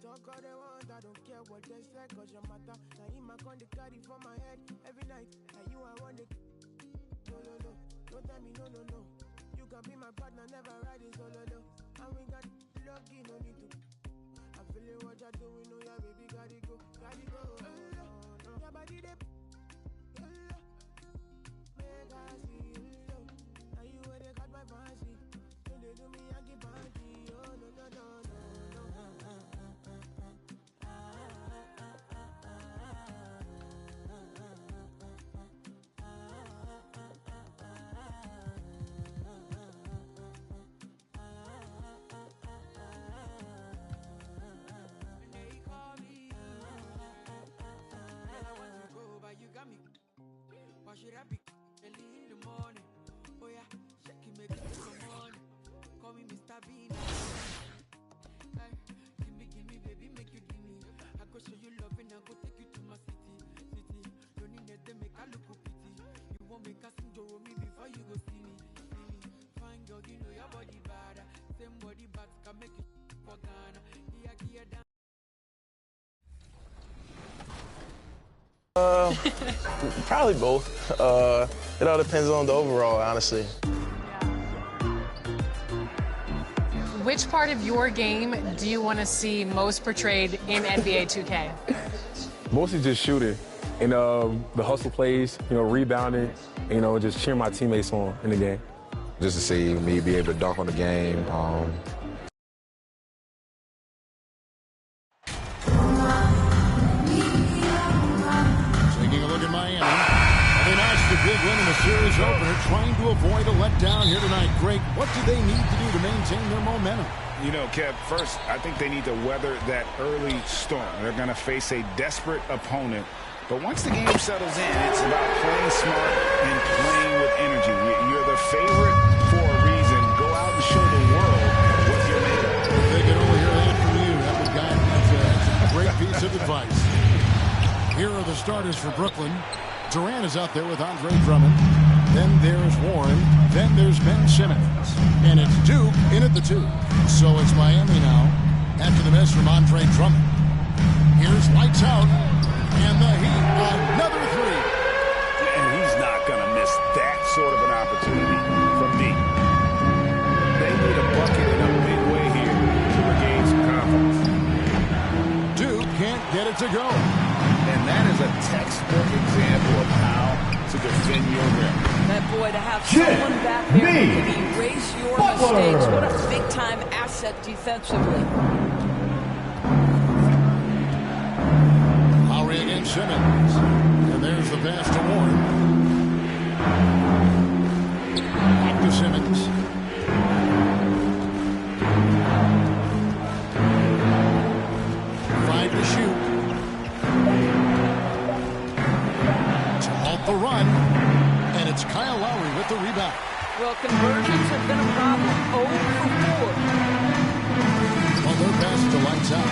Talk all they want, I don't care what they say, cause your matter. Now in my con, they carry for my head every night. And you, I want it. No, no, no. Don't tell me no, no, no. You can be my partner, never ride it solo, no. And we got lucky, no need to. I'm feeling what you're doing, no, yeah, baby, gotta go, gotta go. Yeah, body, they. Make us feel low. Now you where they got my fancy. When they do me, I keep panty. Oh, no, no, no, no. Should I be early in the morning? Oh yeah, shake it, make it some money. Call me Mr. Bean. Hey, give me, baby, make you give me. I go show you love and I go take you to my city. Don't need to make a look pity. You won't make a sing Joro me before you go see me. Fine girl, you know your body bad. Same body bad can make you for Ghana. Here down. Probably both. It all depends on the overall, honestly. Which part of your game do you want to see most portrayed in NBA 2K? Mostly just shooting and the hustle plays, rebounding, just cheering my teammates on in the game. Just to see me be able to dunk on the game. Taking a look at Miami. They notched a big win in the series opener, trying to avoid a letdown here tonight. Greg, what do they need to do to maintain their momentum? You know, Kev, first, I think they need to weather that early storm. They're going to face a desperate opponent. But once the game settles in, it's about playing smart and playing with energy. You're the favorite for a reason. Go out and show the world what you're made of. If they could only hear that from you, that would guide. That's a great piece of advice. Here are the starters for Brooklyn. Durant is out there with Andre Drummond. Then there's Warren. Then there's Ben Simmons. And it's Duke in at the 2. So it's Miami now after the miss from Andre Drummond. Here's lights out. And the Heat, another 3. And he's not going to miss that sort of an opportunity from deep. They need a bucket in a big way here to regain some confidence. Duke can't get it to go. And that is a textbook example of how to defend your rim. That boy, to have someone back there who can erase your mistakes. What a big-time asset defensively. Lowry against Simmons. And there's the pass to Warren. Back to Simmons. Tried to shoot. To halt the run. And it's Kyle Lowry with the rebound. Well, conversions have been a problem. 0 for 4. Well, their pass to lights out.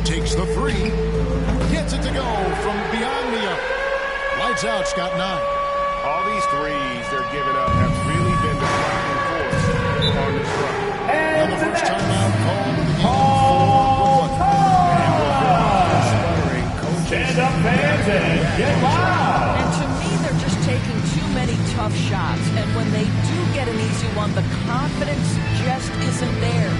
Takes the three. Gets it to go from beyond the arc. Lights out's got 9. All these threes they're giving up have really been the driving force on this run. And the first timeout called in the game for Stand up, fans, and get loud. And to me, they're just taking too many tough shots. And when they do get an easy one, the confidence just isn't there.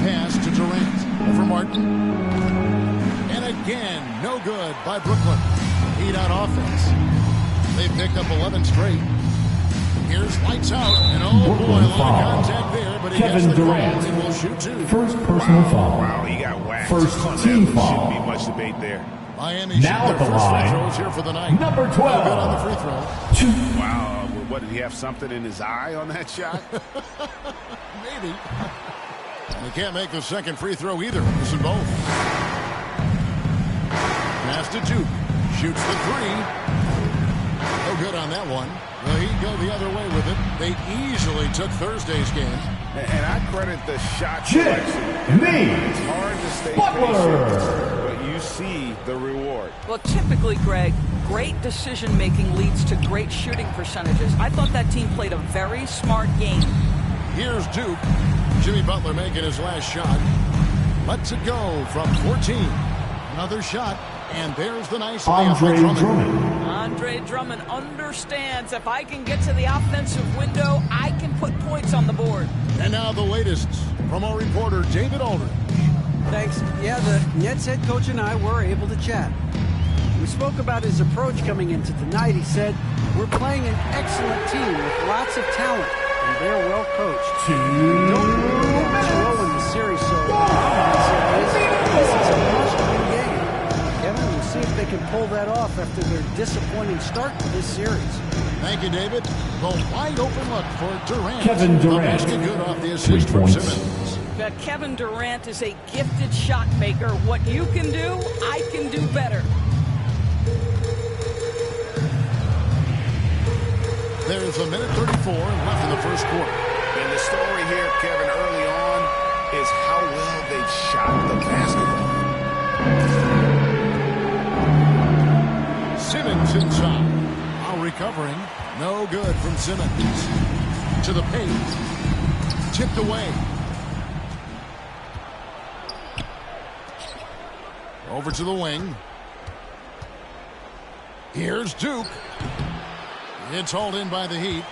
Pass to Durant over Martin. And again, no good by Brooklyn. Heat out offense. They've picked up 11 straight. Here's lights out. And oh boy, a lot of contact there, but he gets the Durant. He will shoot 2. First personal foul. Wow, he got whacked. First team foul. Shouldn't be much debate there. Miami Now at the line, throws here for the night. number 12. No good on the free throw. Wow, what, did he have something in his eye on that shot? Maybe. They can't make the second free throw either. Missing both. Pass to Duke. Shoots the 3. No good on that one. Well, he can go the other way with it. They easily took Thursday's game. And I credit the shot selection. It's hard to stay patient, but you see the reward. Well, typically, Greg, great decision-making leads to great shooting percentages. I thought that team played a very smart game. Here's Duke. Jimmy Butler making his last shot. Lets it go from 14. Another shot. And there's the nice Andre Drummond. Andre Drummond understands if I can get to the offensive window, I can put points on the board. And now the latest from our reporter, David Aldridge. Thanks. Yeah, the Nets head coach and I were able to chat. We spoke about his approach coming into tonight. He said, we're playing an excellent team with lots of talent, and they're well coached. Don't throw in the series, so this is a must-win game. Kevin, we'll see if they can pull that off after their disappointing start to this series. Thank you, David. The wide open look for Durant. Kevin Durant. The basket good off the assist from Simmons. Kevin Durant is a gifted shot maker. What you can do, I can do better. There's a minute 34 left in the first quarter. And the story here, Kevin, early on is how well they've shot the basketball. Simmons inside. Now recovering. No good from Simmons. To the paint. Tipped away. Over to the wing. Here's Duke. It's hauled in by the Heat.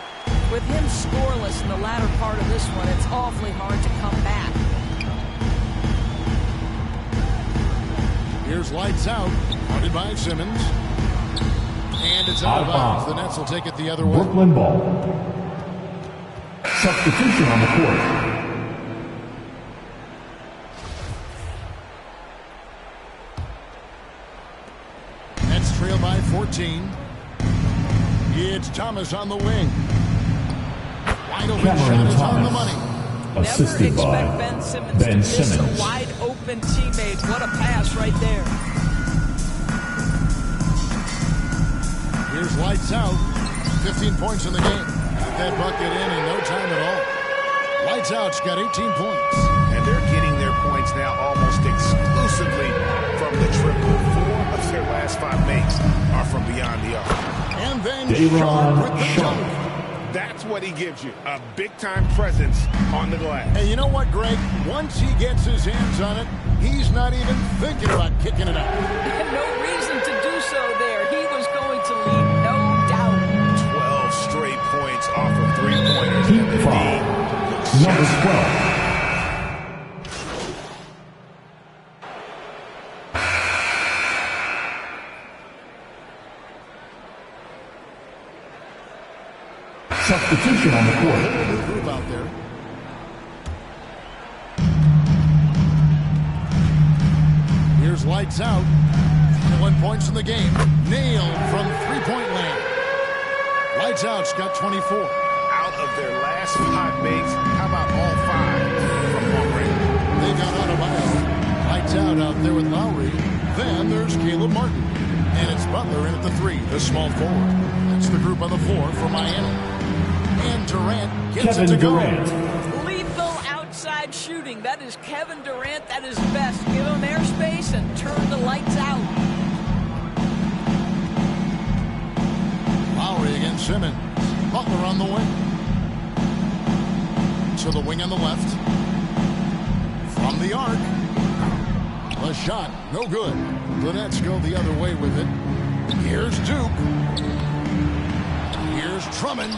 With him scoreless in the latter part of this one, it's awfully hard to come back. Here's lights out. Guarded by Simmons. And it's out of bounds. The Nets will take it the other way. Brooklyn ball. Substitution on the court. Nets trail by 14. It's Thomas on the wing. Wide open shot is on the money. Assisted Never expect by Ben Simmons to miss a wide open teammate. What a pass right there. Here's lights out. 15 points in the game. that bucket in no time at all. Lights Out's got 18 points. And they're getting their points now almost exclusively from the triple. 4 of their last 5 makes are from beyond the arc. And then Sean with the dunk. That's what he gives you, a big-time presence on the glass. And you know what, Greg? Once he gets his hands on it, he's not even thinking about kicking it out. No reason to do so there. He was going to lead, no doubt. 12 straight points off of three-pointers. Heat foul. Number 12. Substitution on the court. New group out there. Here's Lights Out. 21 points in the game. Nailed from three-point land. Lights Out's got 24. Out of their last 5 makes, how about all 5 from long range? They got Adebayo. Lights Out there with Lowry. Then there's Caleb Martin. And it's Butler in at the 3, the small forward. That's the group on the floor for Miami. And Durant gets Kevin it to Durant. go. Lethal outside shooting. That is Kevin Durant. That is best. Give him airspace and turn the lights out. Lowry against Simmons. Butler on the wing. To the wing on the left. From the arc. A shot, no good. The Nets go the other way with it. Here's Duke. Here's Drummond.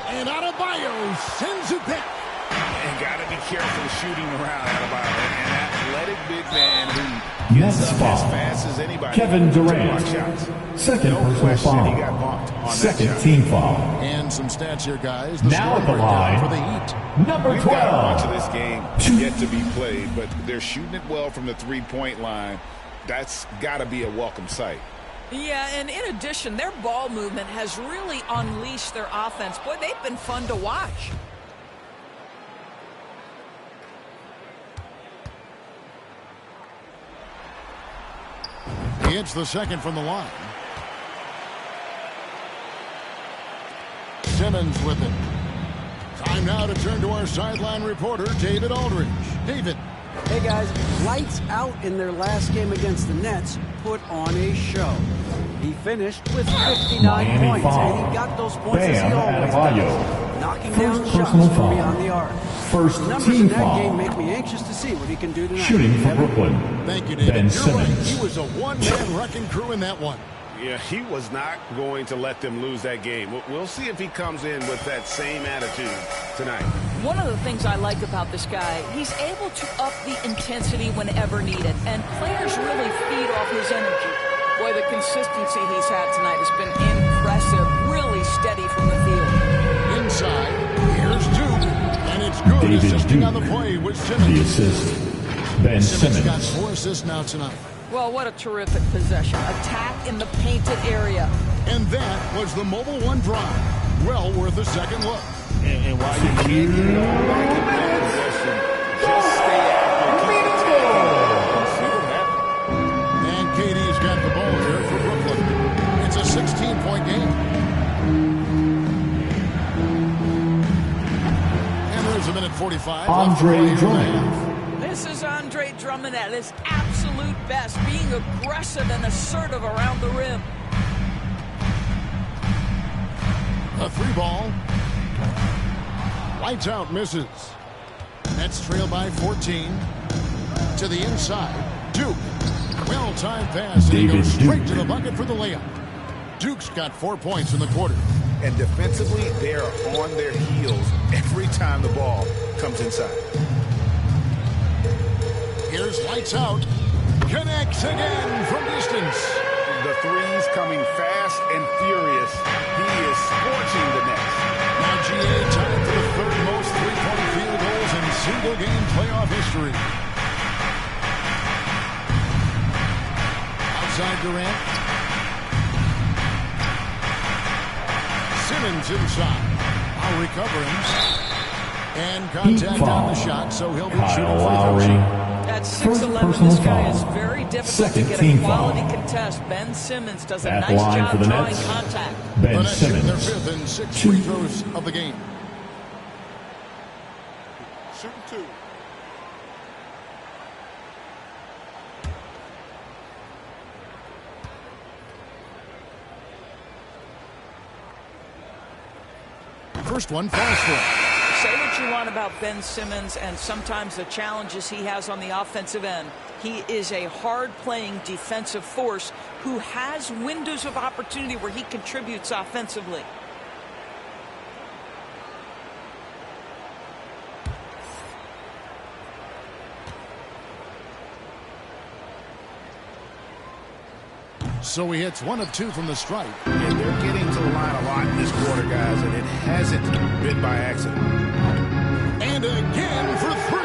And Adebayo sends it back. And got to be careful shooting around Adebayo. An athletic big man who gets Nets up foul. as fast as anybody. Kevin Durant. Block shots. Second No personal question foul. he got bumped on Second that shot. team foul. And some stats here, guys. Now at the line, for the Heat. number We've got a bunch 12. of this game yet to be played, but they're shooting it well from the three-point line. That's got to be a welcome sight. Yeah, and in addition, their ball movement has really unleashed their offense. Boy, they've been fun to watch. He hits the second from the line. Simmons with it. Time now to turn to our sideline reporter, David Aldridge. David. Hey guys, Lights Out in their last game against the Nets put on a show. He finished with 59 Miami points, foul. and he got those points as he Bam always Adebayo. does, knocking First down personal shots from foul. beyond the arc. First The numbers team in that foul. game make me anxious to see what he can do tonight. Shooting for Brooklyn. Thank you, David. Ben You're Simmons. right. He was a one-man wrecking crew in that one. Yeah, he was not going to let them lose that game. We'll see if he comes in with that same attitude tonight. One of the things I like about this guy, he's able to up the intensity whenever needed, and players really feed off his energy. Boy, the consistency he's had tonight has been impressive, really steady from the field. Inside, here's Duke, and it's good. David Assisting Duke. on the play with Simmons. The assist. Ben Simmons got Simmons. 4 assists now tonight. Well, what a terrific possession. Attack in the painted area. And that was the Mobile One drive. Well worth a second look. And while you can't get it all back in that possession, just stay active. Keep the tempo and see what happens. And KD's got the ball here for Brooklyn. It's a 16-point game. And there's a minute 45. Andre Drummond. This is Andre Drummond at his absolute best, being aggressive and assertive around the rim. A 3-ball. Lights Out misses. Nets trail by 14. To the inside. Duke. Well-timed pass. And he David goes straight Duke. to the bucket for the layup. Duke's got 4 points in the quarter. And defensively, they're on their heels every time the ball comes inside. Here's Lights Out. Connects again from distance. The threes coming fast and furious. He is scorching the Nets. Now GA tied for the third most three-point field goals in single-game playoff history. Outside Durant. Simmons inside. Lowry covering. And contact on the shot, so he'll be shooting Kyle free Lowry. throws. At First 6'11", personal this guy foul. is very difficult Second to get team a quality foul. contest. Ben Simmons does a At nice line job for the drawing Nets. contact. The Ben Nets shooting their Simmons. 5th and 6th 2. free throws of the game. shooting 2. First one falls for him. Say what you want about Ben Simmons and sometimes the challenges he has on the offensive end. He is a hard-playing defensive force who has windows of opportunity where he contributes offensively. So he hits 1 of 2 from the stripe. And they're getting to the line a lot in this quarter, guys, and it hasn't been by accident. And again for 3.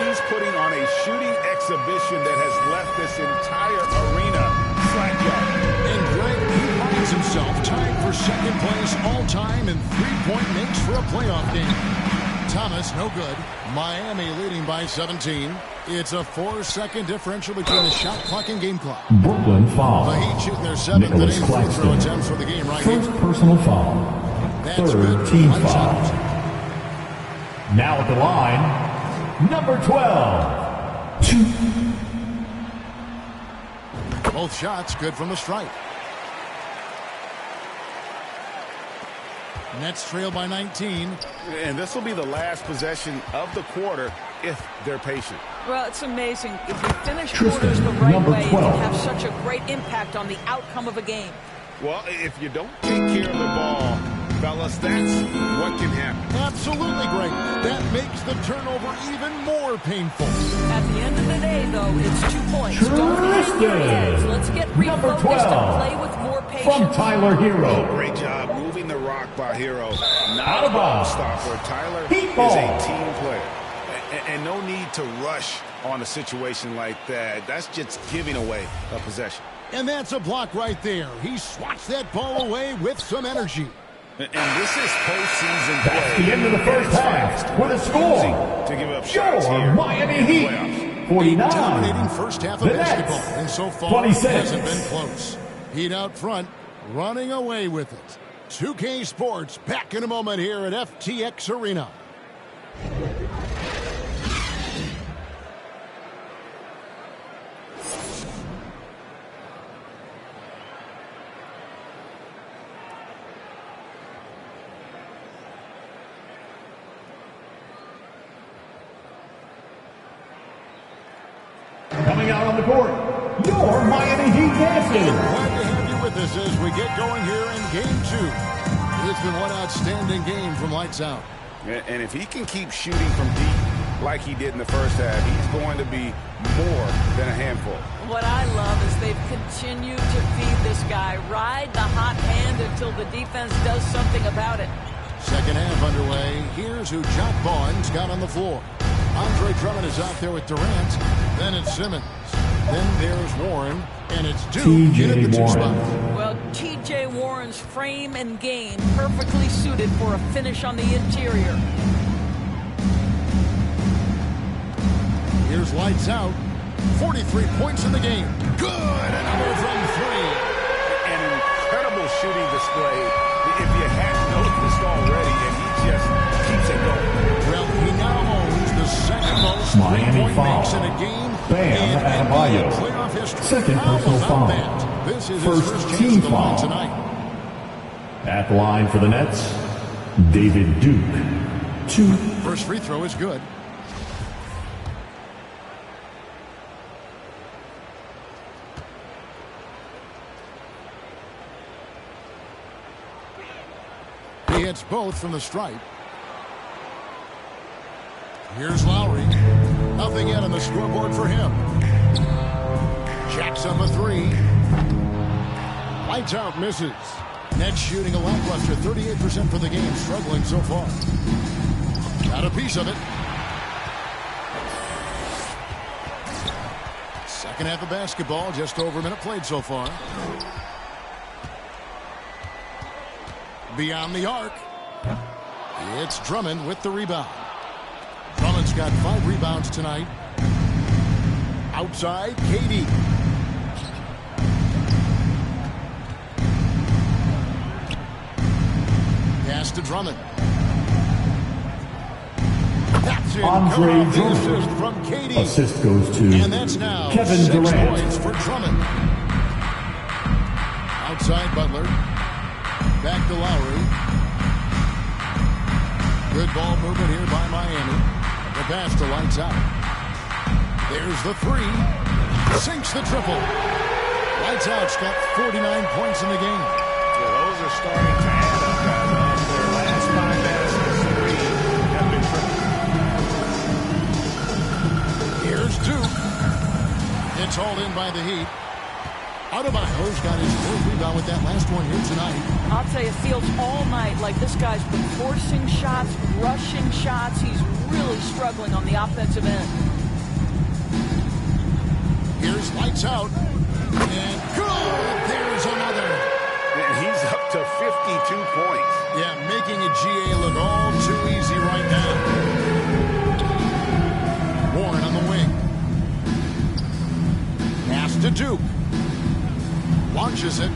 He's putting on a shooting exhibition that has left this entire arena slack-jawed. And Greg, he finds himself tied for second place all-time in three-point makes for a playoff game. Thomas, no good. Miami leading by 17. It's a 4-second differential between the shot clock and game clock. Brooklyn foul. The Heat shooting their 7th and 8th free throw attempts for the game right First here. personal foul. That's Third good. team Lights foul. out. Now at the line, number 12. Both shots good from the stripe. Nets trail by 19. And this will be the last possession of the quarter if they're patient. Well, it's amazing. If you finish quarters the right way, it can have such a great impact on the outcome of a game. Well, if you don't take care of the ball, fellas, that's what can happen. Absolutely great. That makes the turnover even more painful. At the end of the day, though, it's 2 points. Don't hang your heads. Let's get refocused and play with more patience. From Tyler Hero. Great job moving the rock by Hero. Not Out a of ball bounds. stopper. Tyler Heat is ball. a team player. And no need to rush on a situation like that. That's just giving away a possession. And that's a block right there. He swats that ball away with some energy. And this is postseason That's play. the end of the first half with a score. To give up shots Your here Miami in the Heat, playoffs. 49. Dominating first half of The basketball. Nets, And so far, 26. it hasn't been close. Heat out front, running away with it. 2K Sports back in a moment here at FTX Arena. Coming out on the court, your Miami Heat dancers. Glad to have you with us as we get going here in Game 2. It's been one outstanding game from lights out. And if he can keep shooting from deep like he did in the first half, he's going to be more than a handful. What I love is they've continued to feed this guy. Ride the hot hand until the defense does something about it. Second half underway. Here's who Jock Vaughn's got on the floor. Andre Drummond is out there with Durant. Then it's Simmons. Then there's Warren. And it's Duke in at the 2 spot. Well, T.J. Warren's frame and game perfectly suited for a finish on the interior. Here's lights out. 43 points in the game. Good. Another from 3. An incredible shooting display. If you hadn't noticed already, and he just keeps it going. Well, he now owns the second most Miami three-point foul. makes in a game Bam in Adebayo. NBA playoff history. Second How personal about foul. that? This is his First first chance team at the line foul. tonight. At the line for the Nets, David Duke. 2. First free throw is good. He hits both from the stripe. Here's Lowry. Nothing yet on the scoreboard for him. Jacks up a 3. Lights out, misses. Nets shooting a lackluster 38% for the game, struggling so far. Got a piece of it. Second half of basketball, just over a minute played so far. Beyond the arc. It's Drummond with the rebound. Drummond's got 5 rebounds tonight. Outside, KD. Pass to Drummond. That's it. Andre The Drummond. assist from KD. Assist goes to And that's now Kevin 6 Durant. points for Drummond. Outside Butler. Back to Lowry. Good ball movement here by Miami. The pass to Lights Out. There's the three. Sinks the triple. Lights Out's got 49 points in the game. Yeah, those are starting to add up, guys. Their last 5 baskets, 3 have been triple. Here's Duke. It's hauled in by the Heat. Adebayo's got his 4th rebound with that last one here tonight. I'll tell you, it feels all night like this guy's been forcing shots, rushing shots. He's really struggling on the offensive end. Here's Lights Out. And good! There's another. And he's up to 52 points. Yeah, making a GA look all too easy right now. Warren on the wing. Pass to Duke. Launches it.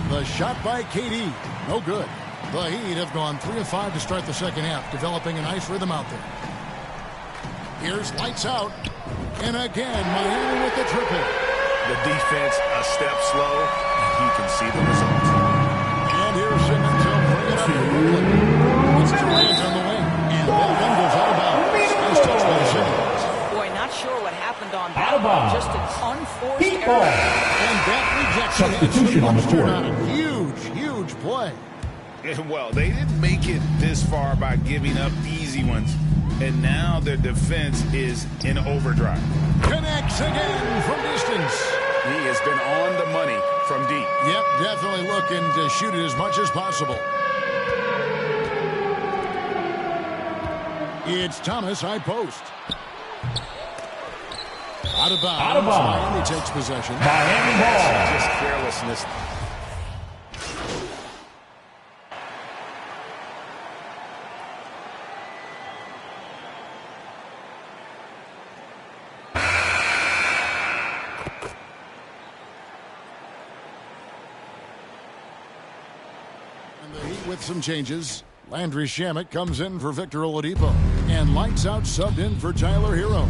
The shot by KD. No good. The Heat have gone 3 of 5 to start the second half, developing a nice rhythm out there. Here's Lights Out. And again, Miami with the triple. The defense a step slow, and you can see the result. And here's Simmons to bring it up to Brooklyn. It's Durant on the wing. And that one goes out of bounds. Nice touch by Simmons. Boy, not sure what happened on that one. Just an unforced error. And that rejection Substitution on the court. out a huge, huge play. Well, they didn't make it this far by giving up easy ones. And now their defense is in overdrive. Connects again from distance. He has been on the money from deep. Yep, definitely looking to shoot it as much as possible. It's Thomas, high post. Out of bounds. Miami takes possession. Miami ball. Just carelessness. With some changes, Landry Shamet comes in for Victor Oladipo, and Lights Out subbed in for Tyler Hero.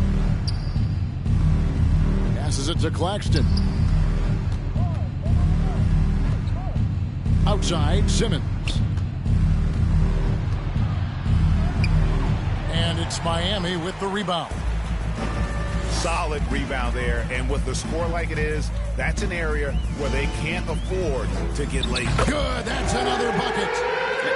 Passes it to Claxton. Outside, Simmons. And it's Miami with the rebound. Solid rebound there, and with the score like it is, that's an area where they can't afford to get late. Good, that's another bucket.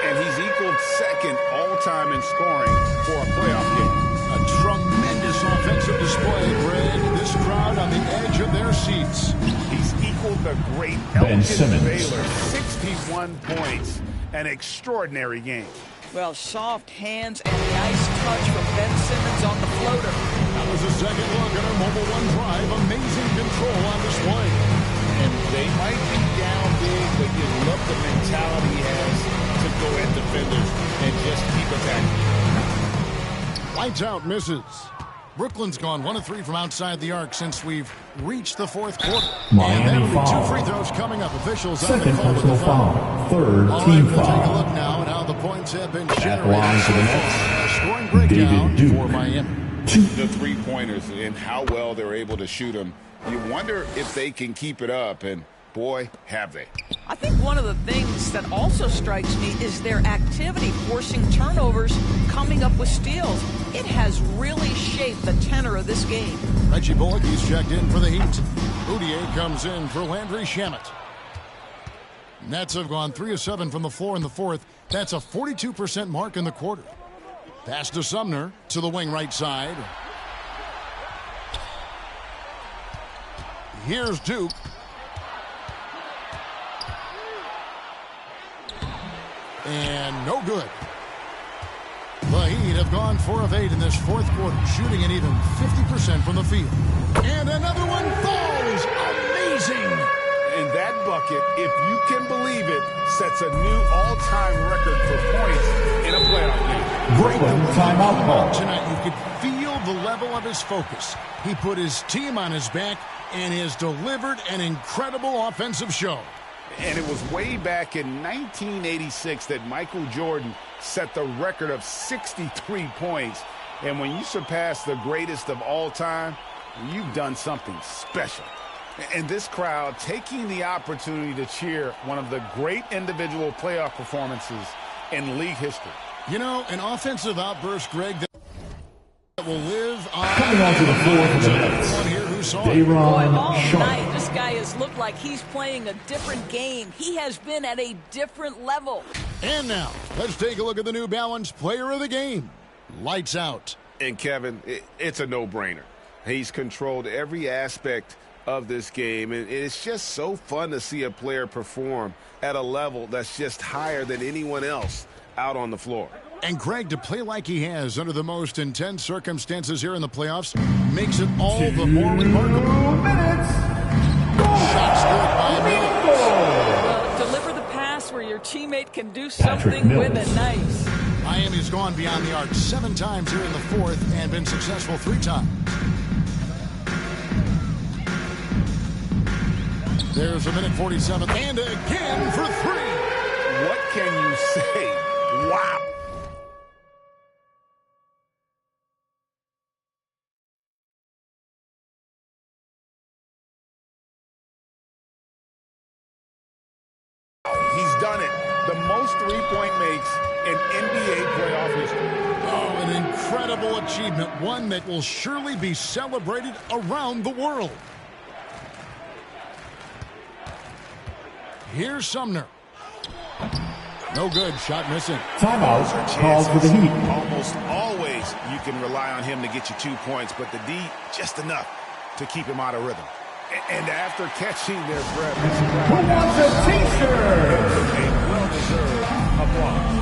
And he's equaled second all-time in scoring for a playoff game. A tremendous offensive display, Greg. This crowd on the edge of their seats. He's equaled the great Ben Elgin Simmons. Baylor, 61 points. An extraordinary game. Well, soft hands and nice touch from Ben Simmons on the floater. That was a second look at our Mobile One Drive. Amazing control on display. And they might be down big, but you love the mentality he has to go at defenders and just keep attacking. Lights Out misses. Brooklyn's gone 1 of 3 from outside the arc since we've reached the 4th quarter. Miami and that'll be foul. 2 free throws coming up. Officials on Second the call with personal the foul. foul. Third All team right, we'll take a foul. look now at how the points have been At generated line for the so Nets, far. Scoring breakdown David Duke. for Miami. The three-pointers and how well they're able to shoot them. You wonder if they can keep it up, and boy, have they. I think one of the things that also strikes me is their activity forcing turnovers, coming up with steals. It has really shaped the tenor of this game. Reggie Bullock, he's checked in for the Heat. Boudier comes in for Landry Shamet. Nets have gone 3 of 7 from the floor in the 4th. That's a 42% mark in the quarter. Pass to Sumner to the wing right side. Here's Duke. And no good. The Heat have gone 4 of 8 in this 4th quarter, shooting an even 50% from the field. And another one falls. Amazing. And that bucket, if you can believe it, sets a new all-time record for points in a playoff game. Brooklyn timeout call. Tonight, you could feel the level of his focus. He put his team on his back and has delivered an incredible offensive show. And it was way back in 1986 that Michael Jordan set the record of 63 points. And when you surpass the greatest of all time, you've done something special. And this crowd taking the opportunity to cheer one of the great individual playoff performances in league history. You know, an offensive outburst, Greg, that will live on. Coming onto the floor for the Nets, Boy, all night, this guy has looked like he's playing a different game. He has been at a different level. And now, let's take a look at the New Balance Player of the Game. Lights out. And Kevin, it's a no-brainer. He's controlled every aspect of this game, and it's just so fun to see a player perform at a level that's just higher than anyone else out on the floor. And Greg, to play like he has under the most intense circumstances here in the playoffs makes it all the more remarkable. Shots good by Mills. Deliver the pass where your teammate can do something with it. Nice. Miami's gone beyond the arc 7 times here in the fourth and been successful 3 times. There's a minute 47, and again for 3. What can you say? Wow. He's done it. The most three-point makes in NBA playoff history. Oh, an incredible achievement, one that will surely be celebrated around the world. Here's Sumner. No good. Shot missing. Timeout called for the Heat. Almost always you can rely on him to get you 2 points, but the D just enough to keep him out of rhythm. And after catching their breath, who wants a t-shirt? A well-deserved applause.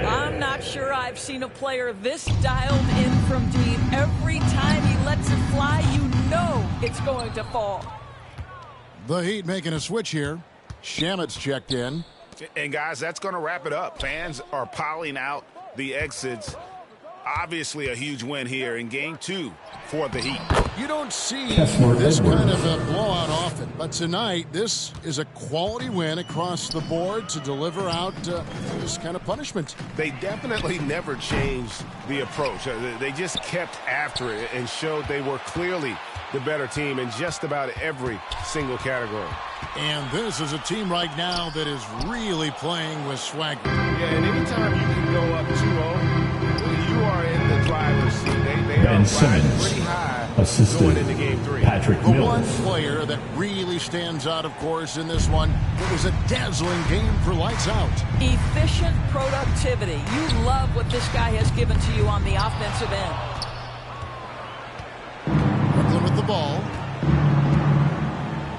I'm not sure I've seen a player this dialed in from deep. Every time he lets it fly, you know it's going to fall. The Heat making a switch here. Shamit's checked in. And guys, that's going to wrap it up. Fans are piling out the exits. Obviously a huge win here in Game 2 for the Heat. You don't see this kind of a blowout often, but tonight this is a quality win across the board to deliver out this kind of punishment. They definitely never changed the approach. They just kept after it and showed they were clearly the better team in just about every single category. And this is a team right now that is really playing with swagger. Yeah, and anytime you can go up 2-0, you are in the driver's seat. They Ben are Simmons, pretty high assisted going into Game 3. Patrick The Mills. one player that really stands out, of course, in this one, it was a dazzling game for lights out. Efficient productivity. You love what this guy has given to you on the offensive end. Brooklyn with the ball.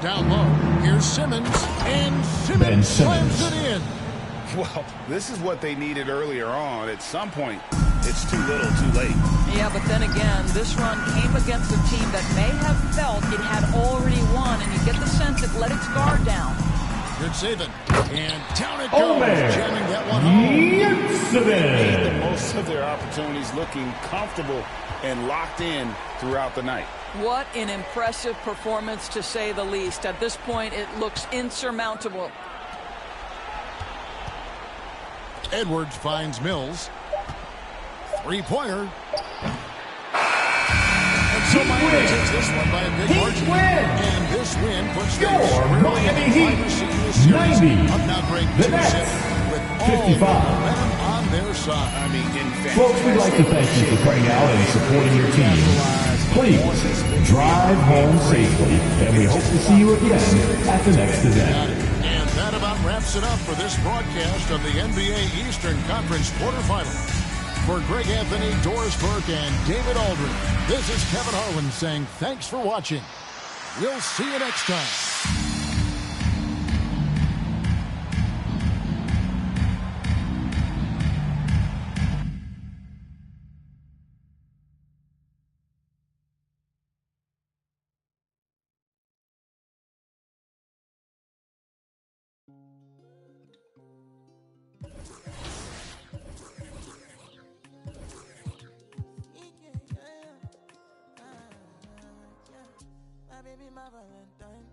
Down low. Here's Simmons. And Simmons slams it in. Well, this is what they needed earlier on. At some point, it's too little, too late. Yeah, but then again, this run came against a team that may have felt it had already won, and you get the sense it let its guard down. Good saving. And down it goes. Jamming that one home. Made the most of their opportunities, looking comfortable and locked in throughout the night. What an impressive performance, to say the least. At this point, it looks insurmountable. Edwards finds Mills. Three-pointer. And so Miami takes this one by a big margin. And this win puts them squarely in the driver's seat in this series. Up now break 2-6 with all the momentum on their side. I mean, folks, we'd like to thank you for coming out and supporting your team. Please drive home safely, and we hope to see you again at the next event. And that about wraps it up for this broadcast of the NBA Eastern Conference quarterfinal. For Greg Anthony, Doris Burke, and David Aldridge, this is Kevin Harlan saying thanks for watching. We'll see you next time. baby, my Valentine.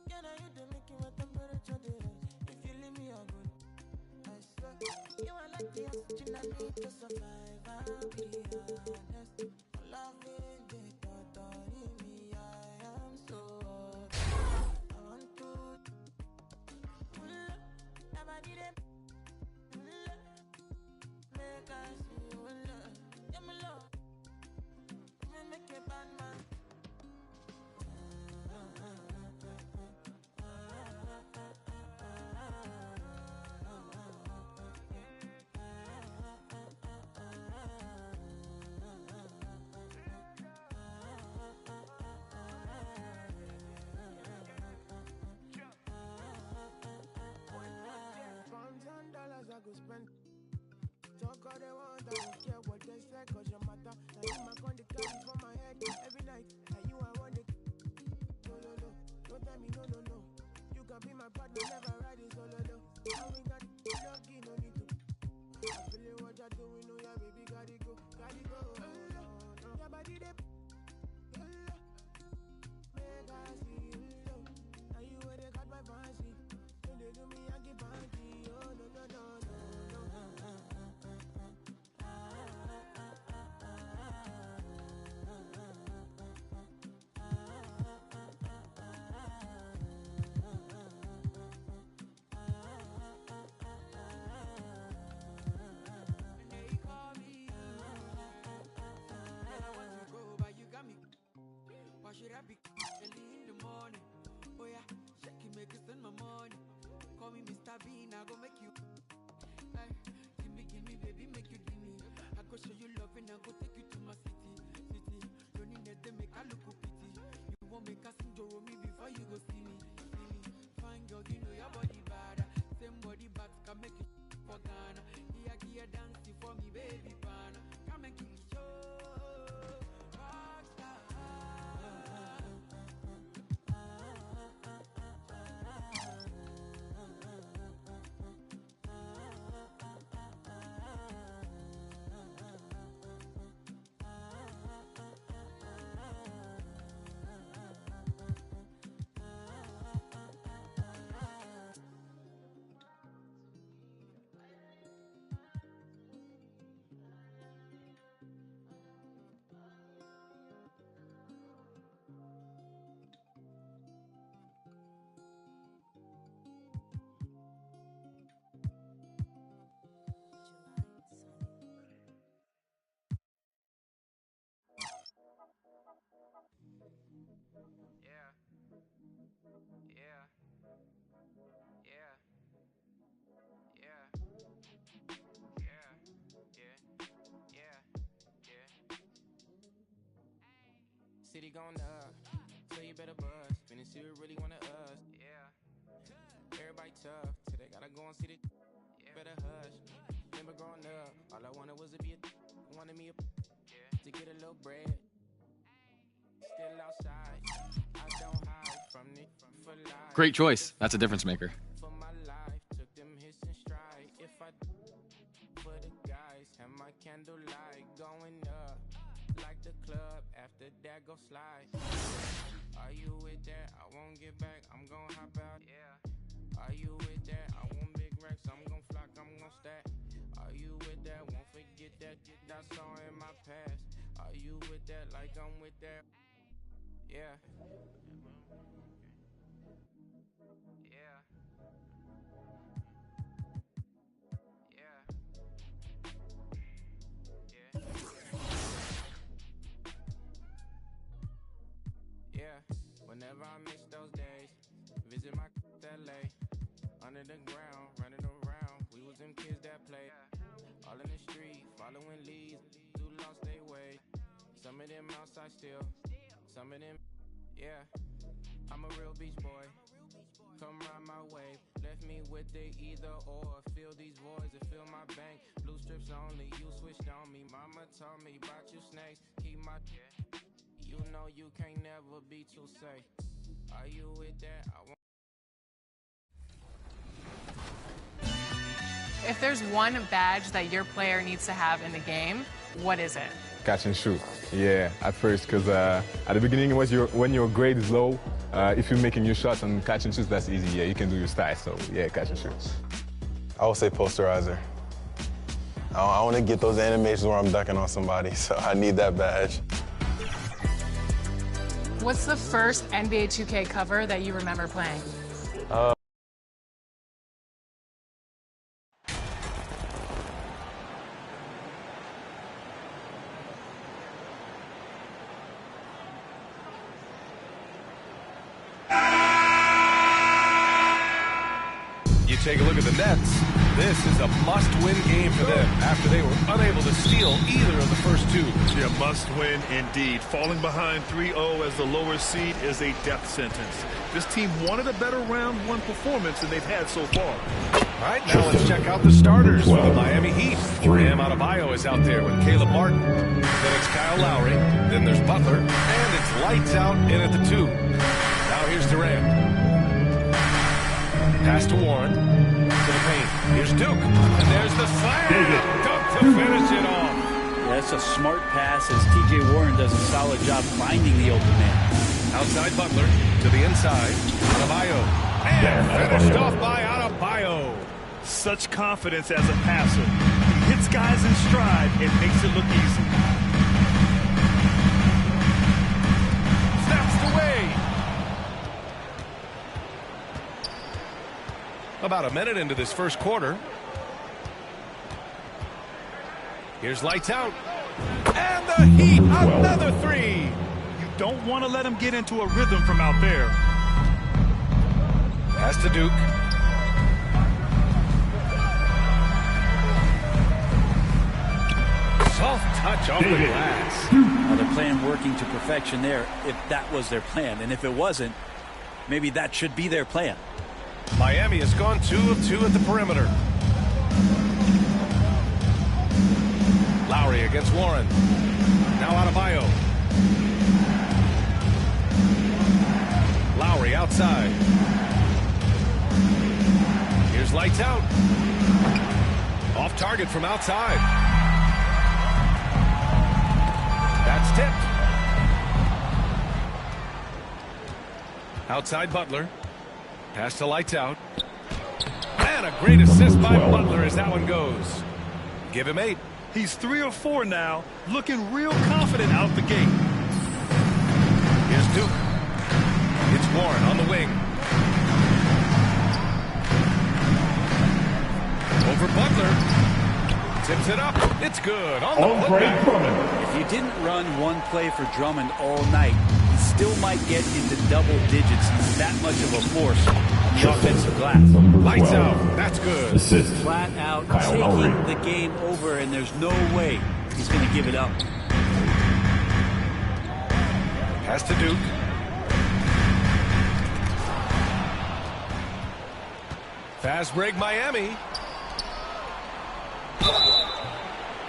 Yeah, now you the making my temperature dey rise. If you leave me, I good. I swear, you are like the oxygen I need to survive. I'll be honest. Loving the thought in me, I am so. I want to. Never did it. Make I see you love. Yeah, my love. Me make a bad man. $1,000 I go spend. Talk all they want, I don't care what they say, cause your matter. Now you my con the carry for my head every night. And you I want it. No, no, no. Don't tell me no, no, no. You can be my partner, never ride it solo, no. And we got lucky, no need to. I feel it, what you're doing, oh yeah, baby, gotta go, gotta go. Yeah, body they. Make I see you, now you where they got my fancy. When they do me, I give banky. Oh, no, no, no, no. Why should I be early in the morning? Oh yeah, shake it, make it spend my money. Call me Mr. Bean, I go make you. Hey, give me, baby, make you give me. I go show you love and I go take you to my city. Don't need that, make I look pity. You won't make us enjoy me before you go see me. Fine girl, you know your body bad. Same body back can make you for Ghana. Here, dancing for me, baby, pana. Come and give me show. City gone up, so you better buzz. Finna see who really wanna us. Yeah. Everybody tough, till they gotta go and see the. Better hush. Remember growing up, all I wanted was to be a. Wanted me a. To get a little bread. Still outside, I don't hide from it for life. Great choice. That's a difference maker. For my life, took them hits and stride. If I for the guys, have my candlelight going up. Like the club, after that go slide. Are you with that? I won't get back, I'm gon' hop out. Yeah. Are you with that? I want big racks, I'm gon' flock, I'm gon' stack. Are you with that? Won't forget that. That song in my past. Are you with that? Like I'm with that. Yeah. Yeah. Yeah, whenever I miss those days, visit my LA, under the ground, running around, we was them kids that played, all in the street, following leads, who lost their way, some of them outside still, some of them, yeah, I'm a real beach boy, come ride my wave, left me with the either or, fill these voids and fill my bank, blue strips only, you switched on me, mama told me about you snakes, keep my, you know you can't never be too safe. Are you with that? I want. If there's one badge that your player needs to have in the game, what is it? catch and shoot. Yeah, at first, because at the beginning, when your grade is low, if you're making your shots on catch and shoots, that's easy. Yeah, you can do your style. So yeah, catch and shoot. I would say posterizer. I want to get those animations where I'm dunking on somebody, so I need that badge. What's the first NBA 2K cover that you remember playing? You take a look at the Nets. This is a must-win game for them after they were unable to steal either of the first two. Yeah, must-win indeed. Falling behind 3-0 as the lower seed is a death sentence. This team wanted a better round one performance than they've had so far. All right, now let's check out the starters for the Miami Heat. Bam Adebayo is out there with Caleb Martin. Then it's Kyle Lowry. Then there's Butler. And it's lights out in at the 2. Now here's Durant. Pass to Warren. To the paint. Here's Duke. And there's the slam. Duke to finish it off. That's a smart pass as T.J. Warren does a solid job finding the open man. Outside Butler. To the inside. Adebayo. And finished off by Adebayo. Such confidence as a passer. He hits guys in stride and makes it look easy. Snaps away. About a minute into this first quarter. Here's lights out. And the Heat, another 3. You don't want to let him get into a rhythm from out there. Pass to Duke. Soft touch off the glass. Now they're playing working to perfection there if that was their plan. And if it wasn't, maybe that should be their plan. Miami has gone 2 of 2 at the perimeter. Lowry against Warren. Now Adebayo. Lowry outside. Here's lights out. Off target from outside. That's tipped. Outside Butler. Pass to lights out. And a great assist by Butler as that one goes. Give him 8. He's 3 or 4 now, looking real confident out the gate. Here's Duke. It's Warren on the wing. Over Butler. Tips it up. It's good. On the putback. If you didn't run one play for Drummond all night, he still might get into double digits. He's that much of a force on the offensive glass. Lights out. That's good. Assist. Flat out Kyle taking Lowry. the game over, and there's no way he's going to give it up. Pass to Duke. Fast break Miami.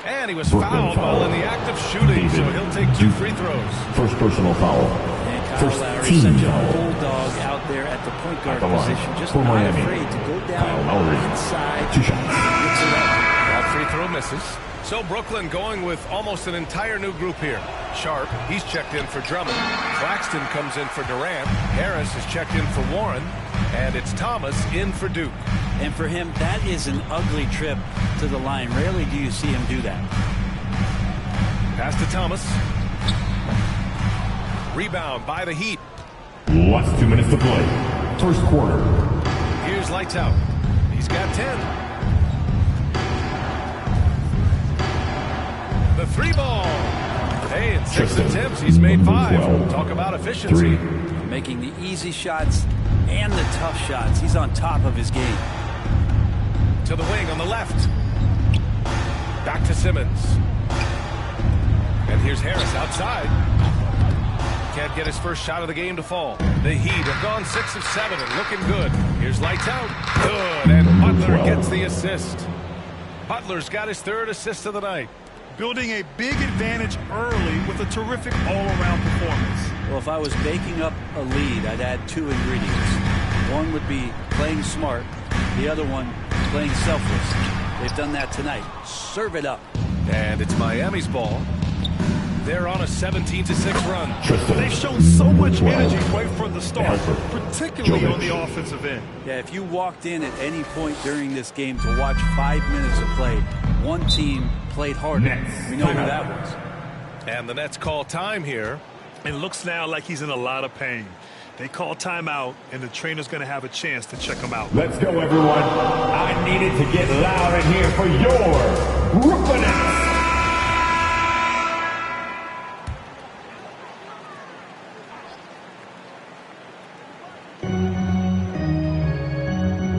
And he was fouled while in the act of shooting, so he'll take 2 free throws. First personal foul. And Kyle First Lowry, team such a foul. bulldog out there at the point guard At the line. position, just For not Miami. afraid to go Kyle down Lowry. inside. 2 shots. Mix it up. That free throw misses. So Brooklyn going with almost an entire new group here. Sharp, he's checked in for Drummond. Claxton comes in for Durant. Harris is checked in for Warren. And it's Thomas in for Duke. And for him, that is an ugly trip to the line. Rarely do you see him do that. Pass to Thomas. Rebound by the Heat. Last 2 minutes to play. First quarter. Here's lights out. He's got 10. The 3 ball. Hey, in 6 attempts, he's made 5. Talk about efficiency. Making the easy shots and the tough shots. He's on top of his game. To the wing on the left. Back to Simmons. And here's Harris outside. Can't get his first shot of the game to fall. The Heat have gone 6 of 7 and looking good. Here's lights out. Good. And Butler gets the assist. Butler's got his 3rd assist of the night. Building a big advantage early with a terrific all-around performance. Well, if I was baking up a lead, I'd add 2 ingredients. One would be playing smart. The other one, playing selfless. They've done that tonight. Serve it up. And it's Miami's ball. They're on a 17-6 run. They've shown so much energy right from the start, particularly on the offensive end. Yeah, if you walked in at any point during this game to watch 5 minutes of play, one team played harder. We know who that was. And the Nets call time here. It looks now like he's in a lot of pain. They call timeout, and the trainer's going to have a chance to check him out. Let's go, everyone. I needed to get loud in here for your Brooklyn Nets.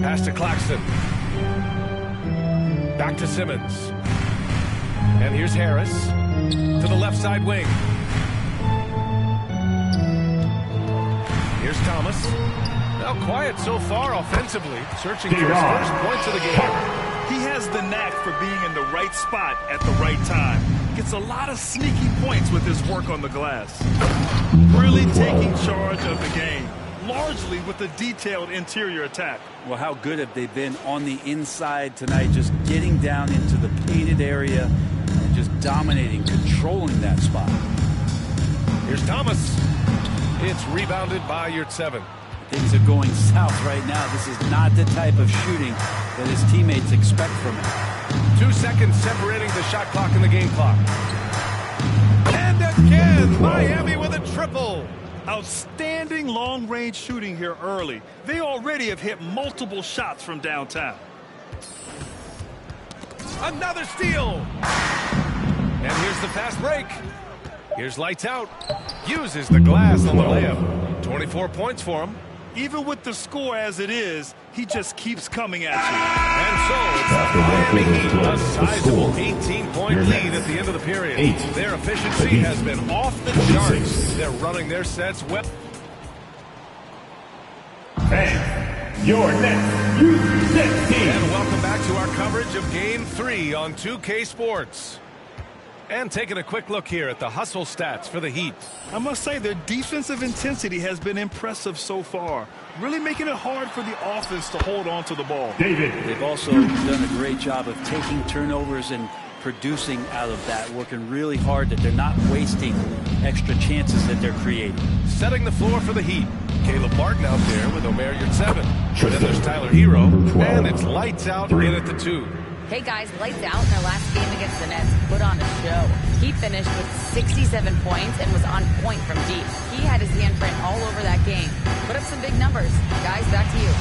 Pass to Claxton. Back to Simmons. And here's Harris to the left side wing. Here's Thomas. Now quiet so far offensively, searching for his first points of the game. He has the knack for being in the right spot at the right time. Gets a lot of sneaky points with his work on the glass. Really taking charge of the game, largely with a detailed interior attack. Well, how good have they been on the inside tonight, just getting down into the painted area and just dominating, controlling that spot. Here's Thomas. It's rebounded by Yurtseven. Things are going south right now. This is not the type of shooting that his teammates expect from him. 2 seconds separating the shot clock and the game clock. And again, Miami with a triple. Outstanding long-range shooting here early. They already have hit multiple shots from downtown. Another steal. And here's the fast break. Here's lights out. Uses the glass on the layup. 24 points for him. Even with the score as it is, he just keeps coming at you. And so it's the Miami Heat, a sizable 18-point lead at the end of the period. Their efficiency has been off the charts. They're running their sets well. And your next U16 team. And welcome back to our coverage of Game 3 on 2K Sports. And taking a quick look here at the hustle stats for the Heat. I must say their defensive intensity has been impressive so far. Really making it hard for the offense to hold on to the ball. They've also done a great job of taking turnovers and producing out of that, working really hard that they're not wasting extra chances that they're creating. Setting the floor for the Heat. Caleb Martin out there with Omer Yurtseven. Then there's Tyler Hero. And it's lights out in at the 2. Hey guys, lights out in their last game against the Nets put on a show. He finished with 67 points and was on point from deep. He had his handprint all over that game. Put up some big numbers. Guys, back to you.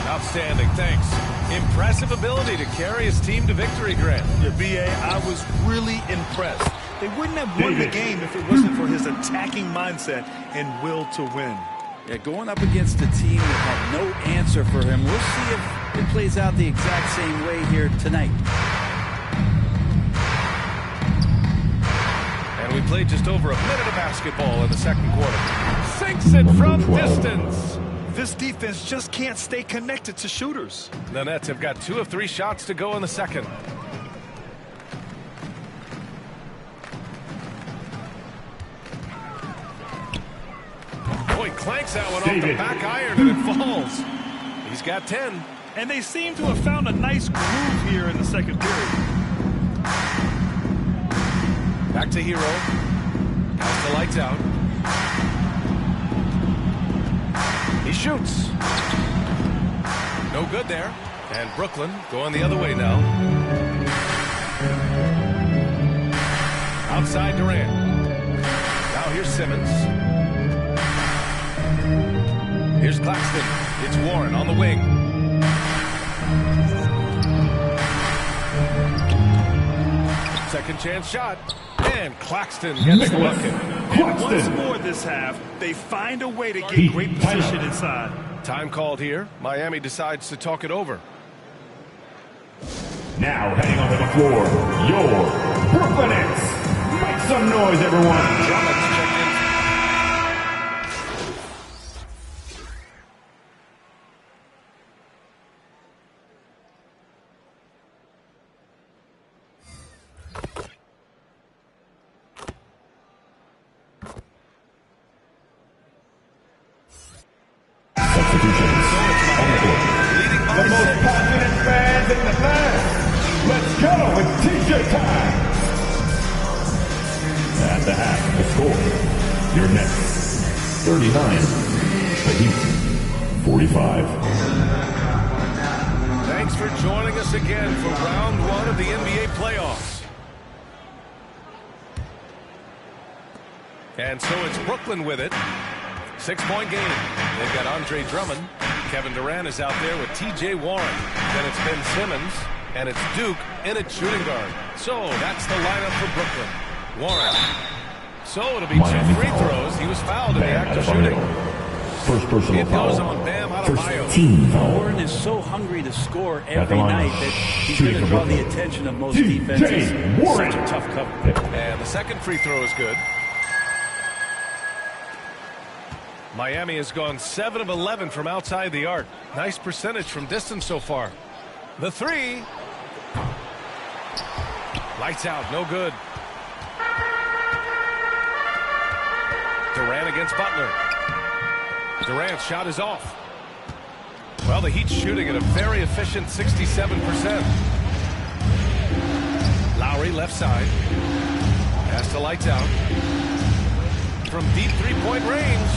Outstanding, thanks. Impressive ability to carry his team to victory, Grant. Yeah, B.A., I was really impressed. They wouldn't have won the game if it wasn't for his attacking mindset and will to win. Yeah, going up against a team that had no answer for him. We'll see if it plays out the exact same way here tonight. And we played just over a minute of basketball in the second quarter. Sinks it from distance. This defense just can't stay connected to shooters. The Nets have got 2 of 3 shots to go in the second. Boy, clanks that one off the back iron and it falls. He's got 10. And they seem to have found a nice groove here in the second period. Back to Hero. Pass the lights out. He shoots. No good there. And Brooklyn going the other way now. Outside Durant. Now here's Simmons. Here's Claxton. It's Warren on the wing. Second chance shot. And Claxton gets the bucket. And once more this half, they find a way to get great position inside. Time called here. Miami decides to talk it over. Now heading onto the floor, your Brooklyn Nets. Make some noise, everyone. Drummond's checked in. The most passionate fans in the land. Let's go, it's t-shirt time. At the half, the score. Your Nets, 39. The Heat, 45. Thanks for joining us again for round one of the NBA playoffs. And so it's Brooklyn with it. 6-point game. They've got Andre Drummond. Kevin Durant is out there with T.J. Warren. Then it's Ben Simmons. And it's Duke in at shooting guard. So that's the lineup for Brooklyn. Warren. So it'll be 2 free throws. He was fouled in the act of shooting. First personal foul. It goes on Bam Adebayo. First team foul. Warren is so hungry to score every night that he's going to draw the attention of most defenses. Such a tough cover. And the second free throw is good. Miami has gone 7 of 11 from outside the arc. Nice percentage from distance so far. The three. Lights out, no good. Durant against Butler. Durant's shot is off. Well, the Heat's shooting at a very efficient 67%. Lowry left side. Pass to Lights out. From deep three-point range.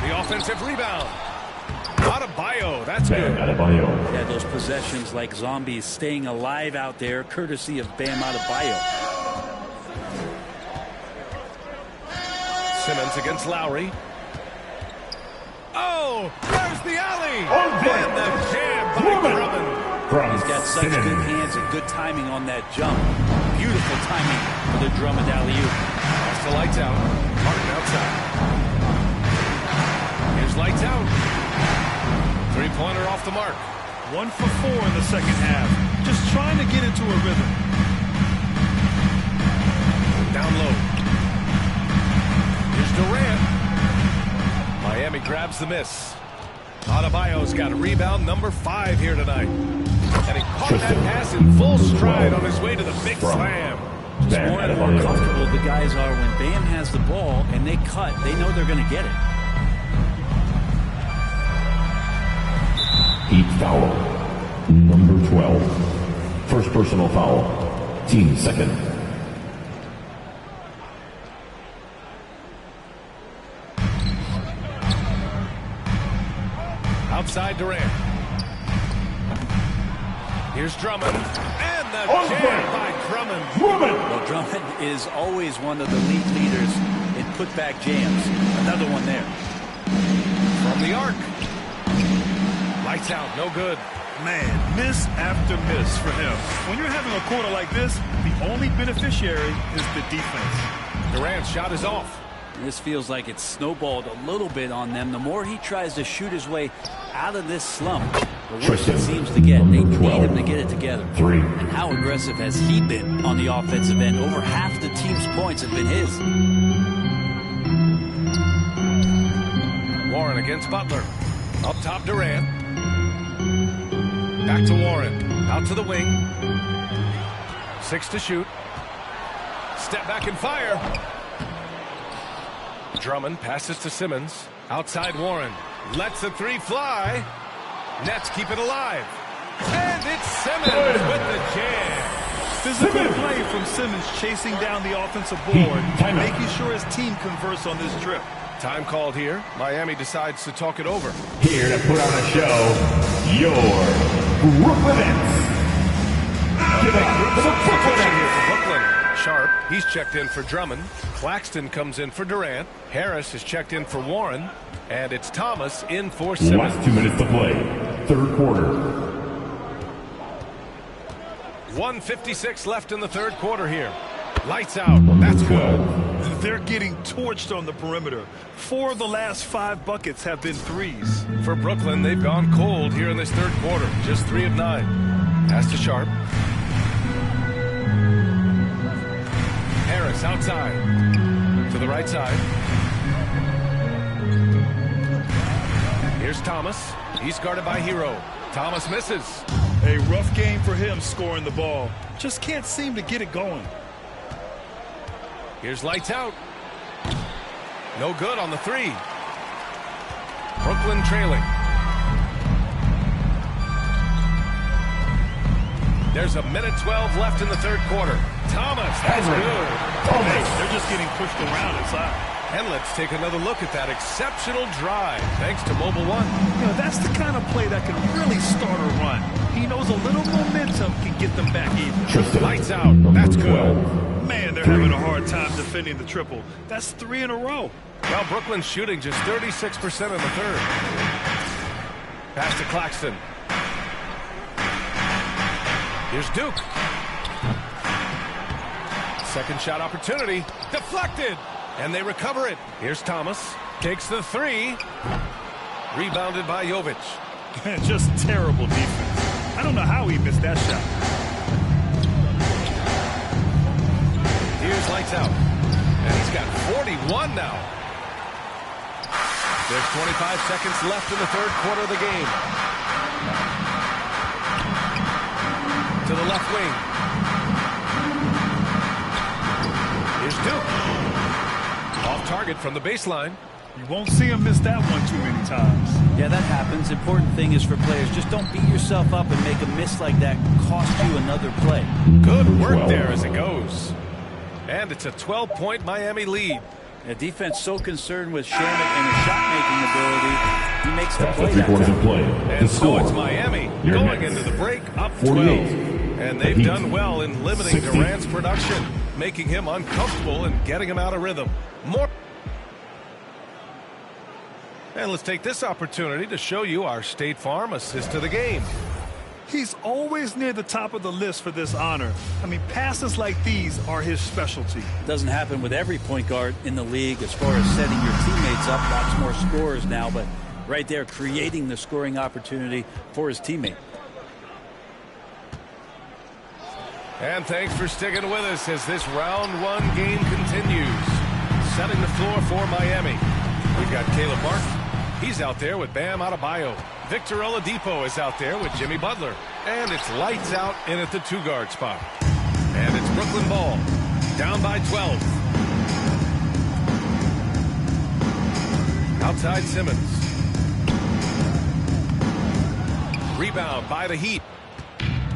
The offensive rebound. Adebayo, that's good. Yeah, those possessions like zombies staying alive out there, courtesy of Bam Adebayo. Simmons against Lowry. Oh, there's the alley. And the jam by Drummond. He's got such good hands and good timing on that jump. Beautiful timing for the Drummond alley-oop. Pass to Lights out. Martin outside. Here's Lights out. Three-pointer off the mark. 1 for 4 in the second half. Just trying to get into a rhythm. Down low. Here's Durant. Miami grabs the miss. Adebayo's got a rebound number 5 here tonight. And he caught that pass in full stride on his way to the big slam. Just more and more comfortable the guys are when Bam has the ball and they cut. They know they're going to get it. Heat foul. Number 12. First personal foul. Team second. Outside Durant. Here's Drummond. And the jam by Drummond. Well, Drummond is always one of the league leaders in putback jams. Another one there. From the arc. Lights out, no good. Man, miss after miss for him. When you're having a quarter like this, the only beneficiary is the defense. Durant's shot is off. This feels like it's snowballed a little bit on them. The more he tries to shoot his way out of this slump, the worse it seems to get. They need him to get it together. And how aggressive has he been on the offensive end? Over half the team's points have been his. Warren against Butler. Up top, Durant. Back to Warren. Out to the wing. 6 to shoot. Step back and fire. Drummond passes to Simmons. Outside Warren. Lets the three fly. Nets keep it alive. And it's Simmons with the jam. Physical play from Simmons chasing down the offensive board, making sure his team converts on this trip. Time called here. Miami decides to talk it over. Here to put on a show, your Brooklyn Nets. Brooklyn. Sharp, he's checked in for Drummond. Claxton comes in for Durant. Harris is checked in for Warren. And it's Thomas in for Simmons. Last 2 minutes to play. Third quarter. 1:56 left in the third quarter here. Lights out. That's good. They're getting torched on the perimeter. 4 of the last 5 buckets have been threes. For Brooklyn, they've gone cold here in this third quarter. Just 3 of 9. Pass to Sharp. Harris outside. To the right side. Here's Thomas. He's guarded by Hero. Thomas misses. A rough game for him scoring the ball. Just can't seem to get it going. Here's Lights out. No good on the 3. Brooklyn trailing. There's a minute 12 left in the third quarter. Thomas, that's good. Hey, they're just getting pushed around inside. And let's take another look at that exceptional drive, thanks to Mobile One. You know, that's the kind of play that can really start a run. He knows a little momentum can get them back even. Lights out. That's good. Man, they're having a hard time defending the triple. That's 3 in a row. Well, Brooklyn's shooting just 36% in the third. Pass to Claxton. Here's Duke. Second shot opportunity. Deflected. And they recover it. Here's Thomas. Takes the 3. Rebounded by Jovic. Just terrible defense. I don't know how he missed that shot. Here's lights out. And he's got 41 now. There's 25 seconds left in the third quarter of the game. To the left wing. Here's Duke. Off target from the baseline. You won't see him miss that one too many times. Yeah, that happens. Important thing is for players, just don't beat yourself up and make a miss like that cost you another play. Good work there as it goes. And it's a 12-point Miami lead. The defense so concerned with Shamet and his shot-making ability, he makes the That's play. 3 quarters of play. And so it's Miami going into the break up 12. And they've done well in limiting 60. Durant's production, making him uncomfortable and getting him out of rhythm. More. And let's take this opportunity to show you our State Farm assist of the game. He's always near the top of the list for this honor. I mean, passes like these are his specialty. It doesn't happen with every point guard in the league as far as setting your teammates up. Lots more scorers now, but right there creating the scoring opportunity for his teammate. And thanks for sticking with us as this round 1 game continues. Setting the floor for Miami. We've got Caleb Martin. He's out there with Bam Adebayo. Victor Oladipo is out there with Jimmy Butler. And it's lights out in at the 2-guard spot. And it's Brooklyn ball. Down by 12. Outside Simmons. Rebound by the Heat.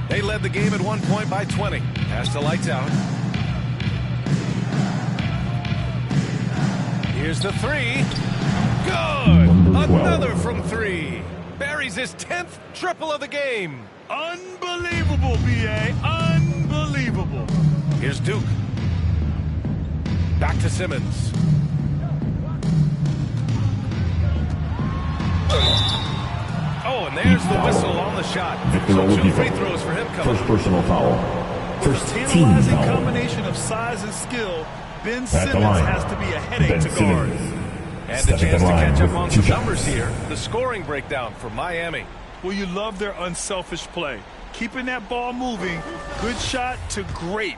They led the game at 1 point by 20. Pass to lights out. Here's the 3. Good. Another from 3. Buries his 10th triple of the game. Unbelievable, B.A. Unbelievable. Here's Duke. Back to Simmons. Oh, and there's the whistle on the shot. So 2 free throws for him coming. First personal foul. First team Tantalizing foul. combination of size and skill. Ben At the Simmons line. has to be a headache Ben to guard. Simmons. And a Stepping chance to in line catch up with on 2 some numbers shots. here. The scoring breakdown for Miami. Well, you love their unselfish play. Keeping that ball moving, good shot to great.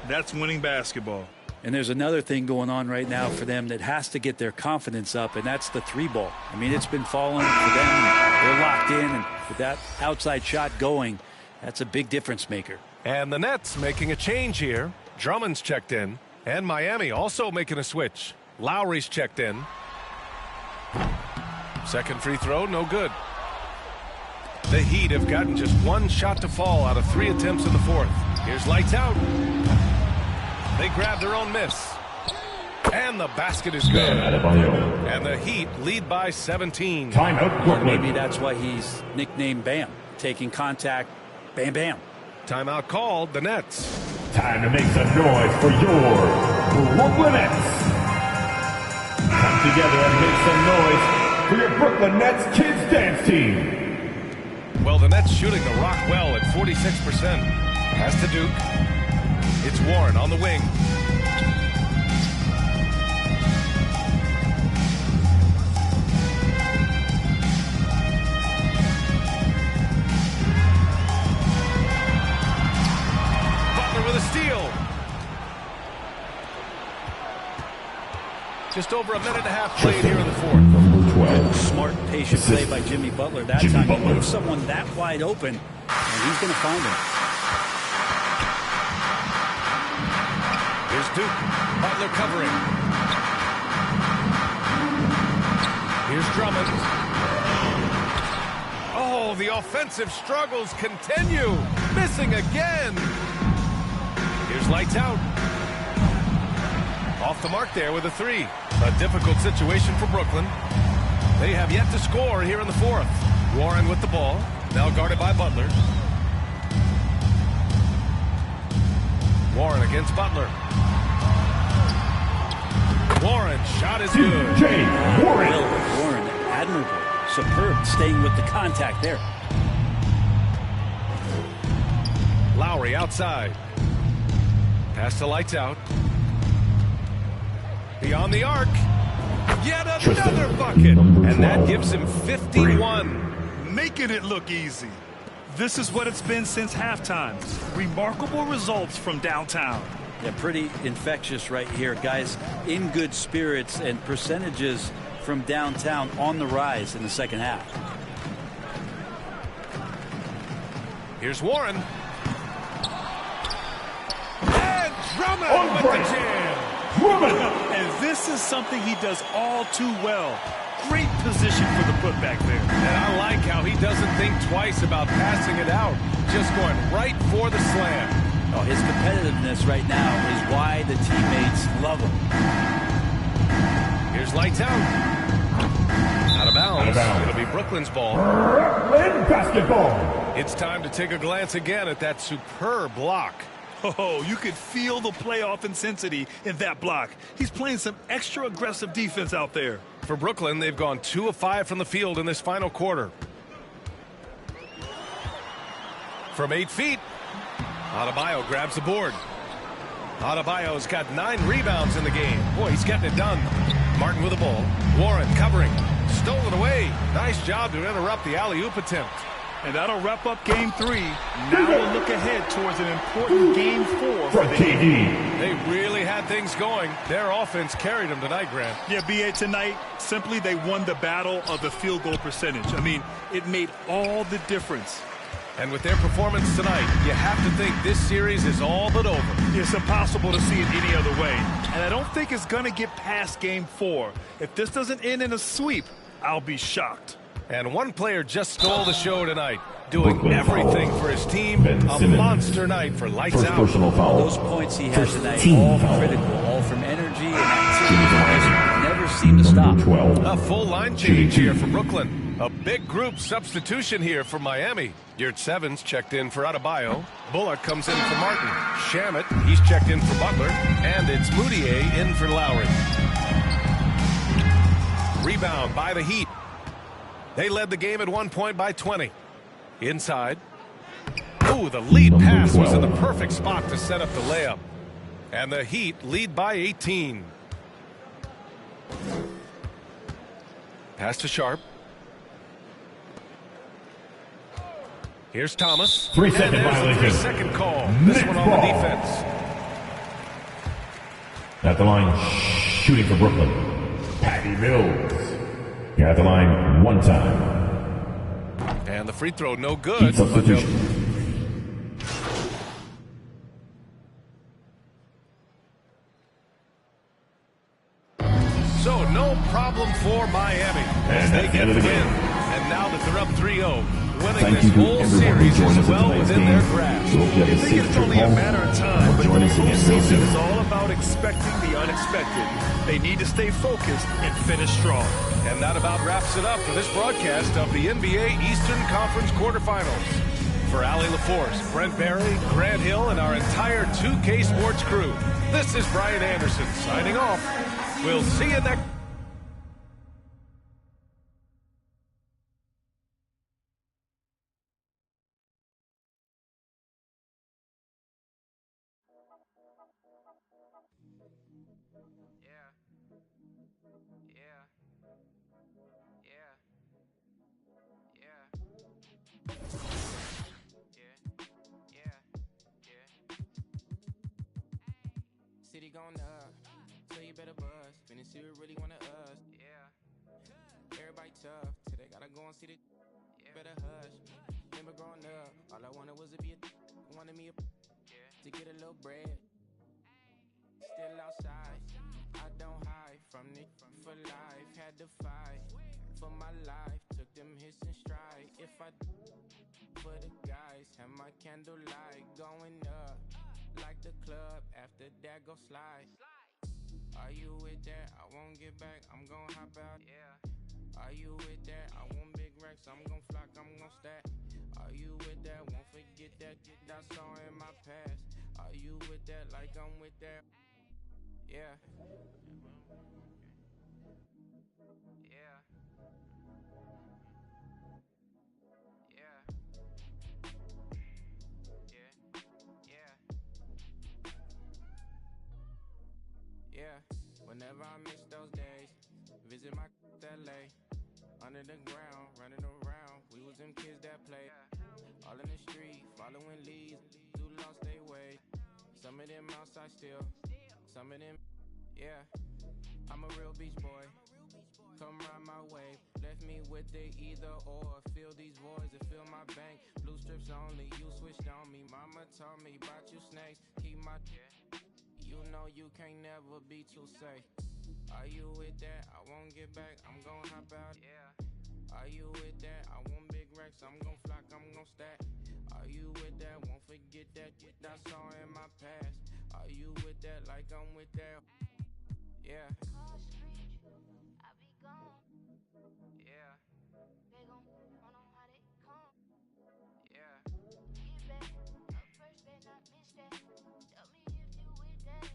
That's winning basketball. And there's another thing going on right now for them that has to get their confidence up, and that's the 3-ball. I mean, it's been falling for them. They're locked in, and with that outside shot going, that's a big difference maker. And the Nets making a change here. Drummond's checked in. And Miami also making a switch. Lowry's checked in. Second free throw, no good. The Heat have gotten just 1 shot to fall out of 3 attempts in the fourth. Here's lights out. They grab their own miss. And the basket is good. And the Heat lead by 17. Timeout, Or Brooklyn. maybe that's why he's nicknamed Bam. Taking contact, bam, bam. Timeout called, the Nets. Time to make some noise for your Brooklyn Nets. Come together and make some noise for your Brooklyn Nets Kids Dance Team. Well, the Nets shooting the rock well at 46%. Pass to Duke. It's Warren on the wing. Butler with a steal. Just over a minute and a half played here in the fourth. Number 12. Smart, patient play by Jimmy Butler. That Jimmy time Butler. he leaves someone that wide open, and he's going to find him. Here's Duke. Butler covering. Here's Drummond. Oh, Oh, the offensive struggles continue. Missing again. Here's lights out. Off the mark there with a 3. A difficult situation for Brooklyn. They have yet to score here in the 4th. Warren with the ball. Now guarded by Butler. Warren against Butler. Warren, shot is good. Warren, admirable. Superb, staying with the contact there. Lowry outside. Pass to lights out. Beyond the arc. Yet another bucket. And that gives him 51. Making it look easy. This is what it's been since halftime. Remarkable results from downtown. Yeah, pretty infectious right here. Guys in good spirits, and percentages from downtown on the rise in the second half. Here's Warren. And Drummond with the jam. And this is something he does all too well. Great position for the putback there. And I like how he doesn't think twice about passing it out. Just going right for the slam. Oh, his competitiveness right now is why the teammates love him. Here's lights out. Out of bounds. It'll be Brooklyn's ball. Brooklyn basketball. It's time to take a glance again at that superb block. Oh, you could feel the playoff intensity in that block. He's playing some extra aggressive defense out there. For Brooklyn, they've gone 2 of 5 from the field in this final quarter. From 8 feet, Adebayo grabs the board. Adebayo's got 9 rebounds in the game. Boy, he's getting it done. Martin with the ball. Warren covering. Stole it away. Nice job to interrupt the alley-oop attempt. And that'll wrap up Game 3. Now we'll look ahead towards an important Game 4 for the Heat. They really had things going. Their offense carried them tonight, Grant. Yeah, B.A., tonight, simply they won the battle of the field goal percentage. I mean, it made all the difference. And with their performance tonight, you have to think this series is all but over. It's impossible to see it any other way. And I don't think it's going to get past Game 4. If this doesn't end in a sweep, I'll be shocked. And one player just stole the show tonight, doing everything for his team. A monster night for lights out. Those points he has tonight, all critical, all from energy and activity. Never seem to stop. A full line change here for Brooklyn. A big group substitution here for Miami. Yurt Sevens checked in for Adebayo. Bullock comes in for Martin. Shamet, he's checked in for Butler. And it's Moutier in for Lowry. Rebound by the Heat. They led the game at one point by 20. Inside. Ooh, the lead pass was in the perfect spot to set up the layup. And the Heat lead by 18. Pass to Sharp. Here's Thomas. 3-second violation. 3-second call. This one on the defense. At the line, shooting for Brooklyn, Patty Mills. You're at the line one time. And the free throw no good. So no problem for Miami as they get the win. And now that they're up 3-0, winning this whole series is well within their grasp. I think it's only a matter of time, but the postseason is all about expecting the unexpected. They need to stay focused and finish strong. And that about wraps it up for this broadcast of the NBA Eastern Conference quarterfinals. For Allie LaForce, Brent Barry, Grant Hill, and our entire 2K Sports crew, this is Brian Anderson signing off. We'll see you next. City going up, so you better buzz. Finish it, really wanna us. Yeah. Everybody tough, today gotta go and see the. Better hush. Remember growing up, all I wanted was to be wanted me to get a little bread. Still outside, I don't hide from it. For life, had to fight for my life. Took them hits in stride. If I for the guys. Have my candlelight going up like the club. After that, go slide. Are you with that? I won't get back. I'm gon' hop out. Yeah. Are you with that? I want big racks. I'm gon' flock. I'm gon' stack. Are you with that? Won't forget that I saw in my past. Are you with that? Like I'm with that. Yeah. Yeah. Yeah. Yeah. Yeah. Yeah. Whenever I miss those days, visit my LA. Under the ground, running around. We was them kids that played. All in the street, following leads. Who lost their way. Some of them outside still. Some of them, yeah. I'm a real beach boy. Come ride my wave. Left me with the either or. Fill these voids and fill my bank. Blue strips only, you switched on me. Mama told me about you snakes. Keep my, you know you can't never be too safe. Are you with that? I won't get back. I'm gon' hop out. Yeah. Are you with that? I want big racks. I'm gon' flock. I'm gon' stack. Are you with that? Won't forget that I saw in my past. Are you with that? Like I'm with that. Yeah. I be gone. Yeah. They gon' run on how they come. Yeah. Get back up first, better not miss that. Tell me if you with that.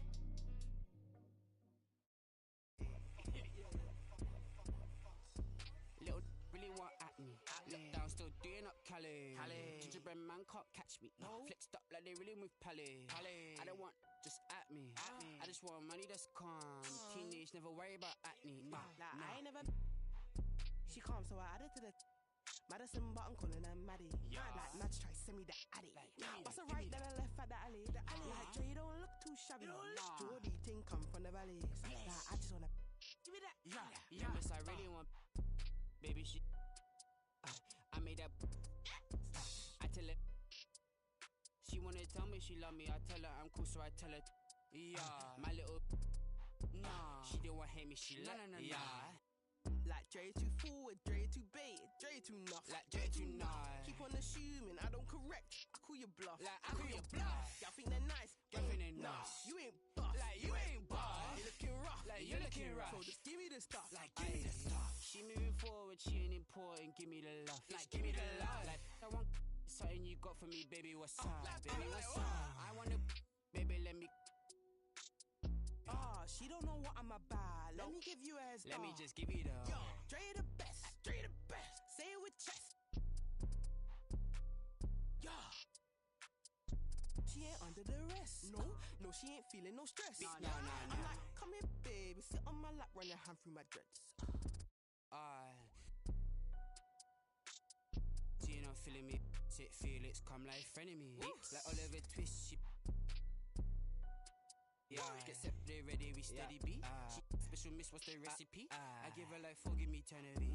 Little really want at me. Look down, still doing up Cali. Gingerbread man can't catch me. Flexed up like they really move Pally. I don't want just at me. I just want money that's calm. Teenage, never worry about acne. I ain't never. She calm, so I added to the. Madison, but I'm calling her Maddie. Like Madge try send me the addy. What's a right, then I left at the alley. Like Dre don't look too shabby. Jordy thing come from the valleys. Like I just wanna. Give me that. Yeah, miss, I really want. Baby, she. I made that. I tell her. She wanna tell me she love me. I tell her I'm cool, so I tell her. Yeah, my little. Nah, she didn't want to hate me. She like. Yeah. Like Dre too forward, Dre too baited, Dre too nuff. Like Dre too nice. Keep on assuming I don't correct. I call you bluff. Like I call you bluff. Y'all think they're nice. Y'all think they're nice. You ain't buff. Like you ain't buff. You looking rough. Like you looking rough. So just give me the stuff. Like give me the stuff. She moving forward, she ain't important. Give me the love. Like give me the love. Like I want something you got for me, baby. What's up? Baby, what's up? I want to, baby. Let me. She don't know what I'm about. Let me give you a head start. Let me just give you the. Yo, Dre the best. Dre the best. Say it with chest. Yeah. She ain't under the rest. No, she ain't feeling no stress. No. I'm like, come here, baby. Sit on my lap, run your hand through my dreads. So you not feeling me? Sit Felix, come like frenemy. Like Oliver Twist, she. Yeah, get set, they ready, we steady beat. Special miss, what's the recipe? I give her like 4, give me eternity.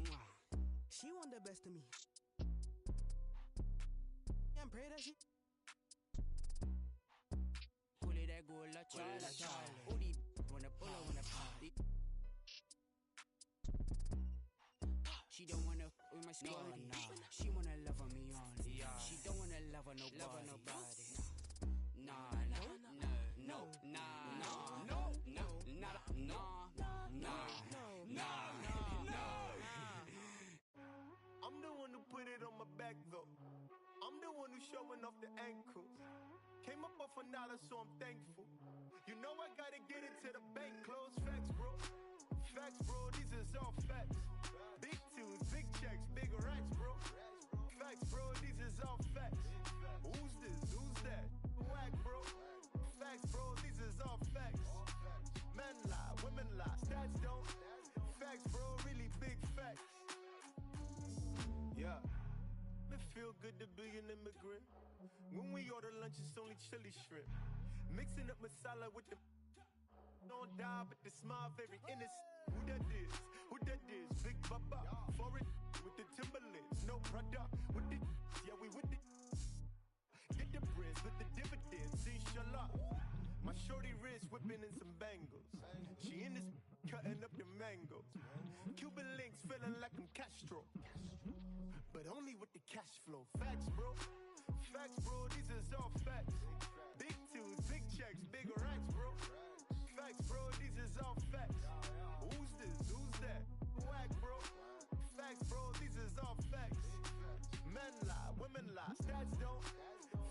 She want the best of me. And pray that she. Pull it, that go, la Charlie. All these wanna party. She don't wanna with my squad. She wanna love on me only. She don't wanna love on nobody. Nah. I'm the one who put it on my back though. I'm the one who's showing off the ankles. Came up off $1, so I'm thankful. You know I gotta get it to the bank. Close facts, bro. Facts, bro. These is all facts. Big tunes, big checks, big racks, bro. Facts, bro. These is all facts. Who's this? Who's that? Whack, bro. Facts, bro. These is all facts. Men lie, women lie, stats don't. Facts, bro. Really big facts. Yeah. It feel good to be an immigrant. When we order lunch, it's only chili shrimp. Mixing up masala with the don't die, but the smile very innocent. Who that is? Who that is? Big Baba. Foreign with the Timberlands. No product with the yeah, we with the get the prince with the dividends. Inshallah. My shorty wrist whipping in some bangles. She in this cutting up your mangoes. Cuban links feeling like I'm Castro, but only with the cash flow. Facts, bro. Facts, bro. These is all facts. Big tunes, big checks, big racks, bro. Facts, bro. These is all facts. Who's this? Who's that? Whack, bro. Facts, bro. These is all facts. Men lie, women lie, stats don't.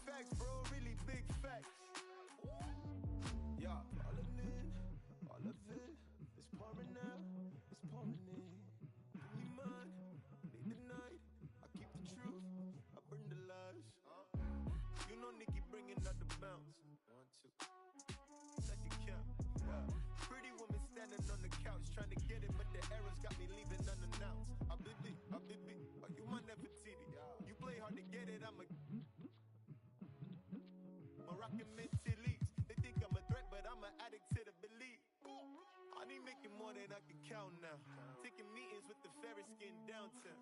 Facts, bro. Really big facts. Yeah, all of it is pouring out, it's pouring in. Give me mine, lead the night. I keep the truth, I burn the lies. You know Nikki bringing out the bounce. 1, 2, second count. Yeah. Pretty woman standing on the couch trying to get it, but the errors got me leaving unannounced. Habibi, are you my Nefertiti? You play hard to get it, I'm a Moroccan mentally. They think I'm a threat, but I'm an addict to the belief. I need making more than I can count now. Taking meetings with the fairest skin downtown.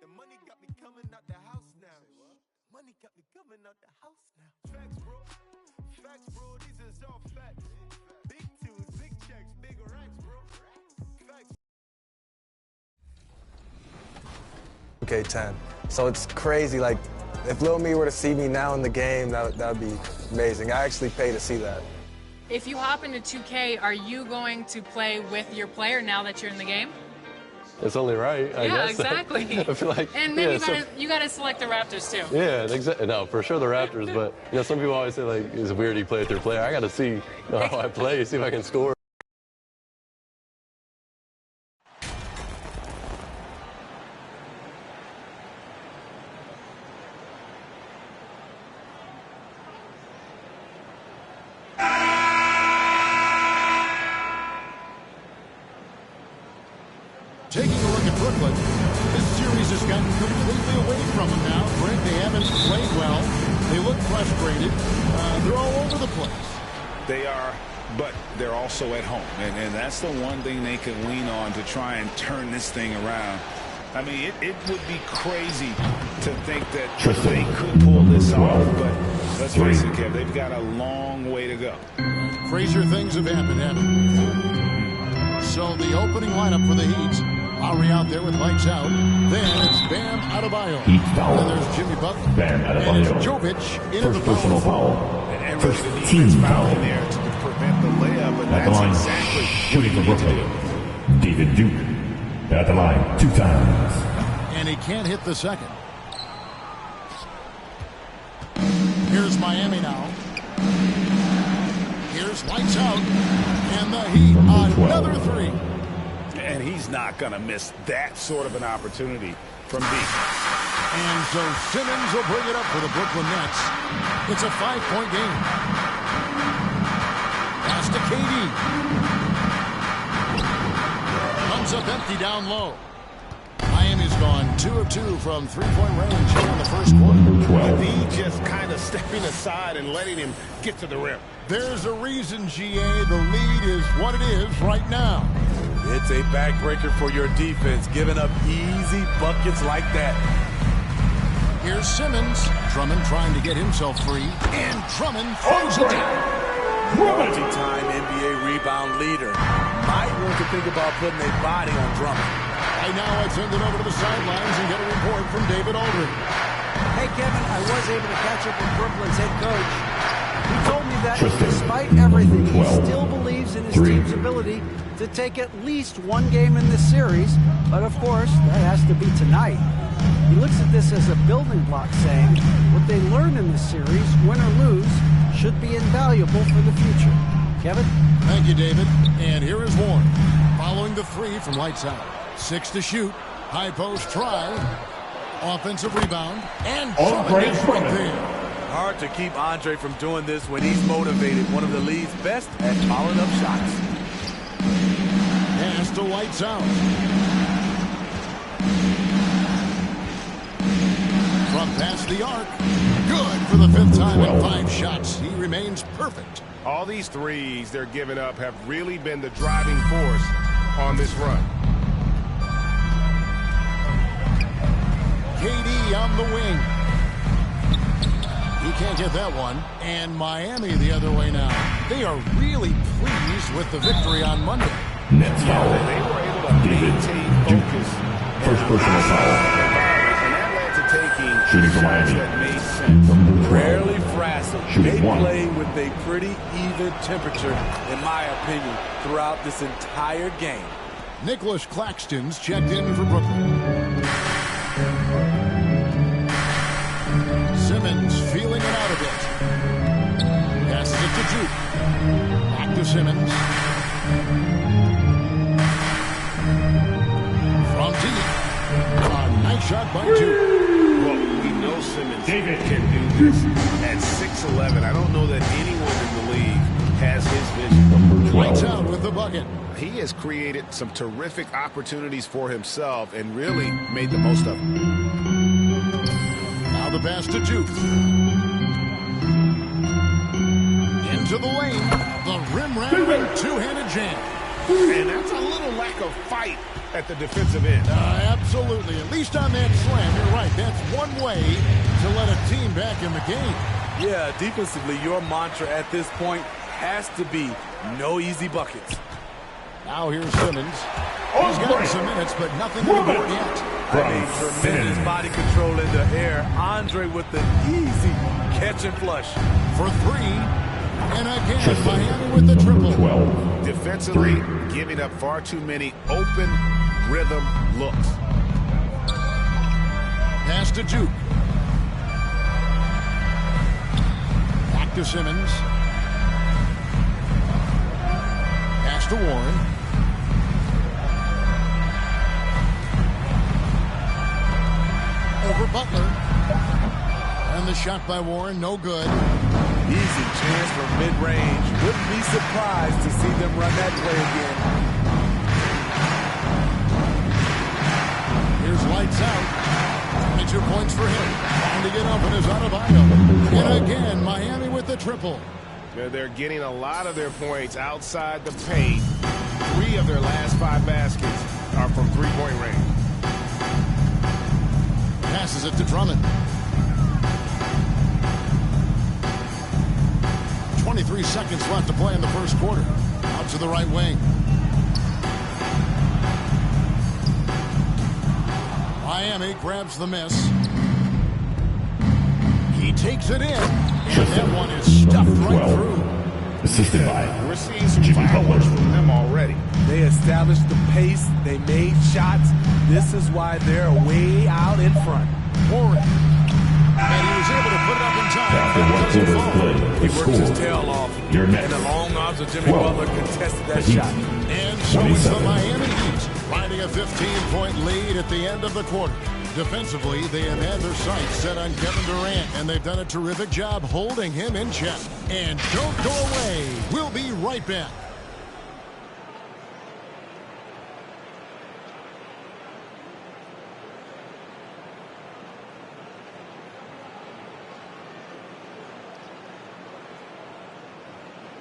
The money got me coming out the house now. Money got me coming out the house now. Facts, bro. Facts, bro. These is all facts. Big tunes, big checks, big racks, bro. Facts. Okay, 10. So it's crazy. Like, if Lil Me were to see me now in the game, that would be amazing. I actually pay to see that. If you hop into 2K, are you going to play with your player now that you're in the game? It's only right, I guess. Exactly. I feel like, and then you gotta select the Raptors too. Yeah, exactly. No, for sure the Raptors, but some people always say like it's weird you play with your player. I gotta see how I play, see if I can score. Taking a look at Brooklyn, this series has gotten completely away from them now. Greg, they haven't played well. They look frustrated. They're all over the place. They are, but they're also at home. And that's the one thing they can lean on to try and turn this thing around. I mean, it would be crazy to think that they could pull this off, but let's face it, Kev, they've got a long way to go. Crazier things have happened, haven't they? So the opening lineup for the Heat. Lowry out there with lights out. Then it's Bam Adebayo. Heat foul. Then there's Jimmy Butler. Bam Adebayo. And it's Jovic into the personal foul. And First the team foul. in there to prevent the layup, but at the line, exactly shooting for Brooklyn. David Duke at the line 2 times. And he can't hit the second. Here's Miami now. Here's lights out. And the Heat another 3. And he's not going to miss that sort of an opportunity from deep. And so Simmons will bring it up for the Brooklyn Nets. It's a 5-point game. Pass to KD. Comes up empty down low. Miami's gone 2 of 2 from 3-point range here in the first quarter. B just kind of stepping aside and letting him get to the rim. There's a reason, GA. The lead is what it is right now. It's a backbreaker for your defense, giving up easy buckets like that. Here's Simmons. Drummond trying to get himself free. And Drummond throws it down. Multi-time NBA rebound leader. Might want to think about putting a body on Drummond. Right now, I send it over to the sidelines and get a report from David Aldridge. Hey, Kevin, I was able to catch up with Brooklyn's head coach. He told me that despite everything, he still believes in his team's ability to take at least one game in this series. But, of course, that has to be tonight. He looks at this as a building block, saying what they learned in this series, win or lose, should be invaluable for the future. Kevin? Thank you, David. And here is Warren following the 3 from lights out. 6 to shoot. High post try. Offensive rebound. And Drummond is right there. Hard to keep Andre from doing this when he's motivated. One of the league's best at following up shots. Pass to lights out. From past the arc. Good for the 5th time in 5 shots. He remains perfect. All these threes they're giving up have really been the driving force on this run. KD on the wing. He can't get that one. And Miami the other way now. They are really pleased with the victory on Monday. Nets foul. They were able to maintain focus. First personal foul. And that led to taking Shooting for shots Miami. that made sense. Number 12. Rarely frazzled. Shooting They one. play with a pretty even temperature, in my opinion, throughout this entire game. Nicholas Claxton's checked in for Brooklyn. Simmons feeling it out a bit. Passes it to Juke. Back to Simmons. From deep. A nice shot by Juke. Well, we know Simmons can do this at 6'11". I don't know that anyone in the league has his vision. Lights out with the bucket. He has created some terrific opportunities for himself and really made the most of them. Now the pass to Juke. Into the lane. The rim-rattling two-handed jam. And that's a little lack of fight at the defensive end. Absolutely. At least on that slam, you're right. That's one way to let a team back in the game. Yeah, defensively, your mantra at this point has to be no easy buckets. Now here's Simmons. He's got some minutes, but nothing on the board yet. I mean, tremendous body control in the air. Andre with the easy catch and flush. For three. And again, Miami with the triple. 12. Defensively, giving up far too many open rhythm looks. Pass to Juke. Back to Simmons. Pass to Warren. Over Butler. And the shot by Warren, no good. Easy chance from mid-range. Wouldn't be surprised to see them run that play again. Here's lights out. 22 points for him. Trying to get open is Adebayo. And again, Miami with the triple. They're getting a lot of their points outside the paint. 3 of their last 5 baskets are from three-point range. Passes it to Drummond. 23 seconds left to play in the first quarter. Out to the right wing. Miami grabs the miss. He takes it in. And that one is stuffed right through. Assisted by We're seeing some fireworks from them already. They established the pace. They made shots. This is why they're way out in front. Warren. And he was able to put it up in time. After one quarter of play, He the worked his score. tail off. Your And next. the long arms of Jimmy 12. Butler contested that The Heat. shot. And so is the 27. Miami Heat, riding a 15-point lead at the end of the quarter. Defensively, they have had their sights set on Kevin Durant, and they've done a terrific job holding him in check. And don't go away. We'll be right back.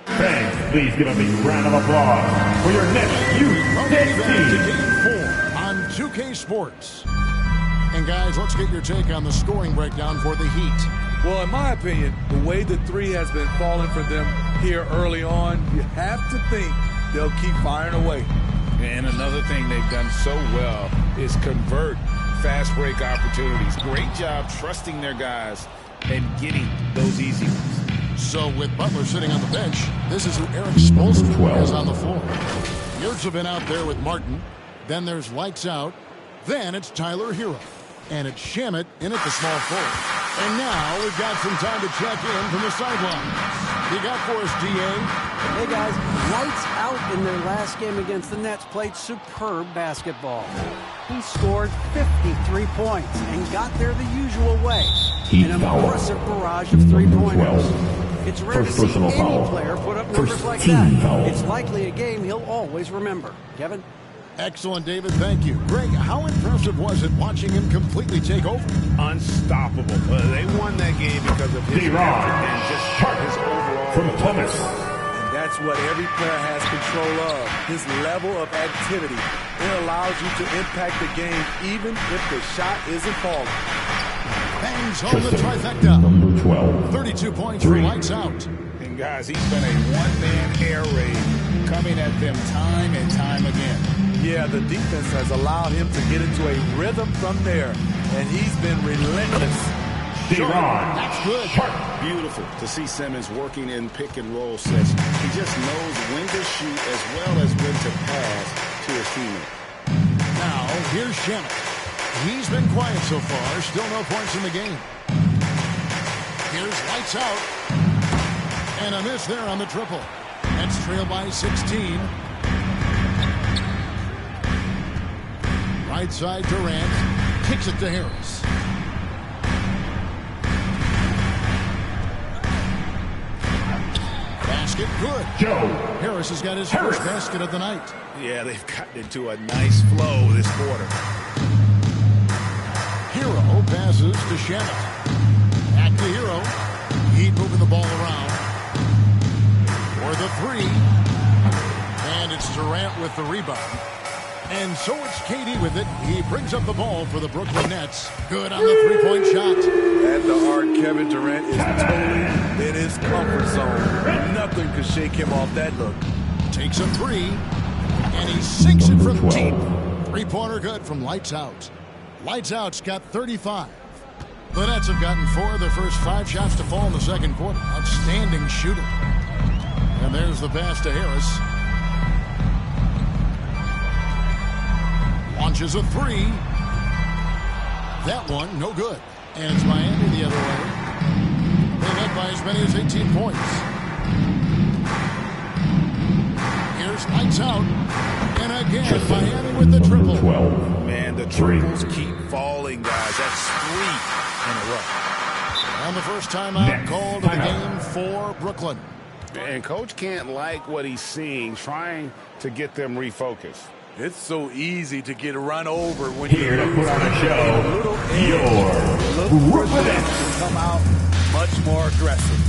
Fans, please give a big round of applause for your next youth Welcome back to team. Game 4 on 2K Sports. And guys, let's get your take on the scoring breakdown for the Heat. Well, in my opinion, the way the three has been falling for them here early on, you have to think they'll keep firing away. And another thing they've done so well is convert fast break opportunities. Great job trusting their guys and getting those easy ones. So with Butler sitting on the bench, this is who Eric Spoelstra has on the floor. Yurts have been out there with Martin. Then there's lights out. Then it's Tyler Hero. And it's Shamet in at the small forward. And now we've got some time to check in from the sideline. You got for us, DA? Hey guys, lights out in their last game against the Nets played superb basketball. He scored 53 points and got there the usual way. Heat An foul. impressive barrage of three-pointers. 12. It's rare to First see personal any foul. player put up numbers First like team that. foul. It's likely a game he'll always remember. Kevin? Excellent, David. Thank you. Greg, how impressive was it watching him completely take over? Unstoppable. They won that game because of his effort and just his overall From Thomas. And that's what every player has control of, his level of activity. It allows you to impact the game even if the shot isn't falling. Bangs home the Tristan, trifecta. number 12. 32 points for lights out. And Guys, he's been a one-man air raid coming at them time and time again. Yeah, the defense has allowed him to get into a rhythm from there, and he's been relentless. That's good. Beautiful to see Simmons working in pick-and-roll sets. He just knows when to shoot as well as when to pass to his teammate. Now, here's Shannon. He's been quiet so far. Still no points in the game. Here's lights out. And a miss there on the triple. Nets trail by 16. Right side, Durant kicks it to Harris. Basket good. Joe Harris has got his first basket of the night. Yeah, they've gotten into a nice flow this quarter. Hero passes to Shannon. Back to Hero. Heat moving the ball around. For the three. And it's Durant with the rebound. And so it's KD with it. He brings up the ball for the Brooklyn Nets. Good on the three-point shot. At the arc, Kevin Durant is totally in his comfort zone. Nothing could shake him off that look. Takes a three. And he sinks it from deep. Three-pointer good from Lights Out. Lights Out's got 35. The Nets have gotten 4 of their first 5 shots to fall in the second quarter. Outstanding shooting. And there's the pass to Harris. Launches a three. That one, no good. And it's Miami the other way. They led by as many as 18 points. Here's Lights Out. And again, Miami with the triple. 12. Man, the triples keep falling, guys. That's 3 in a row. And the first timeout called to the game for Brooklyn. And Coach can't like what he's seeing, trying to get them refocused. It's so easy to get run over when Here you're to put on a show, look for the Nets to come out much more aggressive.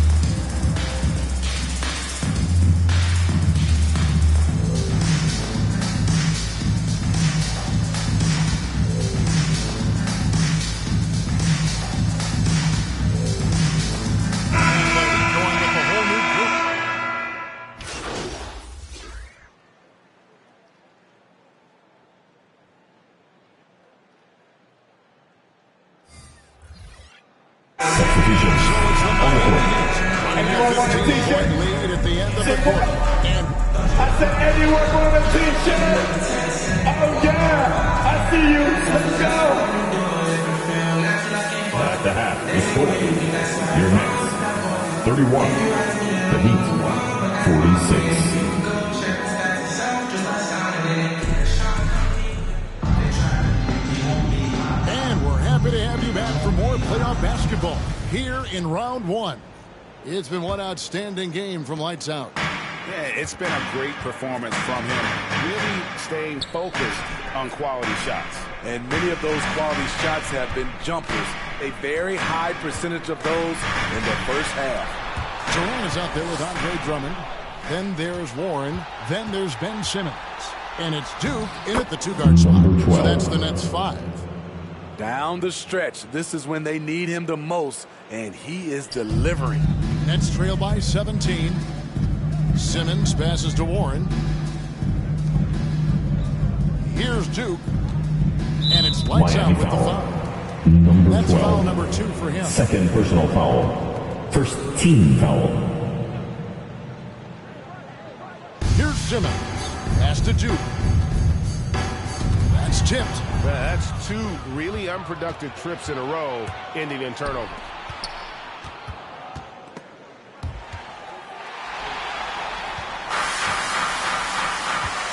It's been one outstanding game from Lights Out. Yeah, it's been a great performance from him. Really staying focused on quality shots. And many of those quality shots have been jumpers. A very high percentage of those in the first half. Durant is out there with Andre Drummond. Then there's Warren. Then there's Ben Simmons. And it's Duke in at the 2-guard spot. So that's the Nets 5. Down the stretch, this is when they need him the most, and he is delivering. Nets trail by 17. Simmons passes to Warren. Here's Duke. And it's Lights Out with the foul. That's 12. Foul number 2 for him. Second personal foul. First team foul. Here's Simmons. Pass to Duke. That's tipped. That's 2 really unproductive trips in a row, ending in turnover.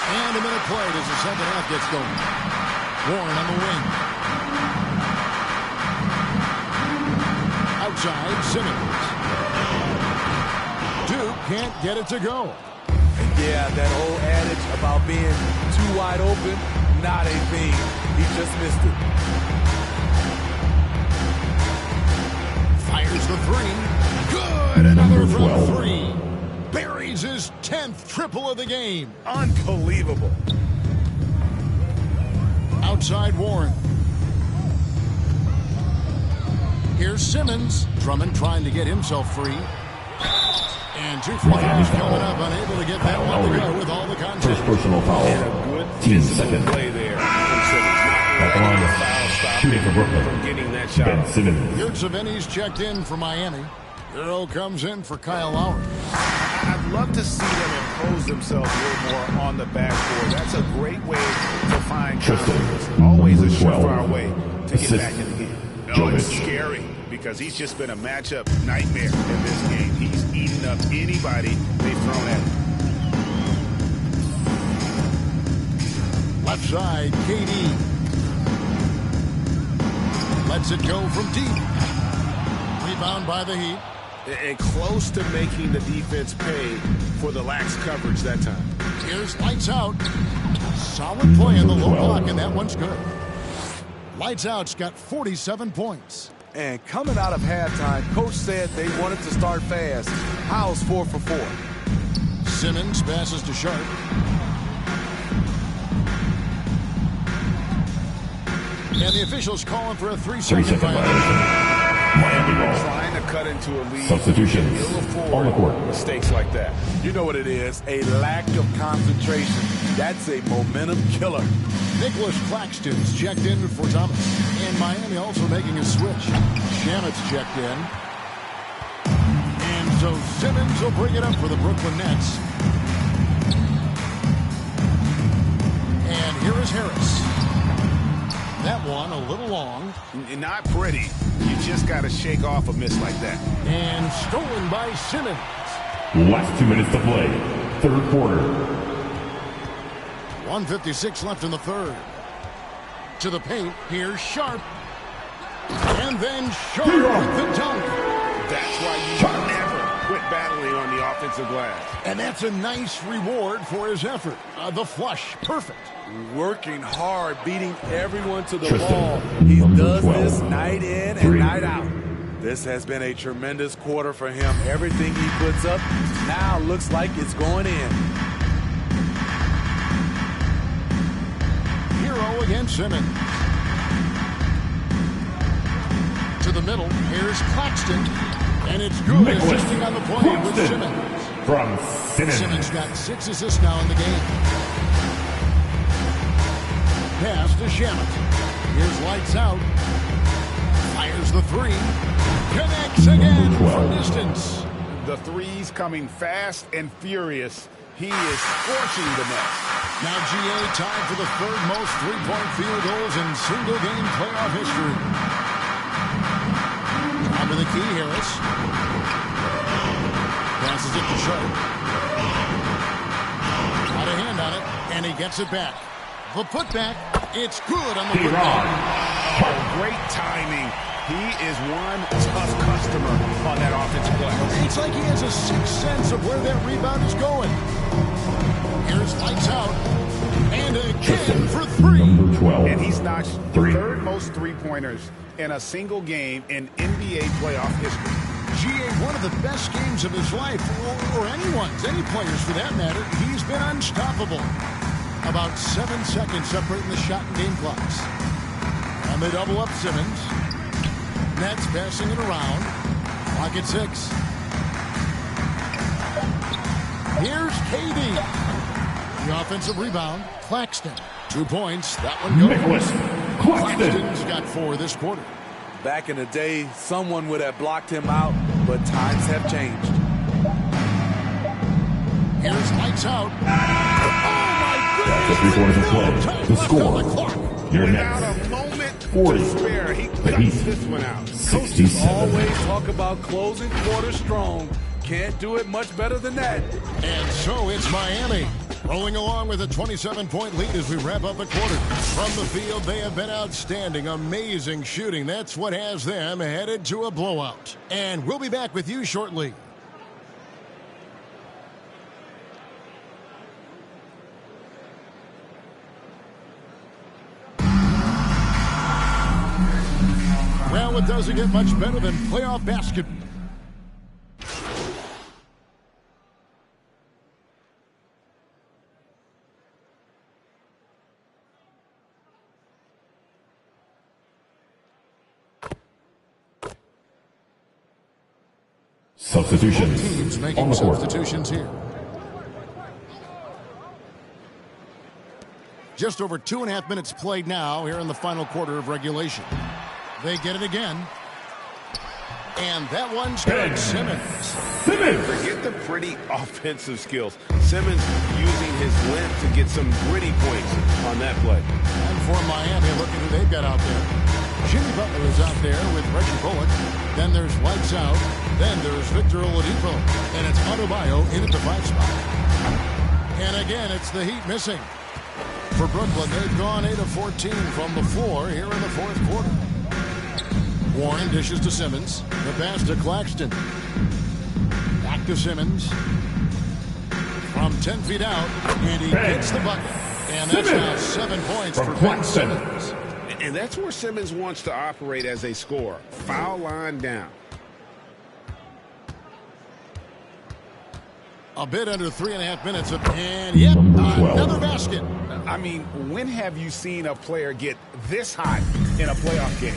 And a minute played as the second half gets going. Warren on the wing. Outside, Simmons. Duke can't get it to go. And yeah, that whole adage about being too wide open, not a thing. He just missed it. Fires the three. Good. Another from 3. Buries his 10th triple of the game. Unbelievable. Outside Warren. Here's Simmons. Drummond trying to get himself free. And 2 free throws coming up, unable to get that one to go with all the contact. First personal foul. And a good Team physical second. play there from Simmons. At the line, Foul stop shooting for Brooklyn. from getting that shot. Ben Simmons. Yurtseveni's checked in for Miami. Earl comes in for Kyle Lowry. I'd love to see them impose themselves a little more on the backboard. That's a great way to find confidence. Always a surefire way to get back in the game. Oh, it's scary because he's just been a matchup nightmare in this game. He's eating up anybody they've thrown at him. Left side, KD. Lets it go from deep. Rebound by the Heat. And close to making the defense pay for the lax coverage that time. Here's Lights Out. Solid play in the low block, and that one's good. Lights Out's got 47 points. And coming out of halftime, Coach said they wanted to start fast. How's 4 for 4? Simmons passes to Sharp. And the officials calling for a 3-second violation. Miami ball. Trying to cut into a lead. Substitutions on the court. Mistakes like that. You know what it is, a lack of concentration. That's a momentum killer. Nicholas Claxton's checked in for Thomas. And Miami also making a switch. Shamit's checked in. And so Simmons will bring it up for the Brooklyn Nets. And here is Harris. That one a little long. Not pretty. You just got to shake off a miss like that. And stolen by Simmons. Last 2 minutes to play. Third quarter. 1:56 left in the third. To the paint. Here's Sharp. And then Sharp with the dunk. That's why you never quit battling on the offensive glass. And that's a nice reward for his effort. The flush. Perfect. Working hard, beating everyone to the Tristan, ball. He does 12. this night in and night out. This has been a tremendous quarter for him. Everything he puts up now looks like it's going in. Hero against Simmons. To the middle. Here's Claxton. And it's good. Assisting on the play with Simmons. From Simmons. Simmons got 6 assists now in the game. Pass to Shamet. Here's Lights Out. Fires the 3. Connects again from distance. The threes coming fast and furious. He is scorching the net. Now GA tied for the third most three-point field goals in single-game playoff history. Top of the key, Harris. Passes it to Sharp. Got a hand on it, and he gets it back. The putback, it's good on the putback. Oh, great timing. He is one tough customer on that offensive play. It's like he has a sixth sense of where that rebound is going. Here's Lights Out. And again for 3. Number 12. And he's notched the third most three-pointers in a single game in NBA playoff history. GA, one of the best games of his life, or anyone's, any players for that matter. He's been unstoppable. About 7 seconds separating the shot and game clocks. And they double up Simmons. Nets passing it around. Clock at 6. Here's KD. The offensive rebound. Claxton. 2 points. That one goes. Nicholas Claxton's got 4 this quarter. Back in the day, someone would have blocked him out, but times have changed. Here's Lights Out. Just 3 quarters of play. The score. Your Without Nets. a moment 40. to spare, he The cuts Heat. this one out. 67. Always talk about closing quarters strong. Can't do it much better than that. And so it's Miami rolling along with a 27-point lead as we wrap up the quarter. From the field, they have been outstanding. Amazing shooting. That's what has them headed to a blowout. And we'll be back with you shortly. Well, it doesn't get much better than playoff basketball. Substitutions Teams on making the court. substitutions here. Just over 2.5 minutes played now here in the final quarter of regulation. They get it again. And that one's good. Simmons. Forget the pretty offensive skills. Simmons using his length to get some gritty points on that play. And for Miami, look at who they've got out there. Jimmy Butler is out there with Reggie Bullock. Then there's Lights Out. Then there's Victor Oladipo. And it's Adebayo in at the 5 spot. And again, it's the Heat missing. For Brooklyn, they've gone 8 of 14 from the floor here in the fourth quarter. Warren dishes to Simmons. The pass to Claxton. Back to Simmons. From 10 feet out, and he gets the bucket. And that's now 7 points for Ben Simmons. And that's where Simmons wants to operate as a scorer. Foul line down. A bit under 3.5 minutes of, and yep, another basket. I mean, when have you seen a player get this hot in a playoff game?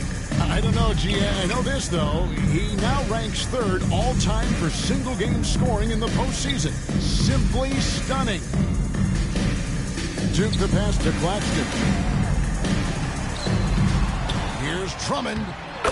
I don't know, GA. I know this, though. He now ranks 3rd all-time for single-game scoring in the postseason. Simply stunning. Duke the pass to Claxton. Here's Drummond.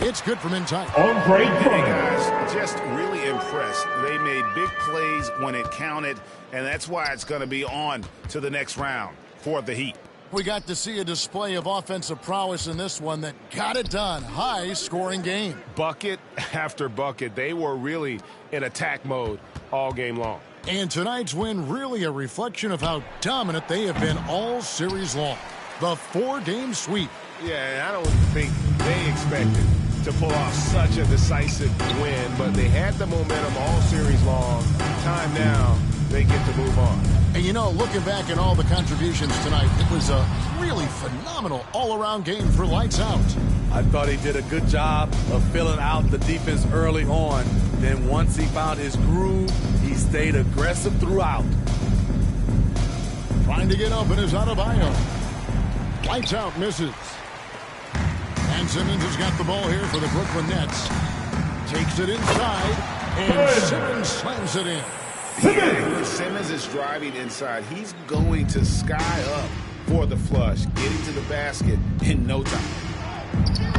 It's good from inside. Hey, guys, just really impressed. They made big plays when it counted, and that's why it's going to be on to the next round for the Heat. We got to see a display of offensive prowess in this one that got it done. High-scoring game. Bucket after bucket. They were really in attack mode all game long. And tonight's win really a reflection of how dominant they have been all series long. The 4-game sweep. Yeah, and I don't think they expected to pull off such a decisive win, but they had the momentum all series long. Time now, they get to move on. And you know, looking back at all the contributions tonight, it was a really phenomenal all-around game for Lights Out. I thought he did a good job of filling out the defense early on. Then once he found his groove, he stayed aggressive throughout. Trying to get open is Adebayo. Lights Out misses. And Simmons has got the ball here for the Brooklyn Nets. Takes it inside, and Simmons slams it in. When Simmons is driving inside, he's going to sky up for the flush, getting to the basket in no time.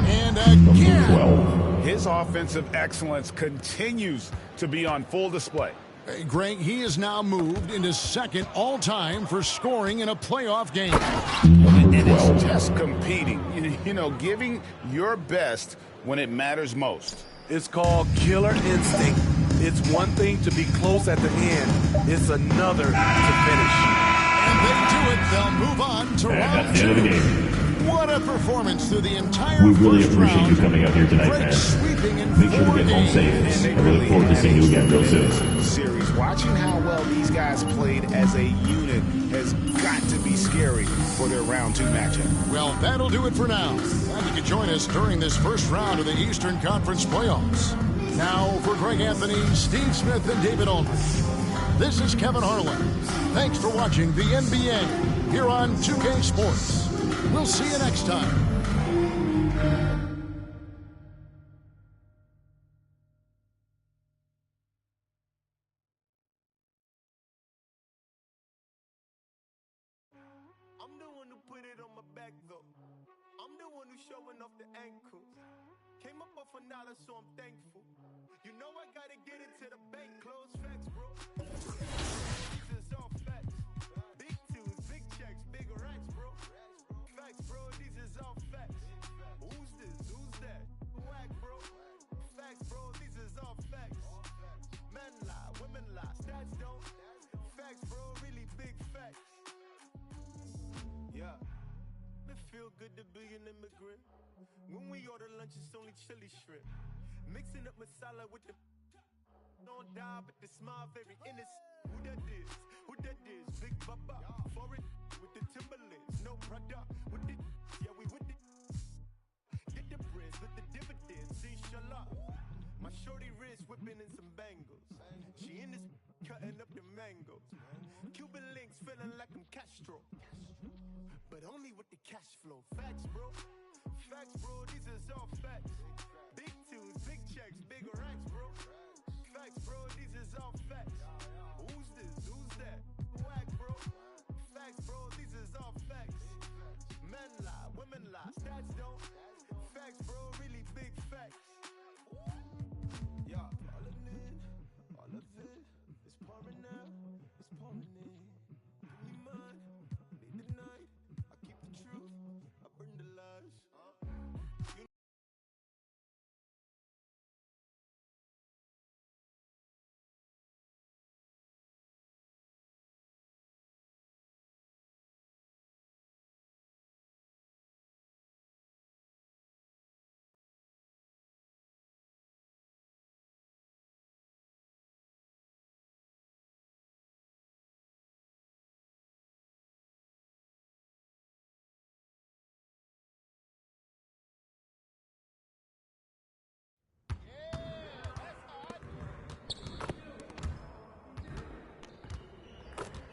And again, his offensive excellence continues to be on full display. Hey, Greg, he is now moved into 2nd all-time for scoring in a playoff game. And it's just competing, you know, giving your best when it matters most. It's called killer instinct. It's one thing to be close at the end. It's another to finish. And they do it. They'll move on to round 2. What a performance through the entire We really first appreciate round. you coming out here tonight, Great man. sweeping in Make sure 4 to get home games. safe. I look forward to seeing you again real soon. Series, watching how well these guys played as a unit has got to be scary for their round 2 matchup. Well, that'll do it for now. Glad you could join us during this first round of the Eastern Conference playoffs. Now for Greg Anthony, Steve Smith, and David Ulmer. This is Kevin Harlan. Thanks for watching the NBA here on 2K Sports. We'll see you next time. I'm the one who put it on my back though. I'm the one who's showing off the ankles. Came up off $1, so I'm thankful. You know I gotta get it to the bank. Close facts, bro. These is all facts. Big twos, big checks, big racks, bro. Facts, bro. These is all facts. Who's this? Who's that? Whack, bro. Facts, bro. These is all facts. Men lie, women lie, stats don't. Facts, bro. Really big facts. Yeah. It feel good to be an immigrant. When we order lunch, it's only chili shrimp. Mixing up masala with the don't die, but the smile very innocent. Who that is? Who that is? Big Baba, foreign with the Timberlands. No brother with the yeah, we with the get the bread with the dividends. Inshallah. My shorty wrist whipping in some bangles. She in this cutting up the mangoes. Cuban links feeling like I'm Castro, but only with the cash flow. Facts, bro. Facts, bro. These is all facts. Big twos, big checks, big racks, bro. Facts, bro.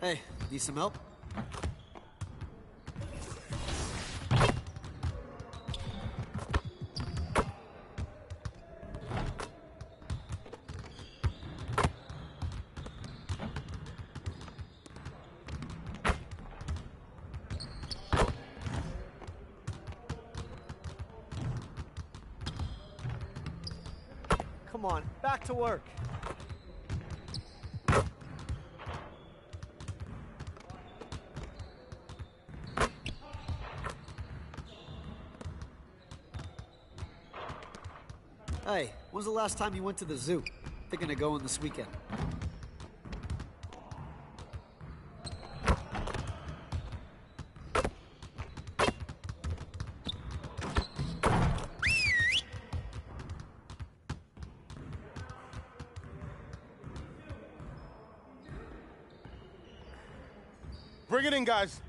Hey, need some help? Come on, back to work. Hey, when's the last time you went to the zoo? Thinking of going this weekend. Bring it in, guys.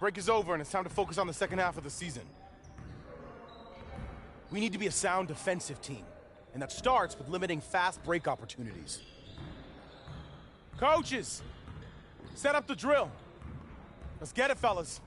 Break is over, and it's time to focus on the second half of the season. We need to be a sound defensive team, and that starts with limiting fast break opportunities. Coaches, set up the drill. Let's get it, fellas.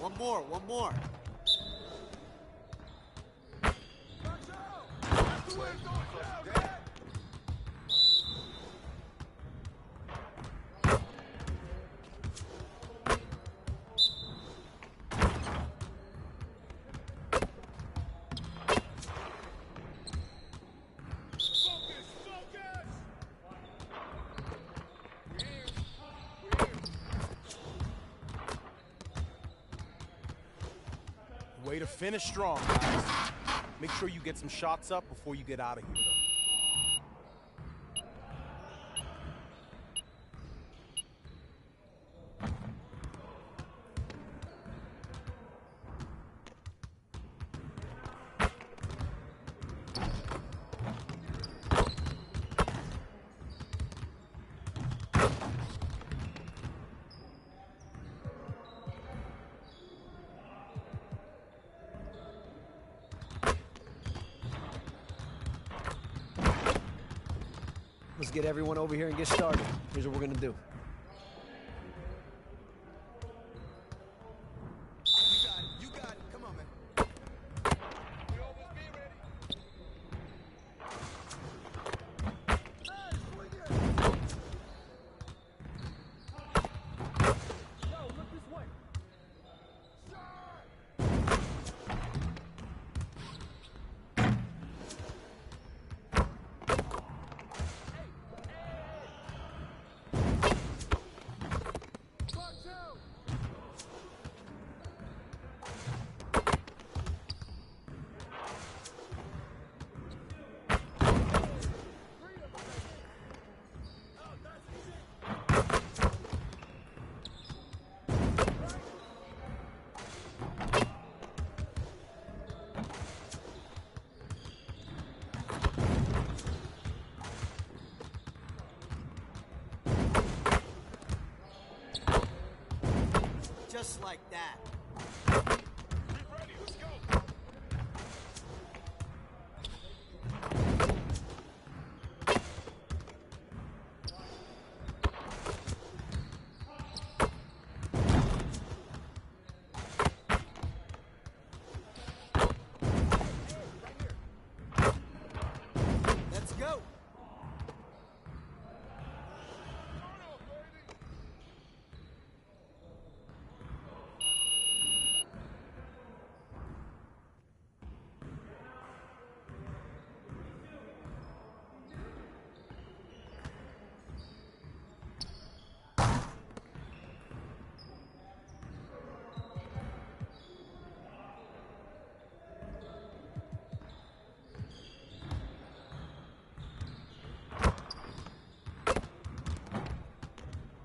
One more. Way to finish strong, guys. Make sure you get some shots up before you get out of here, though. Let's get everyone over here and get started. Here's what we're gonna do. You got it. Come on, man. Just like that. Let's go.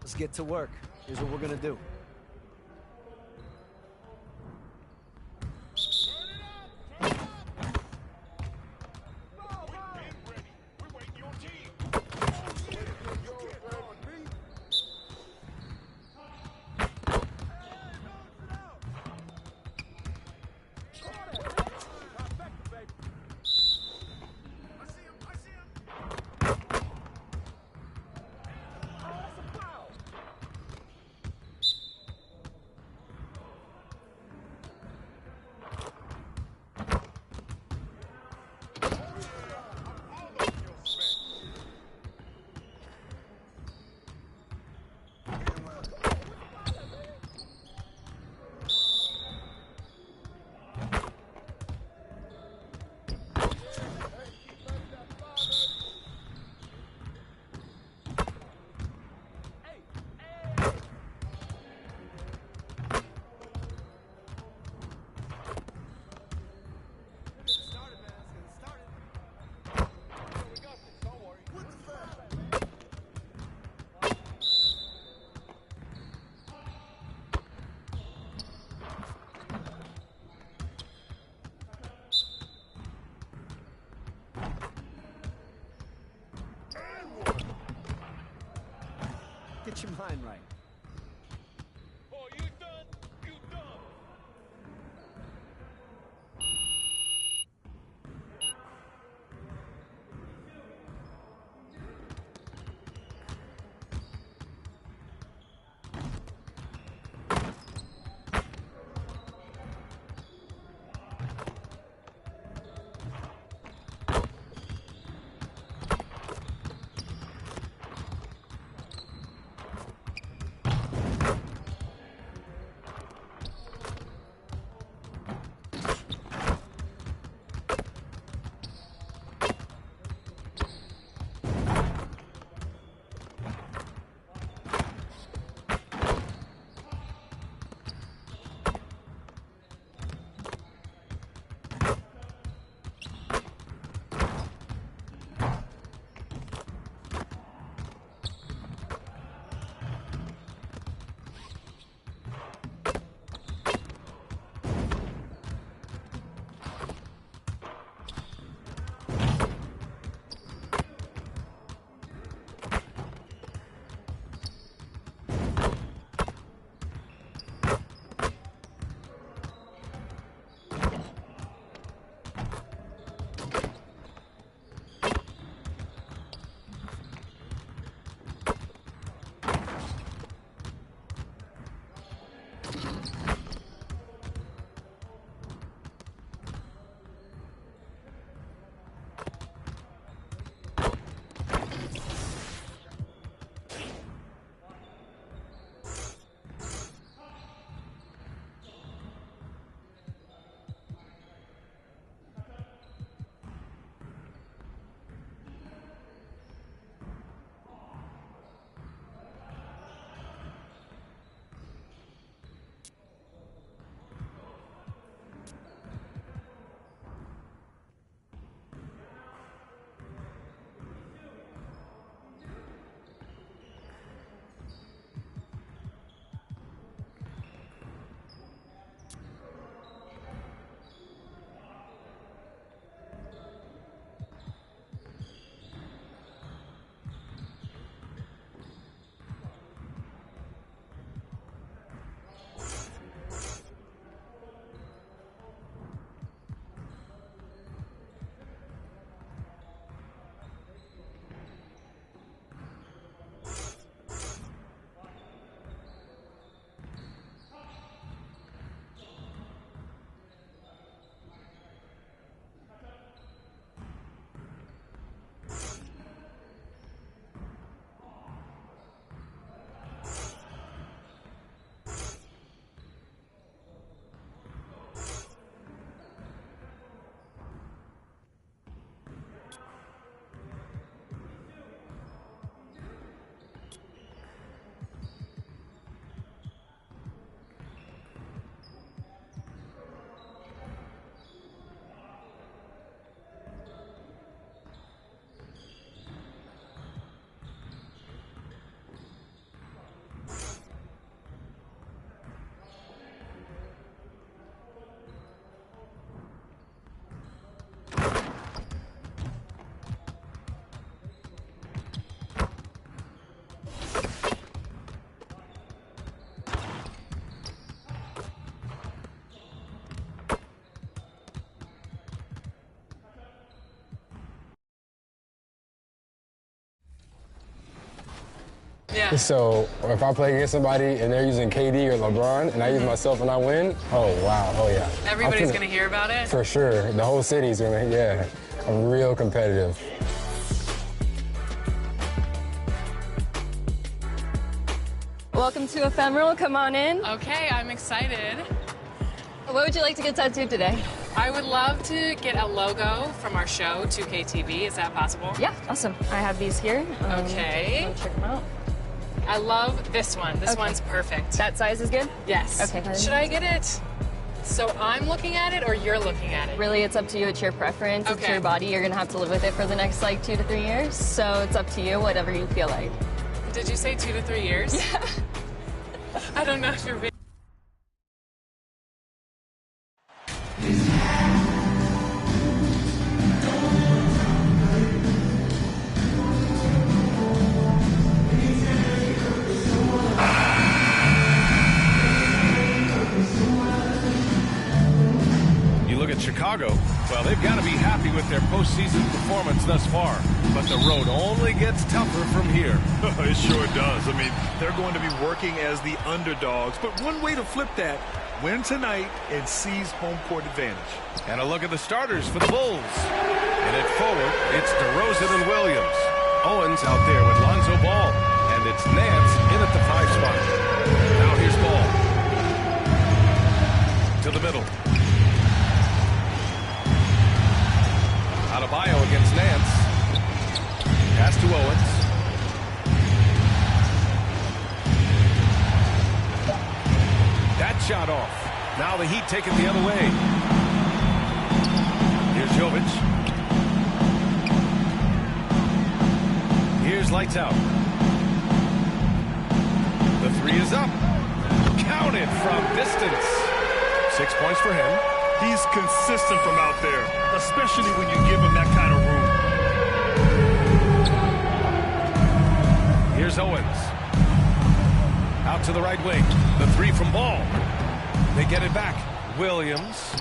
Let's get to work. Here's what we're gonna do. Get your mind right. Yeah. So if I play against somebody and they're using KD or LeBron and I use myself and I win, oh, wow, oh, yeah. Everybody's going to hear about it? For sure. The whole city's going to, yeah. I'm real competitive. Welcome to Ephemeral. Come on in. Okay, I'm excited. What would you like to get tattooed today? I would love to get a logo from our show, 2KTV. Is that possible? Yeah, awesome. I have these here. Okay. Wanna check them out. I love this one. This one's perfect. That size is good? Yes. Okay. Should I get it? So I'm looking at it or you're looking at it? Really, it's up to you. It's your preference. It's Okay. your body. You're going to have to live with it for the next, 2 to 3 years. So it's up to you, whatever you feel like. Did you say 2 to 3 years? Yeah. I don't know if you're being... Chicago, well, they've got to be happy with their postseason performance thus far. But the road only gets tougher from here. It sure does. I mean, they're going to be working as the underdogs. But one way to flip that, win tonight and seize home court advantage. And a look at the starters for the Bulls. And at forward, it's DeRozan and Williams. Owens out there with Lonzo Ball. And it's Nance in at the 5 spot. Now here's Ball. To the middle. Adebayo against Nance. Pass to Owens. That shot off. Now the Heat take it the other way. Here's Jovic. Here's lights out. The 3 is up. Counted from distance. 6 points for him. He's consistent from out there, especially when you give him that kind of room. Here's Owens. Out to the right wing. The 3 from Ball. They get it back. Williams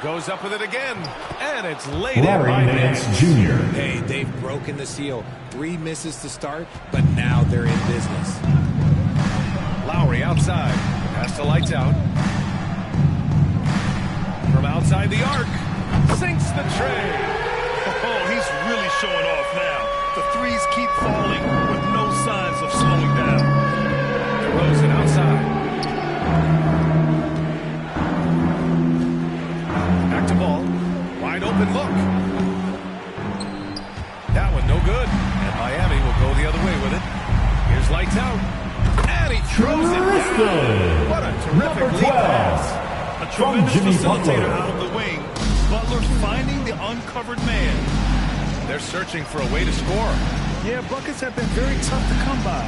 goes up with it again. And it's laid in by Nance Jr. Hey, they've broken the seal. 3 misses to start, but now they're in business. Lowry outside. Pass to lights out. From outside the arc, sinks the tray. Oh, he's really showing off now. The 3s keep falling with no signs of slowing down. DeRozan outside. Back to Ball. Wide open look. That one no good. And Miami will go the other way with it. Here's lights out. And he throws it down. What a terrific lead pass. A tremendous facilitator out of the wing. Butler finding the uncovered man. They're searching for a way to score. Yeah, buckets have been very tough to come by.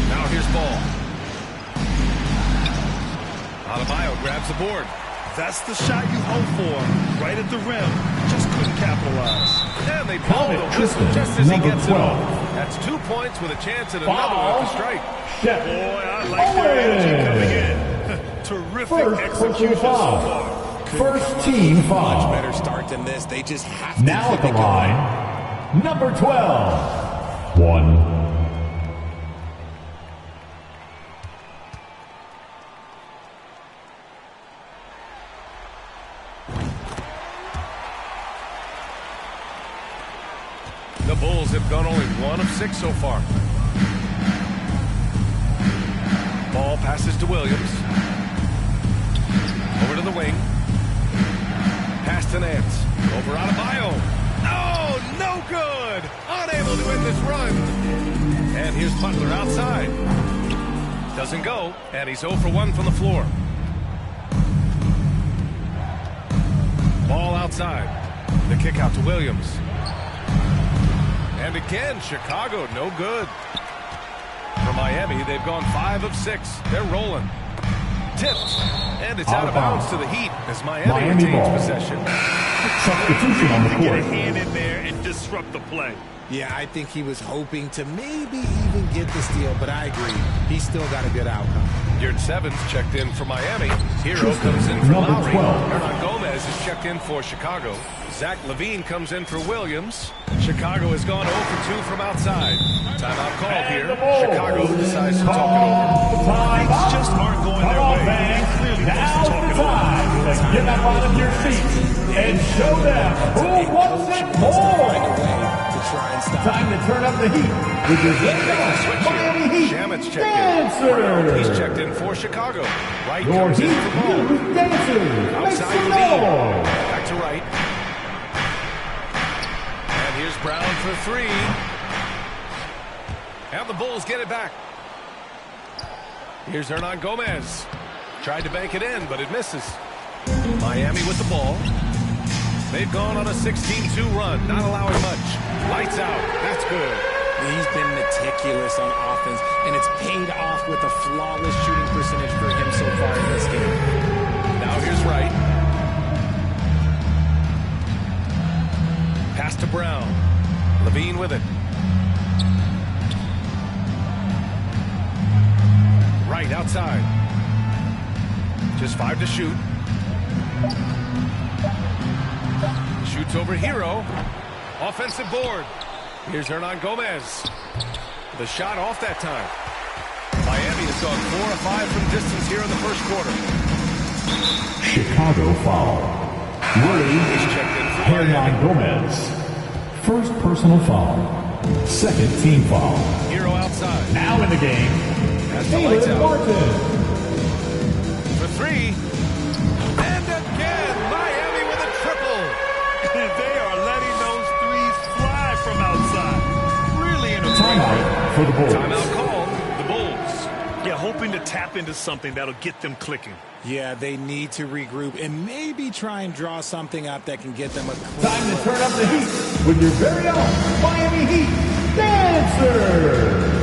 Now here's Ball. Adebayo grabs the board. That's the shot you hope for. Right at the rim. Just couldn't capitalize. And they blow the whistle just as he gets it off. That's 2 points with a chance at another one to strike. Boy, I like their energy coming in. Terrific execution so far. First team foul. Much better start than this. They just have to now at the line, number 12. 1. The Bulls have gone only 1 of 6 so far. Ball passes to Williams. Over to the wing. Pass to Nance. Over Adebayo. Oh, no good. Unable to end this run. And here's Butler outside. Doesn't go. And he's 0 for 1 from the floor. Ball outside. The kick out to Williams. And again, Chicago, no good. For Miami, they've gone 5 of 6. They're rolling. Tipped. And it's out of bounds to the Heat as Miami retains ball. possession. Substitution on the Get court. a hand in there and disrupt the play. Yeah, I think he was hoping to maybe even get the steal, but I agree. He's still got a good outcome. Yurt Sevens checked in for Miami. Hero comes in for Lowry. Hernan Gomez is checked in for Chicago. Zach LaVine comes in for Williams. Chicago has gone 0 for 2 from outside. Timeout called here. Chicago decides to talk it over. Things just aren't going their way. Clearly wants to talk it over. Get up out of your seats and show them who wants it more. Time to turn up the heat with your Miami Heat Shamit's checked Dancers. in. He's checked in for Chicago. Wright Your comes Heat in for Ball. Dancers. Make Outside some Levine. noise. Back to Wright. And here's Brown for 3. And the Bulls get it back. Here's Hernan Gomez. Tried to bank it in, but it misses. Miami with the ball. They've gone on a 16-2 run, not allowing much. Lights out. That's good. He's been meticulous on offense, and it's paid off with a flawless shooting percentage for him so far in this game. Now here's Wright. Pass to Brown. Levine with it. Wright outside. Just 5 to shoot. Shoots over Hero. Offensive board. Here's Hernan Gomez. The shot off that time. Miami has gone 4 of 5 from distance here in the first quarter. Chicago foul. Hernan Gomez. First personal foul. Second team foul. Hero outside. Now in the game, Taylor Martin. For 3. And again, Miami with a triple. They are letting those threes fly from outside. Really entertaining. Timeout for the Bulls. Timeout called. The Bulls. Yeah, hoping to tap into something that'll get them clicking. Yeah, they need to regroup and maybe try and draw something up that can get them a Time to turn up the heat with your very own Miami Heat Dancers.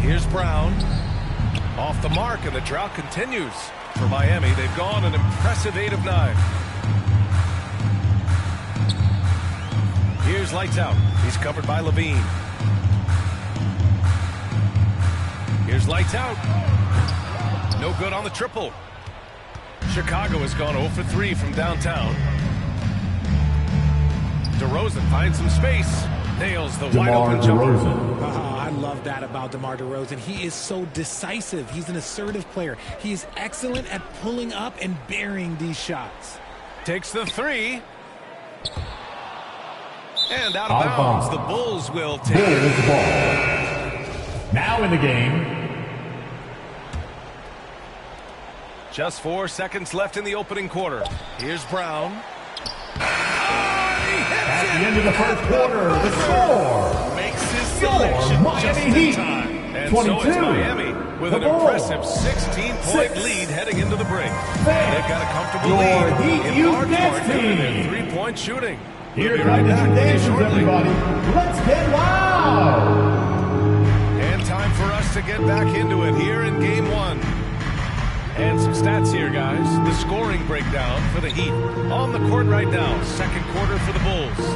Here's Brown. Off the mark, and the drought continues. For Miami, they've gone an impressive 8 of 9. Here's Lights Out. He's covered by Levine. Here's Lights Out. No good on the triple. Chicago has gone 0 for 3 from downtown. DeRozan finds some space. Nails the wide open jumper. I love that about DeMar DeRozan. He is so decisive. He's an assertive player. He is excellent at pulling up and burying these shots. Takes the 3. And out of bounds. The Bulls will take it. The ball. Now in the game. Just 4 seconds left in the opening quarter. Here's Brown. At the end of the first quarter, the score makes his selection Miami Heat. And 22. So it's Miami with an impressive 16-point lead heading into the break. They've got a comfortable lead in large part due to their three-point shooting. Here comes the Dancers, everybody. Let's get loud. And time for us to get back into it here in Game 1. And some stats here, guys. The scoring breakdown for the Heat. On the court right now, second quarter for the Bulls.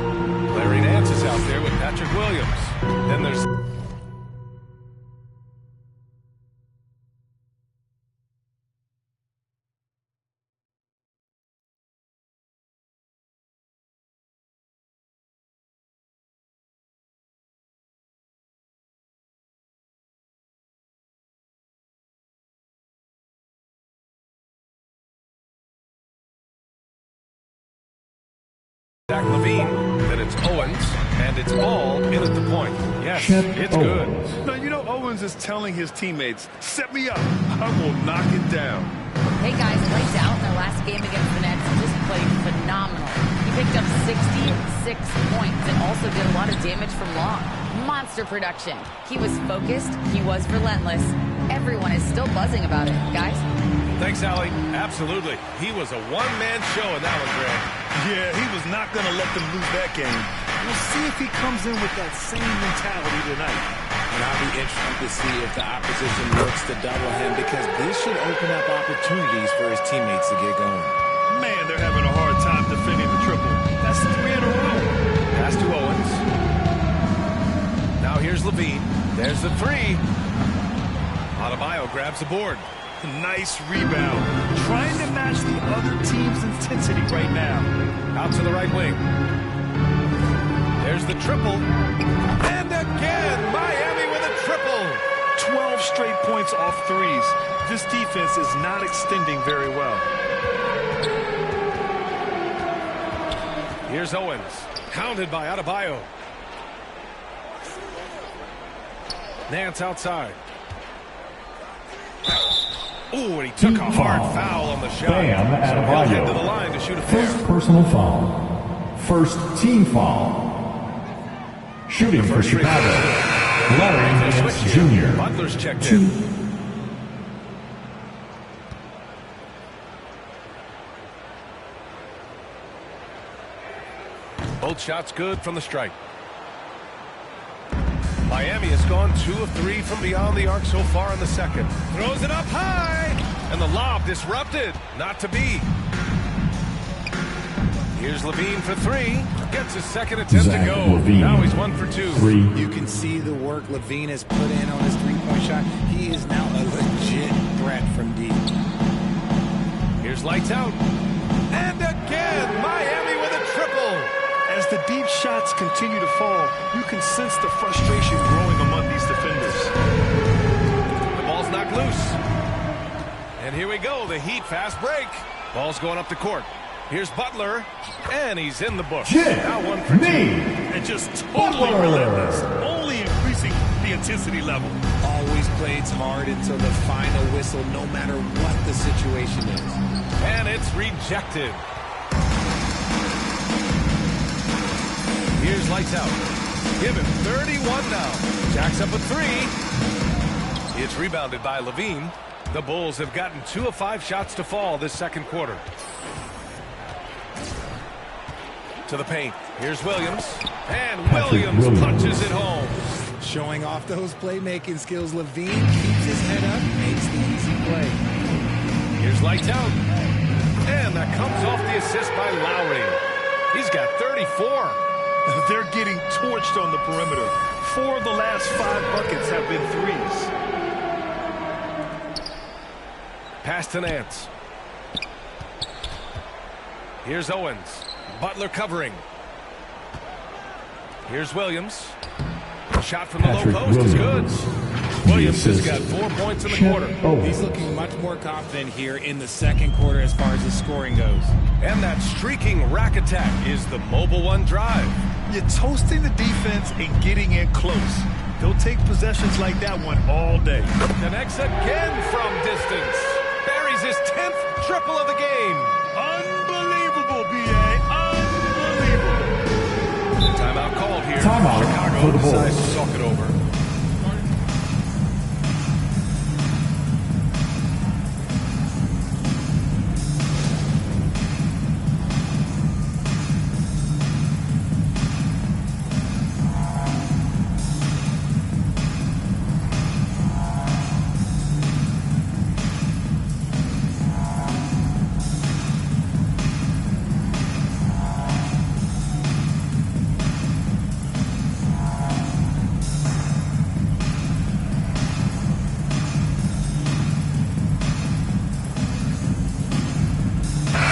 Larry Nance is out there with Patrick Williams. Then there's... Zach LaVine, then it's Owens, and it's Ball in at the point. Yes, it's good. Now, you know Owens is telling his teammates, set me up, I will knock it down. Hey guys, Lights Out in their last game against the Nets just played phenomenal. He picked up 66 points and also did a lot of damage from long. Monster production. He was focused, he was relentless. Everyone is still buzzing about it, guys. Thanks, Allie. Absolutely. He was a one-man show in that one, Greg. Yeah, he was not going to let them lose that game. We'll see if he comes in with that same mentality tonight. And I'll be interested to see if the opposition looks to double him, because this should open up opportunities for his teammates to get going. Man, they're having a hard time defending the triple. That's 3 in a row. Pass to Owens. Now here's Levine. There's the 3. Adebayo grabs the board. Nice rebound. Trying to match the other team's intensity right now. Out to the right wing. There's the triple. And again, Miami with a triple. 12 straight points off threes. This defense is not extending very well. Here's Owens. Hounded by Adebayo. Nance outside. Ooh, and he took a hard foul on the shot. Bam He'll head to the Adebayo. line to shoot a pair. First personal foul. First team foul. Shooting for Chicago. Larry Nance Jr. Butler's checked 2. in. Both shots good from the stripe. Miami has gone 2 of 3 from beyond the arc so far in the second. Throws it up high. And the lob disrupted. Not to be. Here's Levine for 3. Gets his second attempt to go. Levine. Now he's 1 for 2. 3. You can see the work Levine has put in on his three-point shot. He is now a legit threat from deep. Here's lights out. And again, Miami with a triple. As the deep shots continue to fall, you can sense the frustration growing among these defenders. The ball's knocked loose. And here we go, the Heat fast break. Ball's going up the court. Here's Butler, and he's in the book. Now 1 for 2. And just totally relentless, only increasing the intensity level. Always plays hard until the final whistle, no matter what the situation is. And it's rejected. Here's lights out. Give him 31 now. Jacks up a 3. It's rebounded by Levine. The Bulls have gotten 2 of 5 shots to fall this second quarter. To the paint. Here's Williams. And Williams punches it home. Showing off those playmaking skills, Levine keeps his head up, makes the easy play. Here's lights out. And that comes off the assist by Lowry. He's got 34. They're getting torched on the perimeter. 4 of the last 5 buckets have been threes. Pass to Nance. Here's Owens. Butler covering. Here's Williams. Shot from the low post is good. Williams has got 4 points in the quarter. He's looking much more confident here in the second quarter as far as his scoring goes. And that streaking rack attack is the Mobile One drive. You're toasting the defense and getting in close. They'll take possessions like that one all day. Connects again from distance. Buries his 10th triple of the game. Unbelievable, B.A. Unbelievable. Timeout called here. Timeout Chicago for the decides Bulls. to talk it over.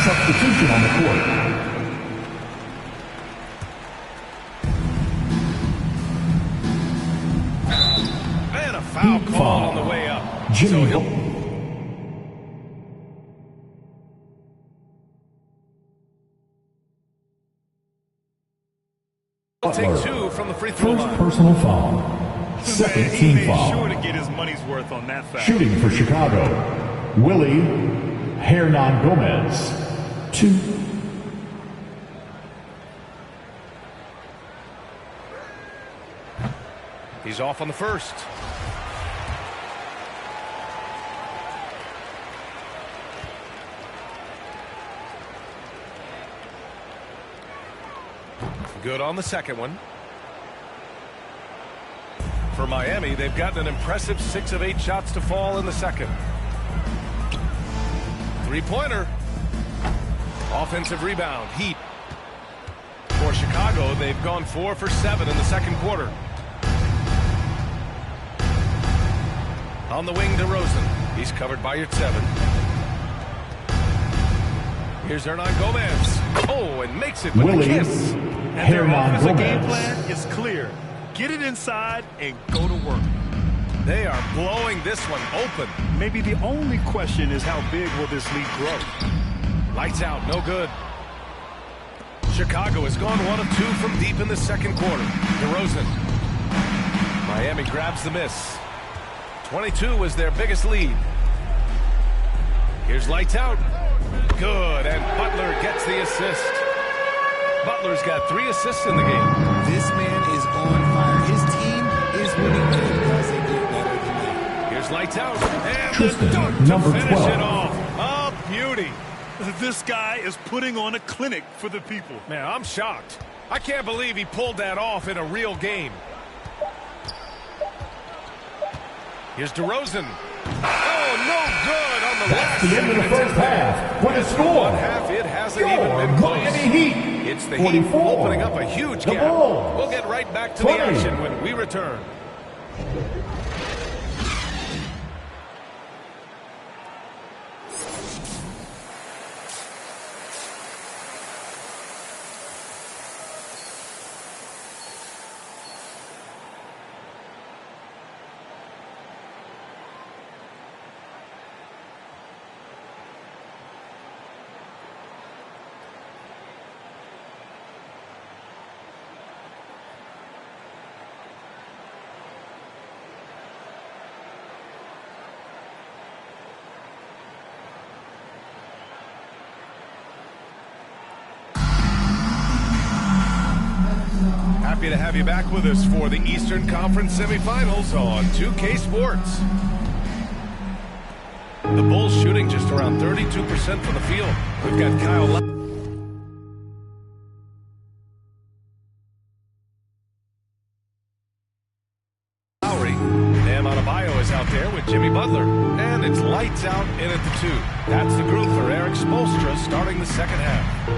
Substitution on the court. And a foul call on the way up. Jimmy So he'll take 2 from the free throw First line. personal foul. Second He team made foul. sure to get his money's worth on that foul. Shooting for Chicago. Willie Hernan Gomez. 2. He's off on the first. Good on the second one. For Miami, they've gotten an impressive 6 of 8 shots to fall in the second. Three-pointer. Offensive rebound. Heat. For Chicago, they've gone 4 for 7 in the second quarter. On the wing, DeRozan. He's covered by Yurtseven. Here's Hernan Gomez. Oh, and makes it with a kiss. And their offensive game plan is clear. Get it inside and go to work. They are blowing this one open. Maybe the only question is how big will this lead grow? Lights out, no good. Chicago has gone 1 of 2 from deep in the second quarter. DeRozan. Miami grabs the miss. 22 was their biggest lead. Here's lights out. Good, and Butler gets the assist. Butler's got 3 assists in the game. This man is on fire. His team is winning because they get better than that. Here's lights out. And Tristan, the dunk number to finish 12. it off. A beauty. This guy is putting on a clinic for the people. Man, I'm shocked. I can't believe he pulled that off in a real game. Here's DeRozan. Oh, no good on the last. The end of the first half. What a score. One half, it hasn't even been close. Miami Heat. It's the 44. Heat opening up a huge gap. We'll get right back to 20. the action when we return. Happy to have you back with us for the Eastern Conference semifinals on 2K Sports. The Bulls shooting just around 32% from the field. We've got Kyle Lowry. Bam Adebayo is out there with Jimmy Butler. And it's lights out in at the 2. That's the group for Eric Spoelstra starting the second half.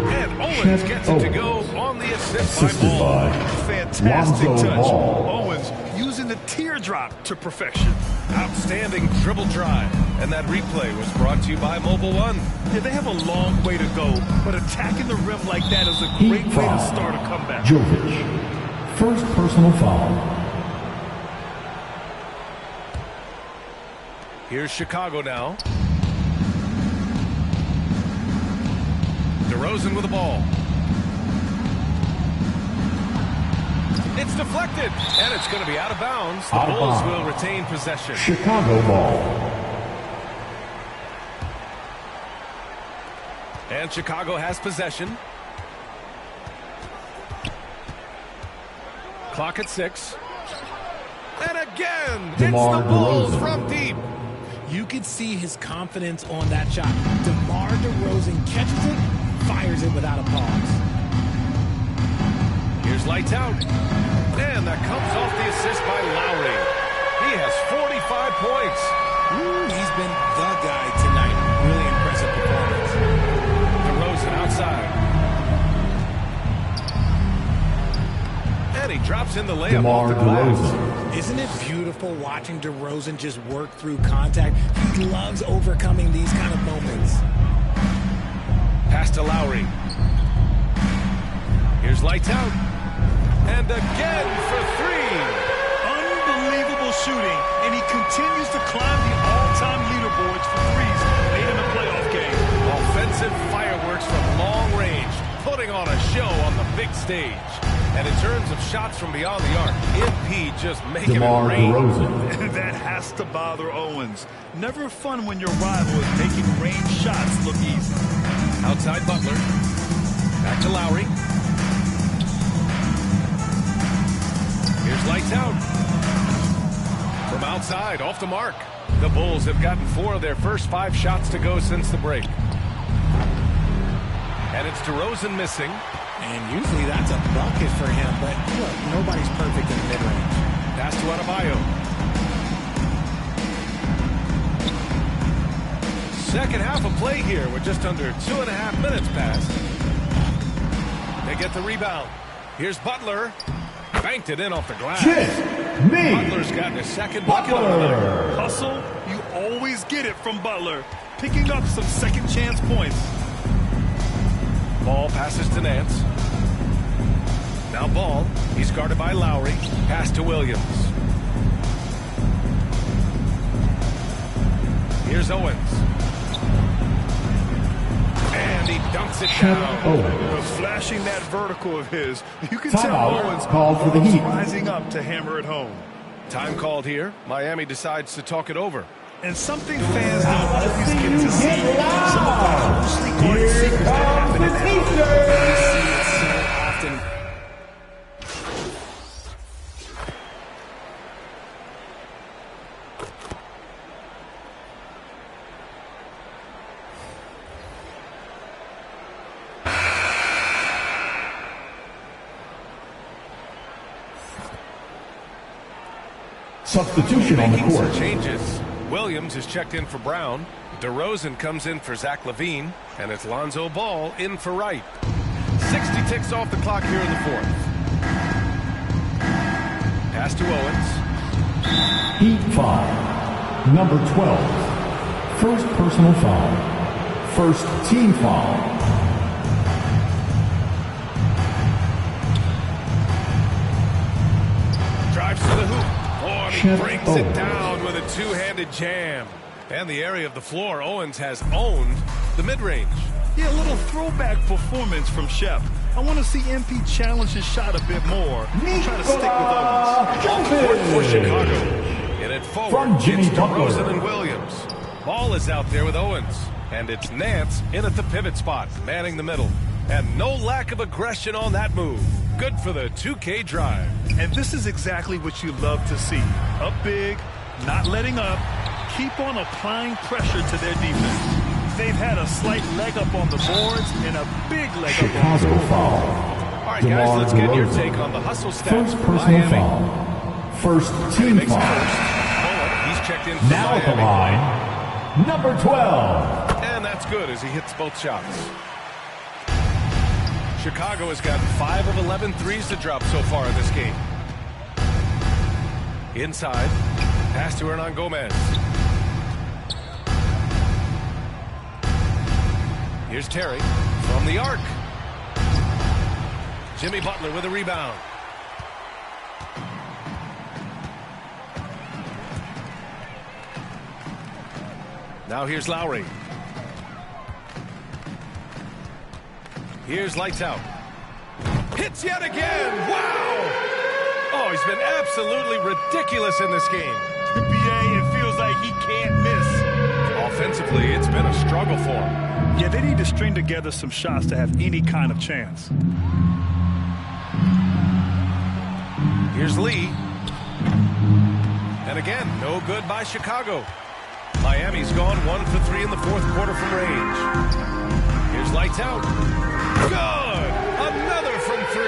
And Owens gets it to go on the assist by Ball. Fantastic Lonzo touch. Ball. Owens using the teardrop to perfection. Outstanding dribble drive. And that replay was brought to you by Mobile One. Yeah, they have a long way to go, but attacking the rim like that is a great way to start a comeback. Jovic. First personal foul. Here's Chicago now. DeRozan with the ball. It's deflected, and it's going to be out of bounds. The Bulls will retain possession. Chicago ball. And Chicago has possession. Clock at 6. And again, it's the Bulls from deep. You could see his confidence on that shot. DeMar DeRozan catches it, fires it without a pause. Here's lights out. And that comes off the assist by Lowry. He has 45 points. He's been the guy tonight. Really impressive performance. DeRozan outside. And he drops in the layup off the glass. Isn't it beautiful watching DeRozan just work through contact? He loves overcoming these kind of moments. Pass to Lowry. Here's lights out. And again for 3. Unbelievable shooting, and he continues to climb the all-time leaderboards for threes made in the playoff game. Offensive fireworks from long range, putting on a show on the big stage. And in terms of shots from beyond the arc, MP just making it rain. That has to bother Owens. Never fun when your rival is making range shots look easy. Outside Butler. Back to Lowry. Here's lights out. From outside, off the mark. The Bulls have gotten 4 of their first 5 shots to go since the break. And it's DeRozan missing. And usually that's a bucket for him, but look, nobody's perfect in the mid-range. Pass to Adebayo. Second half of play here with just under 2.5 minutes passed. They get the rebound. Here's Butler. Banked it in off the glass. Butler's gotten his second bucket on the night. Hustle, you always get it from Butler. Picking up some second chance points. Ball passes to Nance. Now Ball. He's guarded by Lowry. Pass to Williams. Here's Owens. And he dunks it down. Flashing that vertical of his. You can Timeout tell Owens called for the Heat. rising up to hammer it home. Time called here. Miami decides to talk it over. And something fans don't always get to see. Some of the closely guarded secrets that happen in the we see it so often. Substitution on the Making court. some changes. Williams is checked in for Brown. DeRozan comes in for Zach LaVine. And it's Lonzo Ball in for Wright. 60 ticks off the clock here in the fourth. Pass to Owens. Heat foul. Number 12. First personal foul. First team foul. Drives to the hoop. Oh, and he brings it down with a two-handed jam. And the area of the floor, Owens has owned the mid-range. Yeah, a little throwback performance from Shep. I want to see MP challenge his shot a bit more. Try to stick with Owens. For Chicago. And it forward, From Jimmy it's Butler. DeRozan and Williams. Ball is out there with Owens. And it's Nance in at the pivot spot, manning the middle. And no lack of aggression on that move. Good for the 2K drive. And this is exactly what you love to see. Up big, not letting up. Keep on applying pressure to their defense. They've had a slight leg up on the boards and a big leg up on the Chicago score. foul. All right, guys, let's get your take on the hustle stats. First for personal Miami. foul. First team Makes it foul. first. Bullock, he's checked in for Now at the Miami. line, number 12. And that's good as he hits both shots. Chicago has got 5 of 11 threes to drop so far in this game. Inside, pass to Hernan Gomez. Here's Terry from the arc. Jimmy Butler with a rebound. Now here's Lowry. Here's lights out. Hits yet again. Wow. Oh, he's been absolutely ridiculous in this game. BA, it feels like he can't miss. Offensively, it's been a struggle for him. Yeah, they need to string together some shots to have any kind of chance. Here's Lee. And again, no good by Chicago. Miami's gone 1 for 3 in the fourth quarter from range. Here's lights out. Good! Another from 3.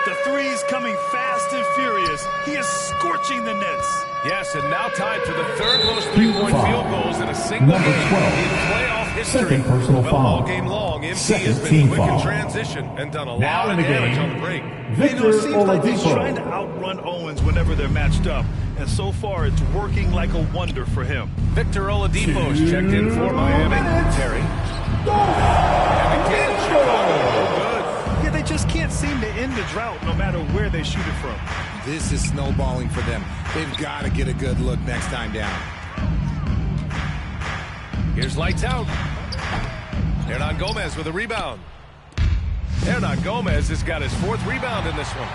The three's coming fast and furious. He is scorching the nets. Yes, and now tied for the third most three-point field goals in a single Number game 12. in playoff history. Second personal Well, foul. all game long, MP Second has been team quick in foul. transition and done a Now lot in of the damage game, on the break. Victor It seems like he's trying to Oladipo. outrun Owens whenever they're matched up. And so far, it's working like a wonder for him. Victor Oladipo is checked in for Miami. Terry. And again, Chicago. Good. Yeah, they just can't seem to end the drought no matter where they shoot it from. This is snowballing for them. They've got to get a good look next time down. Here's lights out. Hernan Gomez with a rebound. Hernan Gomez has got his 4th rebound in this one.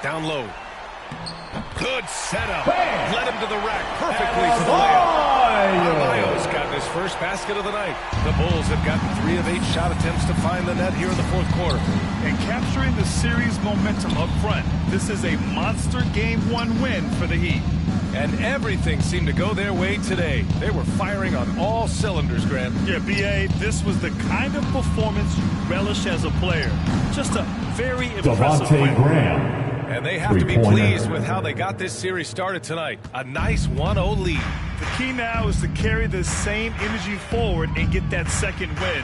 Down low. Good setup. Led him to the rack perfectly for the layup. Adebayo's gotten his first basket of the night. The Bulls have gotten 3 of 8 shot attempts to find the net here in the fourth quarter. And capturing the series momentum up front. This is a monster Game 1 win for the Heat. And everything seemed to go their way today. They were firing on all cylinders, Grant. Yeah, B.A., this was the kind of performance you relish as a player. Just a very impressive Devontae win. Graham. And they have to be pleased with how they got this series started tonight. A nice 1-0 lead. The key now is to carry the same energy forward and get that second win.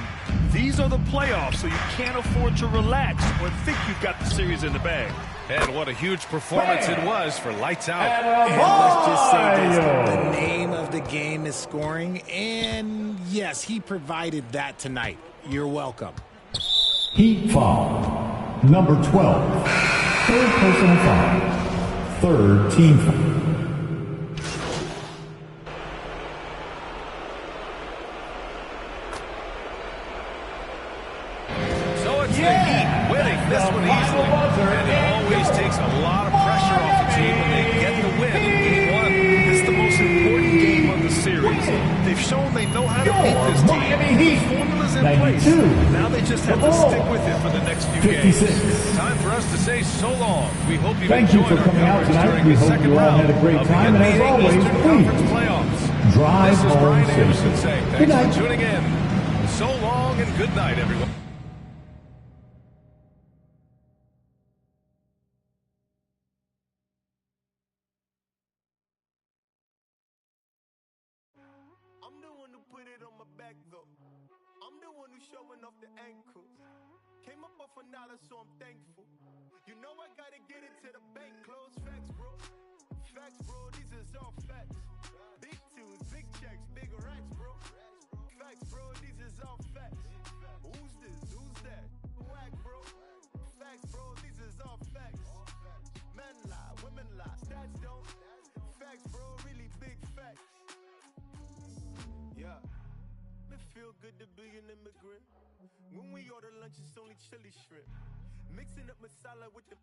These are the playoffs, so you can't afford to relax or think you've got the series in the bag. And what a huge performance it was for Lights Out. And let's just say this, the name of the game is scoring, and yes, he provided that tonight. You're welcome. Heat foul. Number 12. Third personal foul. Third team foul. So it's the Heat winning this one easily. And it always takes a lot of pressure off a team when they get the win in Game 1. It's the most important game of the series. They've shown they know how to beat this team. The formula's in place. Now they just have to stick with it for the next few games. Time for us to say so long. We hope you've Thank you enjoyed for our coming out coverage tonight. during We the hope second you all round had a great of time. the And as NBA always, Eastern Conference playoffs. drive This is home Brian safe. Anderson saying Good thanks night. for tuning in. So long and good night, everyone. I'm the one who put it on my back though. I'm the one who's showing off the ankles. Came up off $1, so I'm thankful. You know I gotta get it to the bank. Close facts, bro. Facts, bro. These is all facts. Big twos, big checks, big racks, bro. Facts, bro. These is all facts. Who's this? Who's that? Whack, bro. Facts, bro. These is all facts. Men lie, women lie, stats don't. Facts, bro. Really big facts. Yeah. It feel good to be an immigrant. When we order lunch, it's only chili shrimp. Mixing up masala with the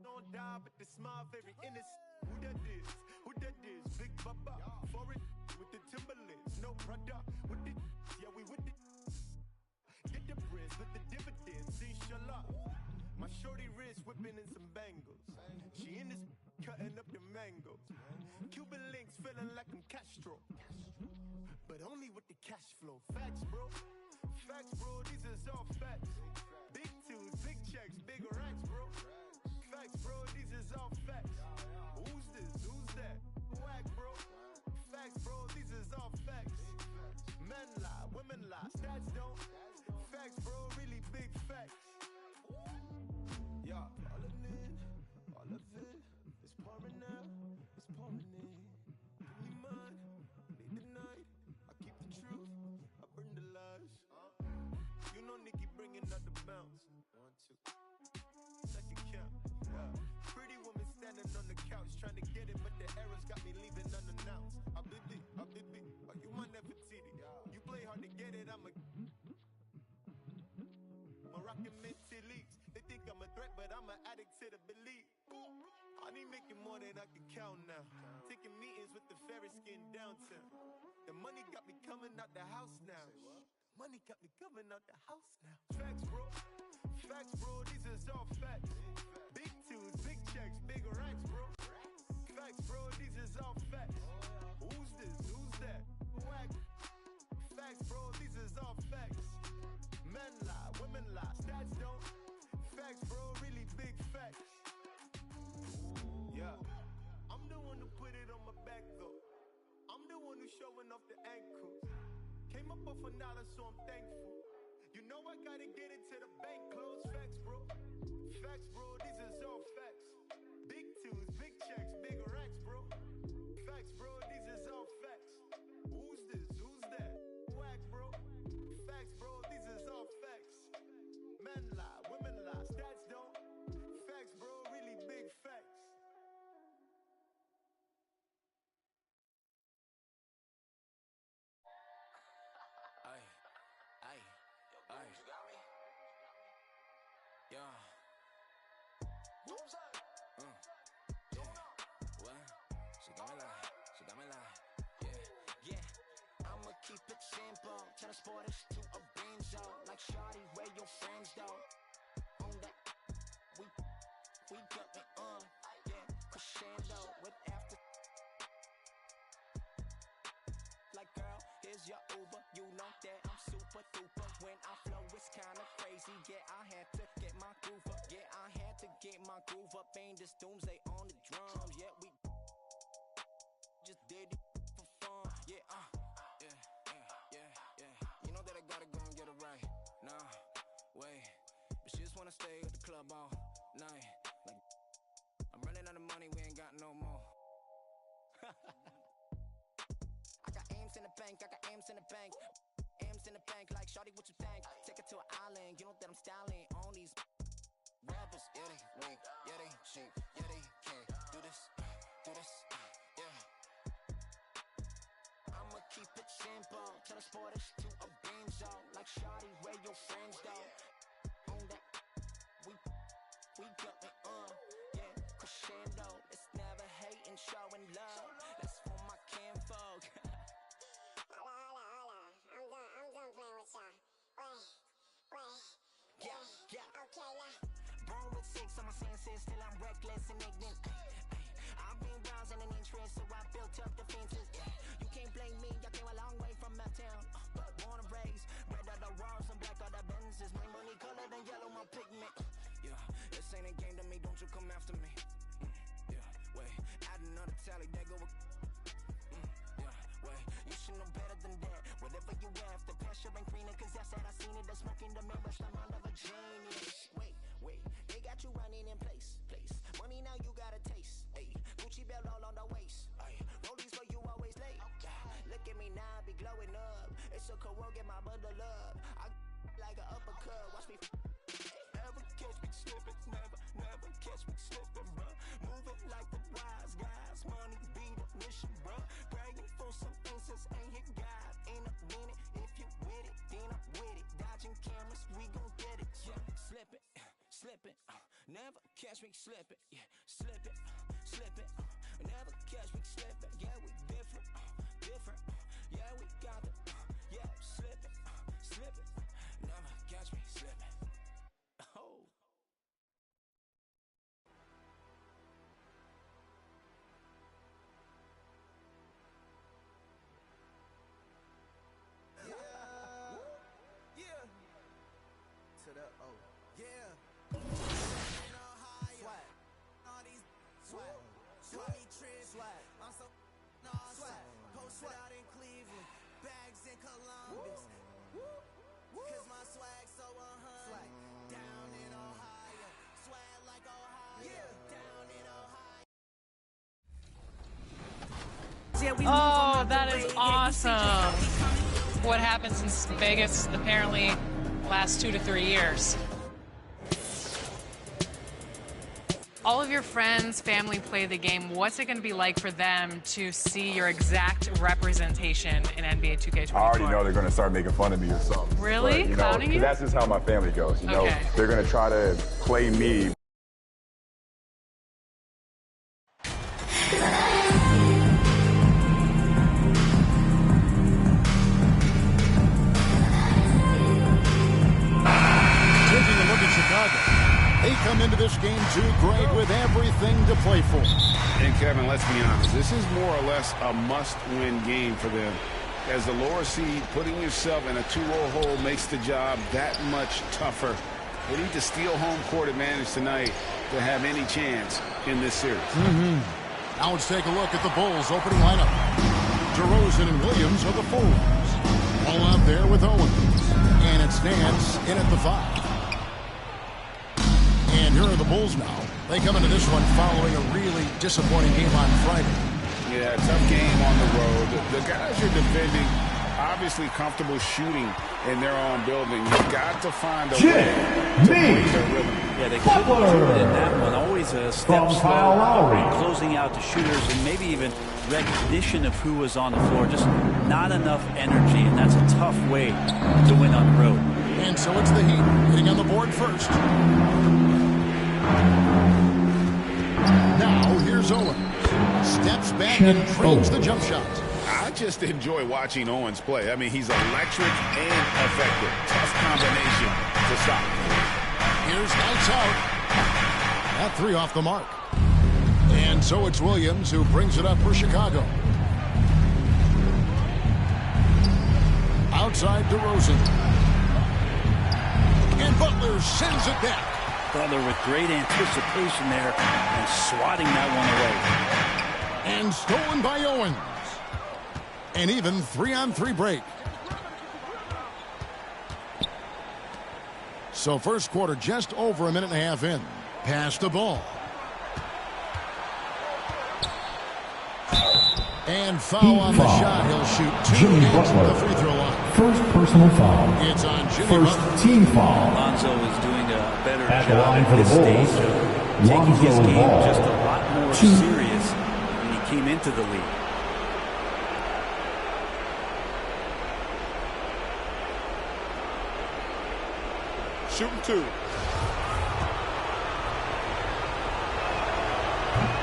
don't die, but the smile very innocent. Who that is? Who that is? Big Baba. Foreign with the Timberlands. No brother. With the yeah, we with the get the breads with the dividends. Inshallah. My shorty wrist whipping in some bangles. She in this cutting up the mangoes. Cuban links feeling like I'm Castro. But only with the cash flow. Facts, bro. Facts, bro. These is all facts. Big twos, big checks, big racks, bro. Facts, bro. These is all facts. Who's this? Who's that? Whack, bro. Facts, bro. These is all facts. Men lie, women lie, stats don't. Facts, bro. Really big facts. Yeah. All of it is pouring out. It's pouring in. Give me mine. Lead the night. I keep the truth. I burn the lies. You know Nikki bringing out the bounce. 1, 2. Second count. Yeah. Pretty woman standing on the couch trying to get it, but the errors got me leaving unannounced. Habibi, oh, you my Nefertiti. You play hard to get it, I'm a Moroccan minty leaks. They think I'm a threat, but I'm an addict to the belief. I need making more than I can count now. Taking meetings with the fairest skin downtown. The money got me coming out the house now. Money got me coming out the house now. Facts, bro. Facts, bro. These is all facts. Big twos, big checks, big racks, bro. Facts, bro. These is all facts. Who's this? Who's that? Whack. Facts, bro. These is all facts. Men lie, women lie, stats don't. Facts, bro. Really big facts. Yeah. I'm the one who put it on my back though. I'm the one who's showing off the ankles. Came up off $1, so I'm thankful. You know I gotta get it to the bank. Close facts, bro. Facts, bro. These is all facts. Big twos, big checks, big racks, bro. Facts, bro. These is all facts. Who's this? Who's that? Whack, bro. Facts, bro. These is all facts. Men lie, women lie, stats don't. Facts, bro. Really big facts. I'ma keep it simple, transport us to a benzo. Like shawty, where your friends though? On that, we jumping on, yeah, crescendo with after see, yeah, I had to get my groove up. Yeah, I had to get my groove up. Ain't this doomsday on the drums. Yeah, we just did it for fun. Yeah, yeah. You know that I gotta go and get it right. Nah, wait. But she just wanna stay at the club all night. Like, I'm running out of money, we ain't got no more. I got M's in the bank, I got M's in the bank. M's in the bank, like shawty, what you think? Take it to an island, you know that I'm styling on these rappers. Yeah, they weak, yeah, they cheap, yeah, they can't do this, yeah. I'ma keep it simple, tell the sporters to a benzo. Like shawty, where your friends go? On that, we got me yeah, crescendo. It's never hating, showing love. That's for my kinfolk. Yeah. Okay, born with 6 on my senses, still I'm reckless and ignorant. I've been browsing an interest, so I built up defenses. You can't blame me, I came a long way from my town. Born and raised, red are the Rolls and black are the Benzes. My money colored and yellow, my pigment. Yeah, this ain't a game to me, don't you come after me. Yeah, wait, add another tally, they go with. Wait, you should know better than that. Whatever you have, the pressure ain't greener, cause I said I seen it. The smoke in the mirror, the mind of a genius. Wait, they got you running in place. Money now you got a taste. Ayy, Gucci belt all on the waist. Ayy, rollies for you always late. Look at me now, be glowing up. It's a cool, get my bundle up. I like an uppercut, watch me. Never catch me slipping, never catch me slipping, bruh. Moving like the wise guys, money be the mission, bruh. Praying for some answers, ain't hit God in a minute. If you with it, then I'm with it. Dodging cameras, we gon' get it. Yeah, slipping, never catch me slipping. Yeah, slipping, never catch me slipping. Yeah, we different. Yeah, we got it. Yeah, slipping, never catch me slipping. Oh. Yeah. To the yeah. Swag. All these swag. Swag. Swag. I'm so swag. Posted out in Cleveland. Bags in Columbus. Cause my swag so 100. Down in Ohio. Swag like Ohio. Yeah. Down in Ohio. Oh, that is awesome. What happened since Vegas apparently last 2 to 3 years. All of your friends, family play the game. What's it going to be like for them to see your exact representation in NBA 2K24? I already know they're going to start making fun of me or something. Really? But, Clowning you? That's just how my family goes. You know, they're going to try to play me. They come into this game too great with everything to play for. And Kevin, let's be honest, this is more or less a must-win game for them. As the lower seed, putting yourself in a 2-0 hole makes the job that much tougher. They need to steal home court advantage tonight to have any chance in this series. Now let's take a look at the Bulls' opening lineup. DeRozan and Williams are the forwards. All out there with Owens. And it's Nance in at the 5. And here are the Bulls now. They come into this one following a really disappointing game on Friday. Yeah, tough game on the road. The guys you're defending, obviously comfortable shooting in their own building. You've got to find a way to break their rhythm. Yeah, they couldn't do it in that one. Always a step slow, closing out the shooters, and maybe even recognition of who was on the floor. Just not enough energy, and that's a tough way to win on the road. And so it's the Heat hitting on the board first. Now here's Owens. Steps back and trains the jump shot. I just enjoy watching Owens play. I mean, he's electric and effective. Tough combination to stop. Here's lights out. That 3 off the mark. And so it's Williams who brings it up for Chicago. Outside DeRozan. And Butler sends it back. Butler with great anticipation there and swatting that one away. And stolen by Owens. An even 3-on-3 break. So first quarter just over a minute and a half in. Pass the ball. And foul on the shot. He'll shoot 2 games from the free throw line. First personal foul. It's on Jimmy First Butler. team foul. Lonzo is doing a better At the job line at for the this stage Bulls. of taking Lonzo his game ball. just a lot more 2. serious when he came into the league. Shooting 2.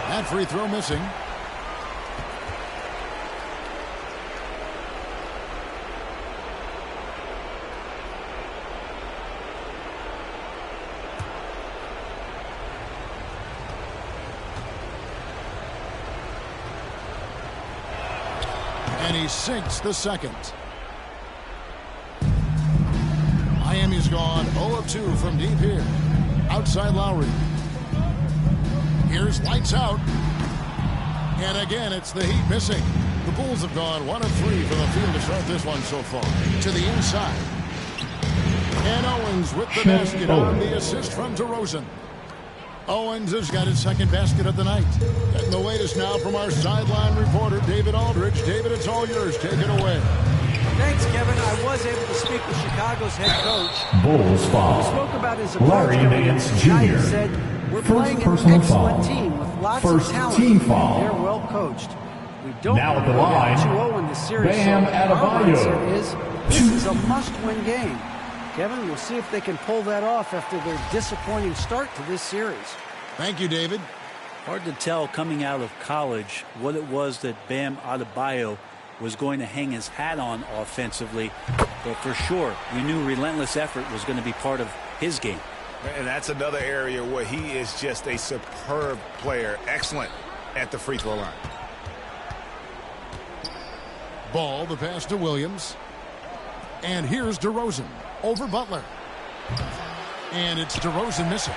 That free throw missing. And he sinks the second. Miami's gone 0 of 2 from deep here. Outside Lowry. Here's lights out. And again, it's the Heat missing. The Bulls have gone 1 of 3 from the field to start this one so far. To the inside. And Owens with the basket on the assist from DeRozan. Owens has got his second basket of the night. Getting the latest now from our sideline reporter, David Aldridge. David, it's all yours. Take it away. Thanks, Kevin. I was able to speak with Chicago's head coach. Bulls foul. We spoke about his approach. Larry Nance He Jr. said, we're First playing an personal excellent foul. team with lots First of talent. team foul. They're well coached. We don't Now at the want line, to get 2-0 in the series. Bam so Adebayo. our answer is this is a must-win game. Kevin, we'll see if they can pull that off after their disappointing start to this series. Thank you, David. Hard to tell coming out of college what it was that Bam Adebayo was going to hang his hat on offensively. But for sure, you knew relentless effort was going to be part of his game. And that's another area where he is just a superb player. Excellent at the free throw line. Ball, the pass to Williams. And here's DeRozan over Butler. And it's DeRozan missing.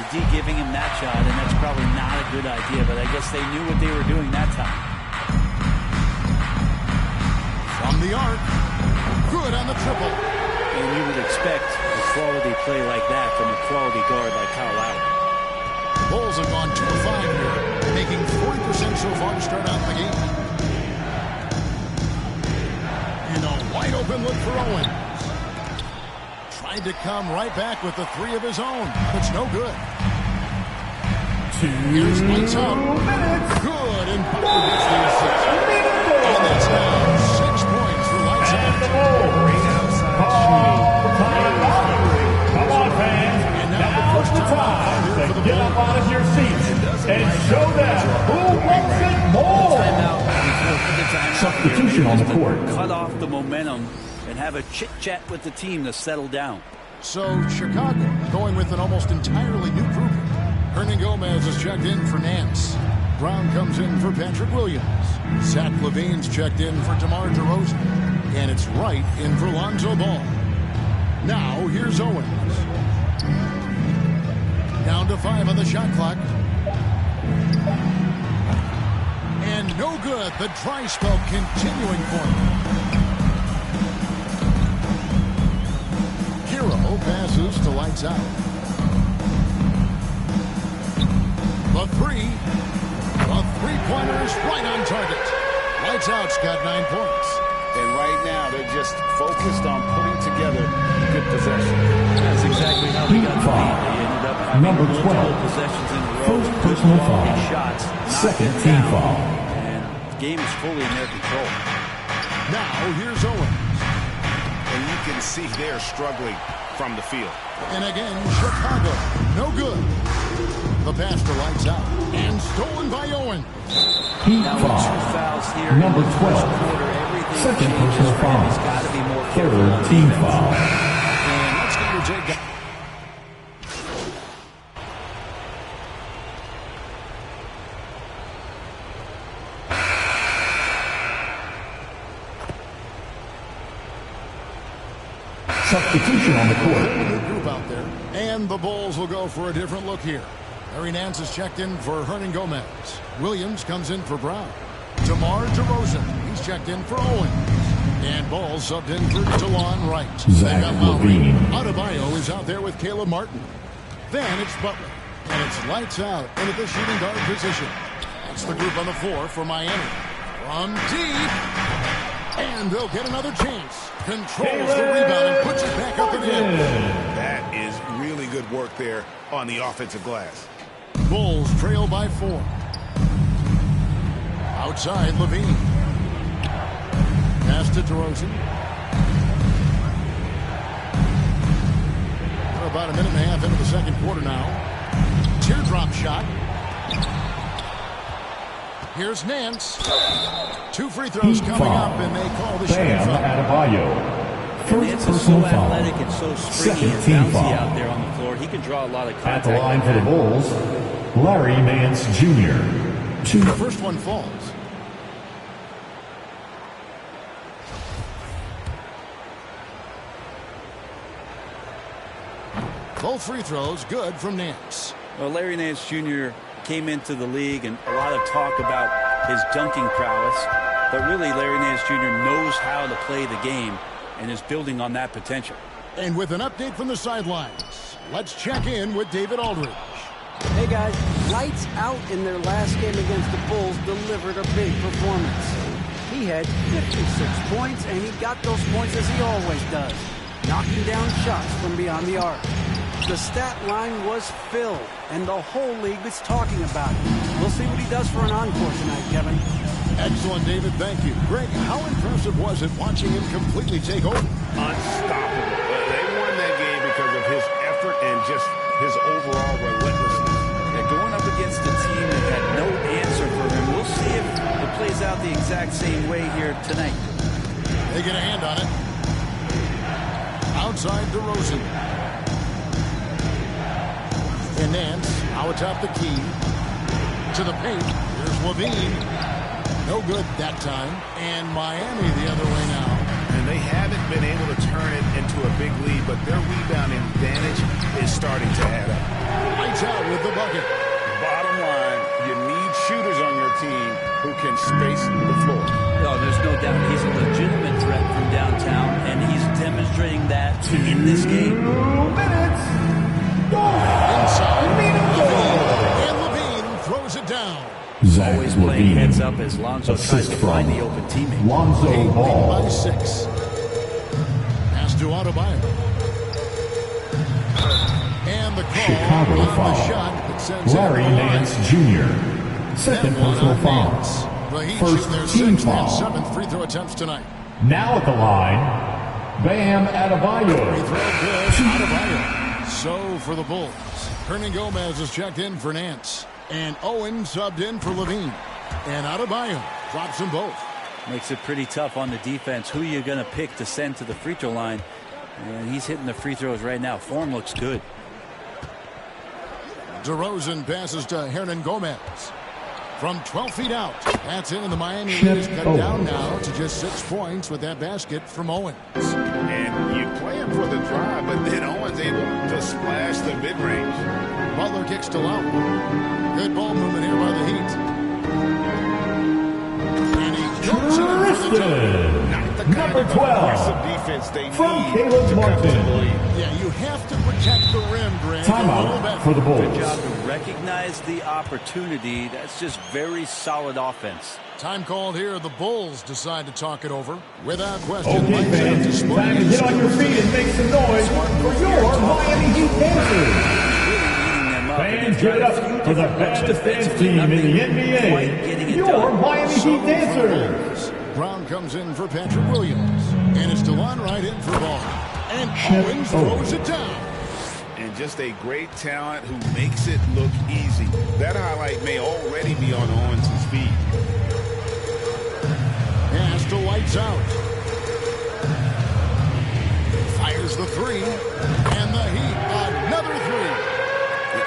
D giving him that shot, and that's probably not a good idea, but I guess they knew what they were doing that time. From the arc. Good on the triple. And you would expect a quality play like that from a quality guard like Kyle Lowry. Bulls have gone 2 of 5 here, making 40% so far to start out the game. And a wide open look for Owens. Tried to come right back with the 3 of his own. It's no good. Here's lights out. Good, and Butler gets the assist. And that's now 6 points for lights out. Come on, fans. And Now's the time to get up out of your seats and show them who wants it more. Substitution on the court. Cut off the momentum and have a chit-chat with the team to settle down. So Chicago going with an almost entirely new group. Hernan Gomez is checked in for Nance. Brown comes in for Patrick Williams. Zach LaVine's checked in for DeMar DeRozan. And it's Wright in for Lonzo Ball. Now here's Owens. Down to 5 on the shot clock. And no good. The dry spell continuing for him. Hero passes to lights out. The three-pointer is right on target. Lights out's got 9 points. And right now, they're just focused focused on putting together good possession. That's exactly how they got the lead. They ended up having multiple possessions in a row. First personal foul. Shots. Second team foul. And the game is fully in their control. Now, here's Owens. And you can see they're struggling from the field. And again, Chicago. No good. The pass for lights out. And stolen by Owens. Heat now, foul. 2 fouls here. Number 12. Quarter, second personal foul. He's got to be more careful. Third team foul. And let's get your take. Substitution on the court. New group out there. And the Bulls will go for a different look here. Larry Nance is checked in for Hernan Gomez. Williams comes in for Brown. DeMar DeRozan, he's checked in for Owens. And Ball subbed in for DeLon Wright. Zach LaVine. Adebayo is out there with Caleb Martin. Then it's Butler. And it's lights out into the shooting guard position. That's the group on the floor for Miami. From deep. And they'll get another chance. Controls the rebound and puts it back up and in. That is really good work there on the offensive glass. Bulls trail by 4. Outside, LaVine. Pass to DeRozan. We're about a minute and a half into the second quarter now. Teardrop shot. Here's Nance. 2 free throws coming up, and they call the shooting foul. Adebayo. Nance is so athletic and so springy and bouncy out there on the floor. He can draw a lot of At contact. the line for the Bulls, Larry Nance Jr. The first one falls. Both free throws good from Nance. Well, Larry Nance Jr. came into the league and a lot of talk about his dunking prowess. But really, Larry Nance Jr. knows how to play the game and is building on that potential. And with an update from the sidelines, let's check in with David Aldridge. Hey guys, lights out in their last game against the Bulls delivered a big performance. He had 56 points, and he got those points as he always does, knocking down shots from beyond the arc. The stat line was filled, and the whole league is talking about it. We'll see what he does for an encore tonight, Kevin. Excellent, David. Thank you. Greg, how impressive was it watching him completely take over? Unstoppable. They won that game because of his effort and just his overall relentlessness. Yeah, going up against a team that had no answer for him. We'll see if it plays out the exact same way here tonight. They get a hand on it. Outside DeRozan. And Nance, now atop the key. To the paint. Here's LaVine. No good that time. And Miami the other way now. And they haven't been able to turn it into a big lead, but their rebounding advantage is starting to add up. Lights out with the bucket. Bottom line, you need shooters on your team who can space the floor. No, there's no doubt he's a legitimate threat from downtown, and he's demonstrating that in this game. 2 minutes. Go! Inside. And LaVine throws it down. Zach Always playing LaVine. heads up as Lonzo tries to find the open teammate. Lonzo Ball. By 6. Pass to Adebayo. And the call Chicago on foul. the shot that sends Larry it Nance Jr. Second personal foul. The Heat First shoot their team 6th foul. and 7th free throw attempts tonight. Now at the line, Bam Adebayo. Free throw good. Adebayo. So for the Bulls, Hernan Gomez is checked in for Nance. And Owen subbed in for LaVine. And Adebayo drops them both. Makes it pretty tough on the defense. Who are you going to pick to send to the free throw line? And he's hitting the free throws right now. Form looks good. DeRozan passes to Hernan Gomez. From 12 feet out. That's in, and the Miami lead is cut down now to just 6 points with that basket from Owens. And you play him for the drive, but then Owens able to splash the mid-range. Butler kicks to Lowe. Good ball movement here by the Heat. And he jumps in for the jump. Not the kind of aggressive defense they need to come to the lead. Yeah, you have to protect the rim, Greg. Timeout for the Bulls. Good job to recognize the opportunity. That's just very solid offense. Time called here. The Bulls decide to talk it over. Without question. Okay, fans, time to get on your feet and make some noise for your Miami Heat dancers. Fans, give it up for the best dance team in the NBA, your Miami Heat dancers. Brown comes in for Patrick Williams. And it's DeLon Wright in for ball. And Owens throws it down. And just a great talent who makes it look easy. That highlight may already be on Owens' feet. Pass to Lights Out. Fires the three. And the Heat, another three.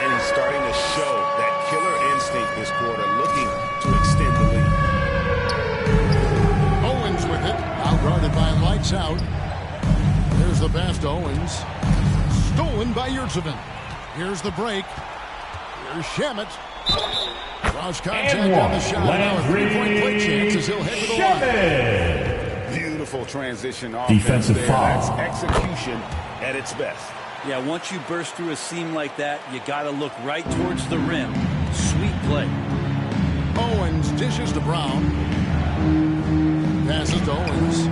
And he's starting to show that killer instinct this quarter, looking to extend the lead. Owens with it. Out guarded by Lights Out. Here's the pass to Owens. Stolen by Yurtseven. Here's the break. Here's Shamet. Cross contact on the shot. Now a three-point play chance as he'll head to the line. Beautiful transition offense. Defensive foul. That's execution at its best. Yeah, once you burst through a seam like that, you got to look right towards the rim. Sweet play. Owens dishes to Brown. Passes to Owens.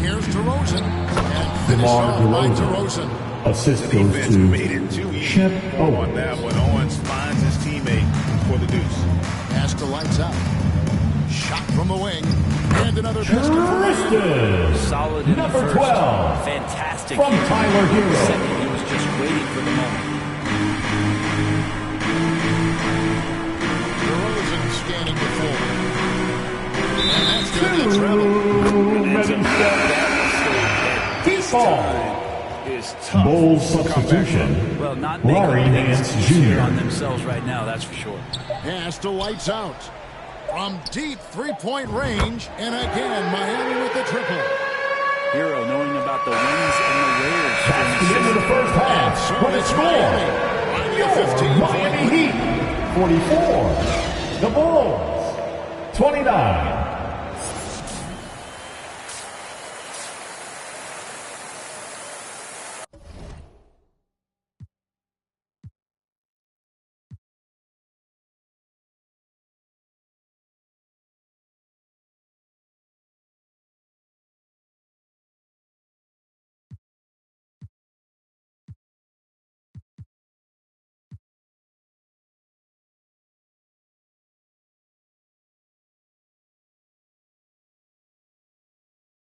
Here's DeRozan. And finished off by DeRozan. Assist goes to Chet On Owens. that when Owens finds his teammate for the deuce. Pass to Lights Out. Shot from the wing. And another basket for Tristan. Solid in Number the first. 12. Fantastic. From here. Tyler Hero. Second, he was just waiting for the moment. DeRozan scanning the floor. And that's going to be trouble. Deep ball. Bulls substitution. Well, not Larry Nance Jr. on themselves right now, that's for sure. Pass to Lights Out. From deep three-point range. And again, Miami with the triple. Hero knowing about the wins and the layers. That's the end of the first half. So For the it's score, your 15 Miami Heat, 44. The Bulls, 29.